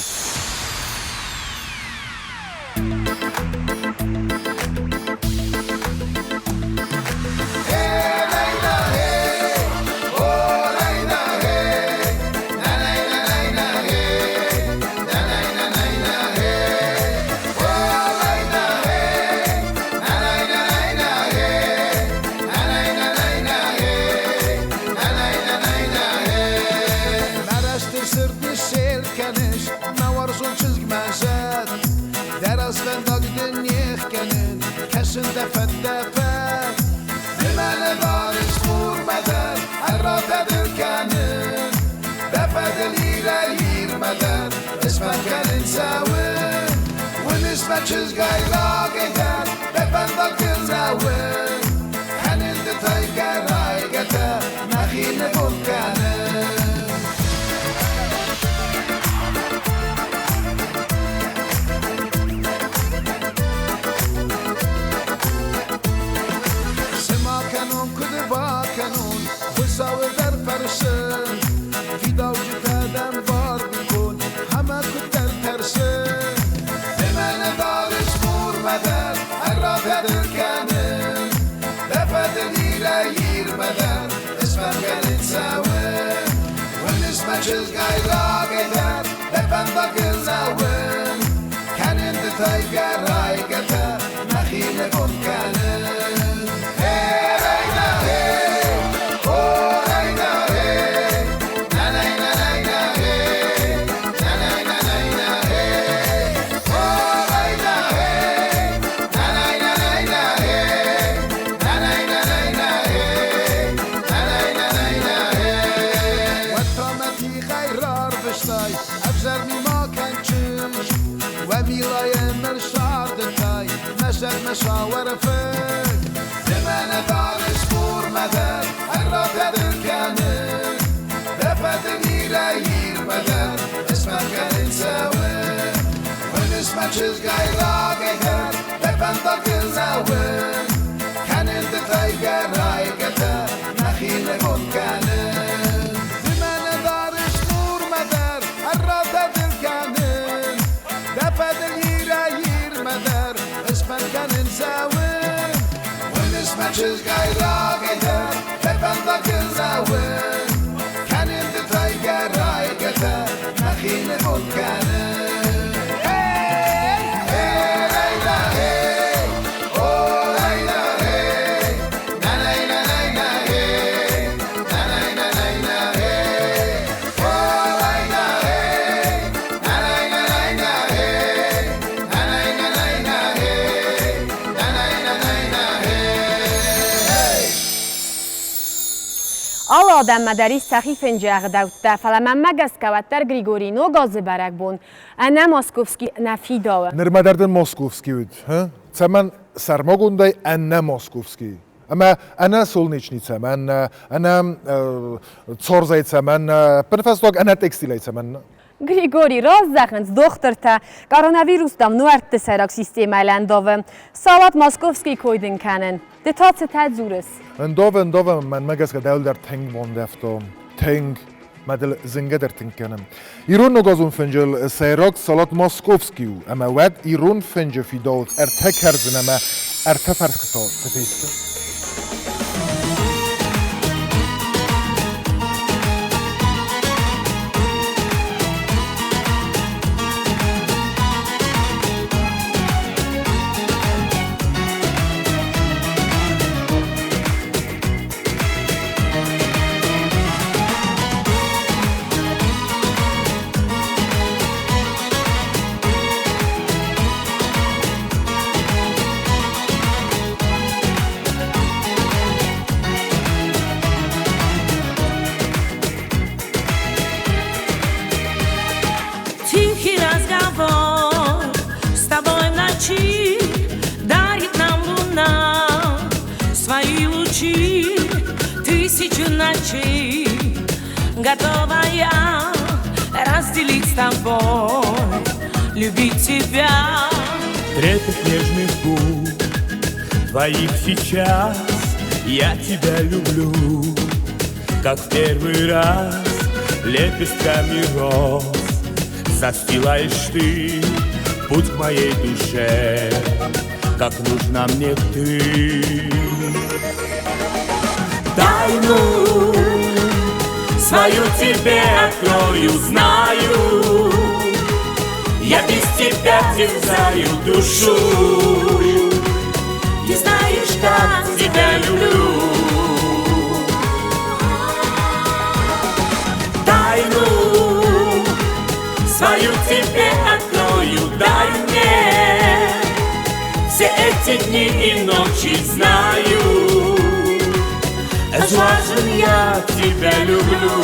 Defet defet Dimene varis vurmadan Errat edilkenin Defet eliyle yirmeden İsmet انساون ونسمع چزگای راگیدن بپندا گلزاون هنین دتای گرای گتا نخین بودکنه سما کنون کد با کنون خساو در فرشن فیداو جتادم وار بکن همه کد در ترسن به من دارش مور مدر هر را بدر کنن بفد دیره ییر مدر اسمم کنن ساون ون اسم چزگای را گیدر بپندا گلزاون کنن دتای گرای گتا نخیل بود کنن مشاور فك لمن دارش بور مدر هر را بدر کنن بفدنی را ییر مدر اسمم کنن ساون ون اسمم چزگای را گیدر بپندا گلزاون کنن دتای گرای گتا نخیل بود کنن لمن دارش بور مدر هر را بدر کنن بفدنی را ییر مدر اسمم کنن ساون ون اسمم چزگای را گیدر بپندا گلزاون کنن دتای گرای گتا نخیل بود کنن Al adam madari sahifen jagdawta falaman magaskawatar Grigorino gazebarakbon ana Moskovski nafidawa نرمدردن موسكوفسكي ود ها تمن سرماغونداي انا موسكوفسكي اما انا سولنيچنيца انا цорзайца пенфастог انا текстилайца Grigori rozzakhns dokhtarta koronavirusdam nuartte sarak sistemaylandove salat Moskovski koydin kanen detatse tadzures اندوه من مگس که دول در تنگ موندفتم تنگ مدل زنگه در تنگ کنم ایرون نگازون فنجل سیراک سالات ماسکوفسکیو اما ود ایرون فنج فیدوت ارتک هرزن اما ارتفرسکتا سفیسته Готова я разделить с тобой, любить тебя. Трепет нежных губ твоих сейчас я тебя люблю, как в первый раз лепестками роз застилаешь ты путь к моей душе, как нужна мне ты. Тайну свою тебе открою, знаю, я без тебя терзаю душу. Ты знаешь, как тебя люблю. Тайну свою тебе открою, дай мне. Все эти дни и ночи знаю, важен я тебя люблю.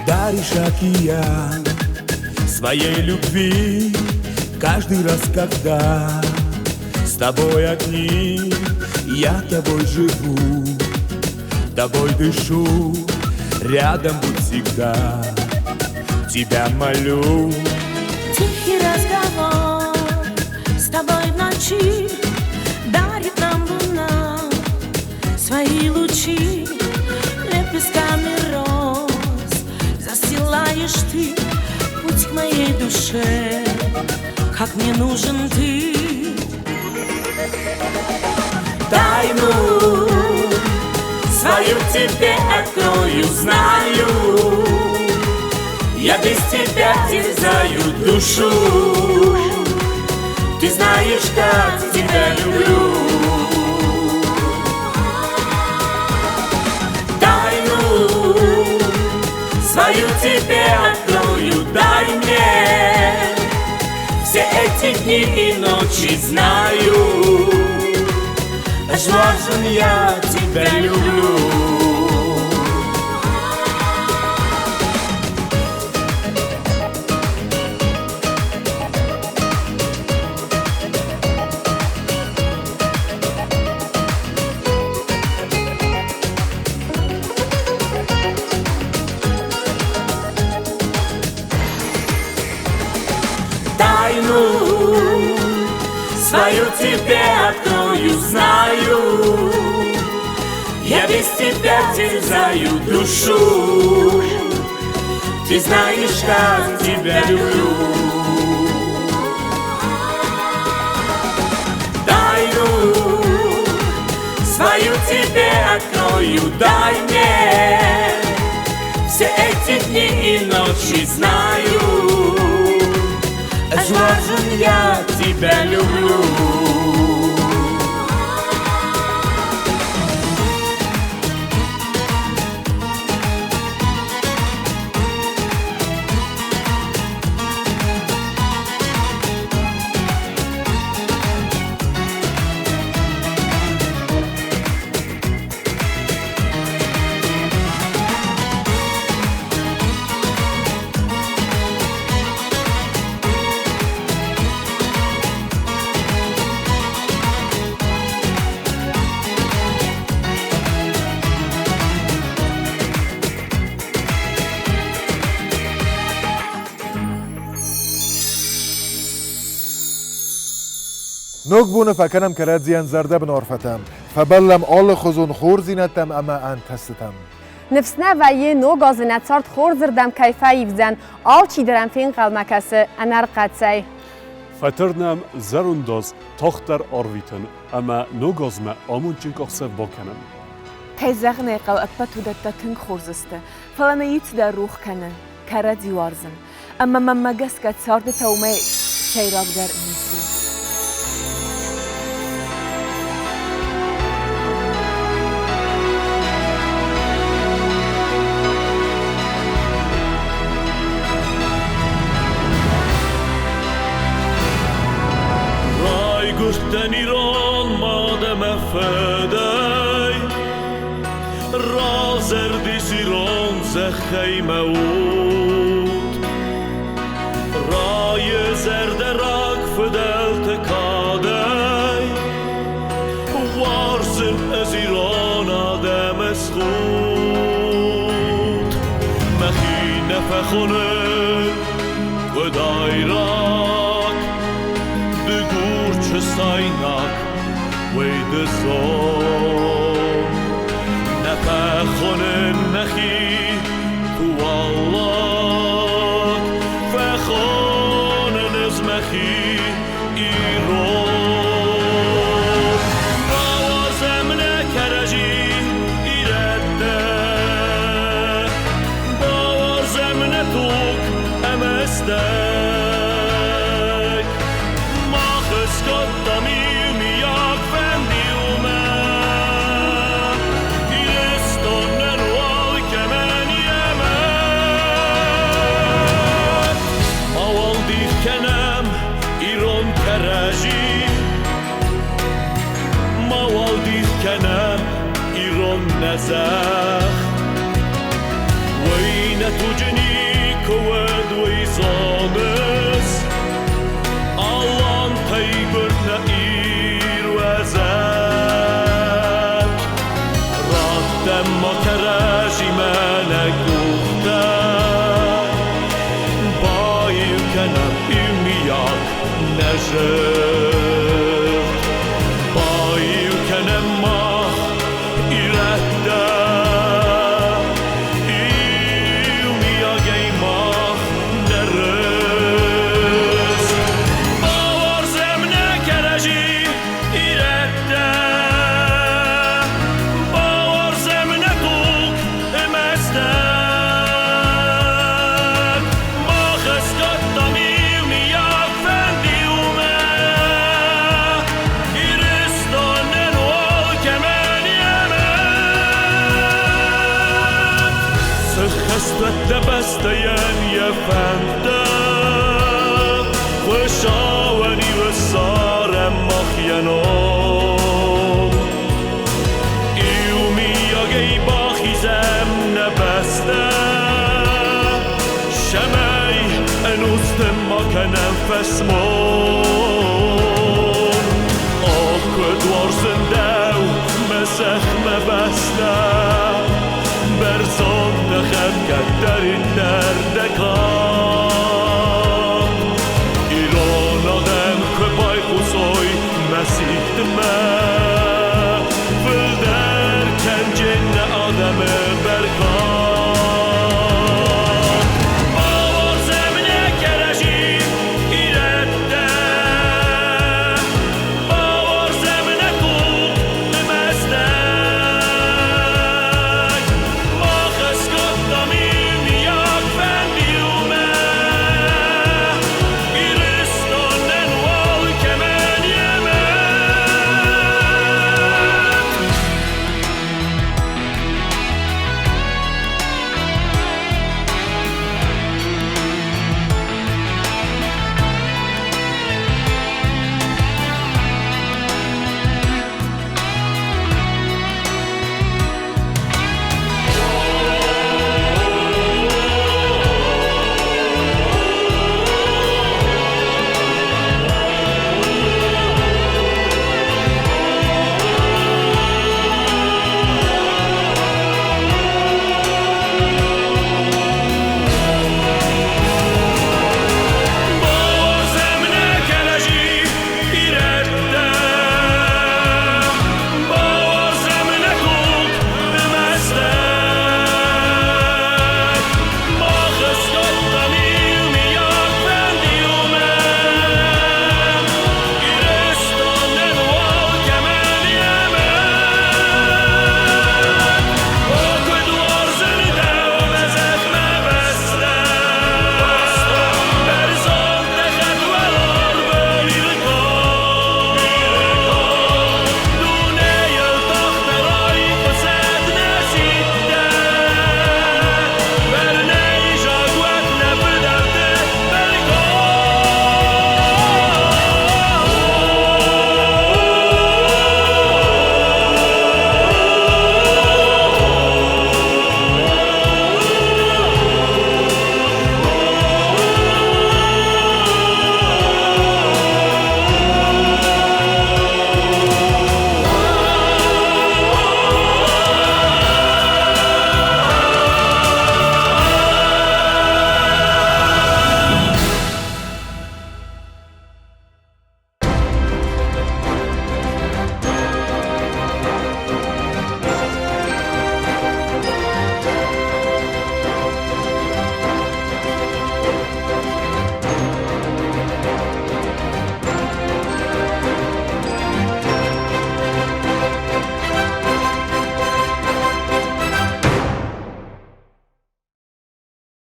даришь океан своей любви каждый раз, когда с тобой одни, я тобой живу, тобой дышу, рядом будь всегда, тебя молю. Тихий разговор с тобой в ночи дарит нам луна свои лучи, лепестками роз застилаешь ты путь к моей душе, как мне нужен ты. Тайну свою тебе открою, знаю, я без тебя терзаю душу. Ты знаешь, как тебя люблю. Тайну свою тебе открою, дай мне. Все эти дни и ночи знаю, важен, я тебя люблю. Тайну свою тебе открою, знаю, я без тебя терзаю душу. Ты знаешь, как тебя люблю. Тайну свою тебе открою, дай мне. Все эти дни и ночи знаю, важен, я тебя люблю. نقبون فکنم که ردزیان زرده بنارفتم فبلم آل خزون خور زینتم اما انتستم نفسنا و یه نو گازنت سارت خور زردم کیفه ایفزن آل چی درم فین قلمکسه انر قدسی فترنم زرونداز تاختر آرویتن اما نو گازمه آمون چنک اخصف باکنم تیزغنه قل اپتو دتا تنگ خورزسته فلانه یت در روح کنه کره دیوارزن اما من مگس کت سارد تومه شیراک در نیسی گشتن ایران مادم فدای را زردی سیران زخی موت رای زرد راک فدل تکادای وارسن از ایران آدم از خود مخی نفخونه خدای راک دگور چه سایناک وید زون نفخونه نخی تو الله فخونه نزمخی ایرون آوازم نکرجی ایرده باوازم نتوک امسته نزخ وين يتوجني كود ويصامس الله طيبر نقير وزاك راتم ما كراجي مالك وقتك بايو كنب إمياك نجر بايو كنب ما إرهدك دبستيان يا فانتا وشاوني وصار مخيانو يومي يا جاي باخي زم نبستا شماي انوست ما كان فسمون اكد ورسنداو مسخ مبستا برزون نخم كدر الدردكا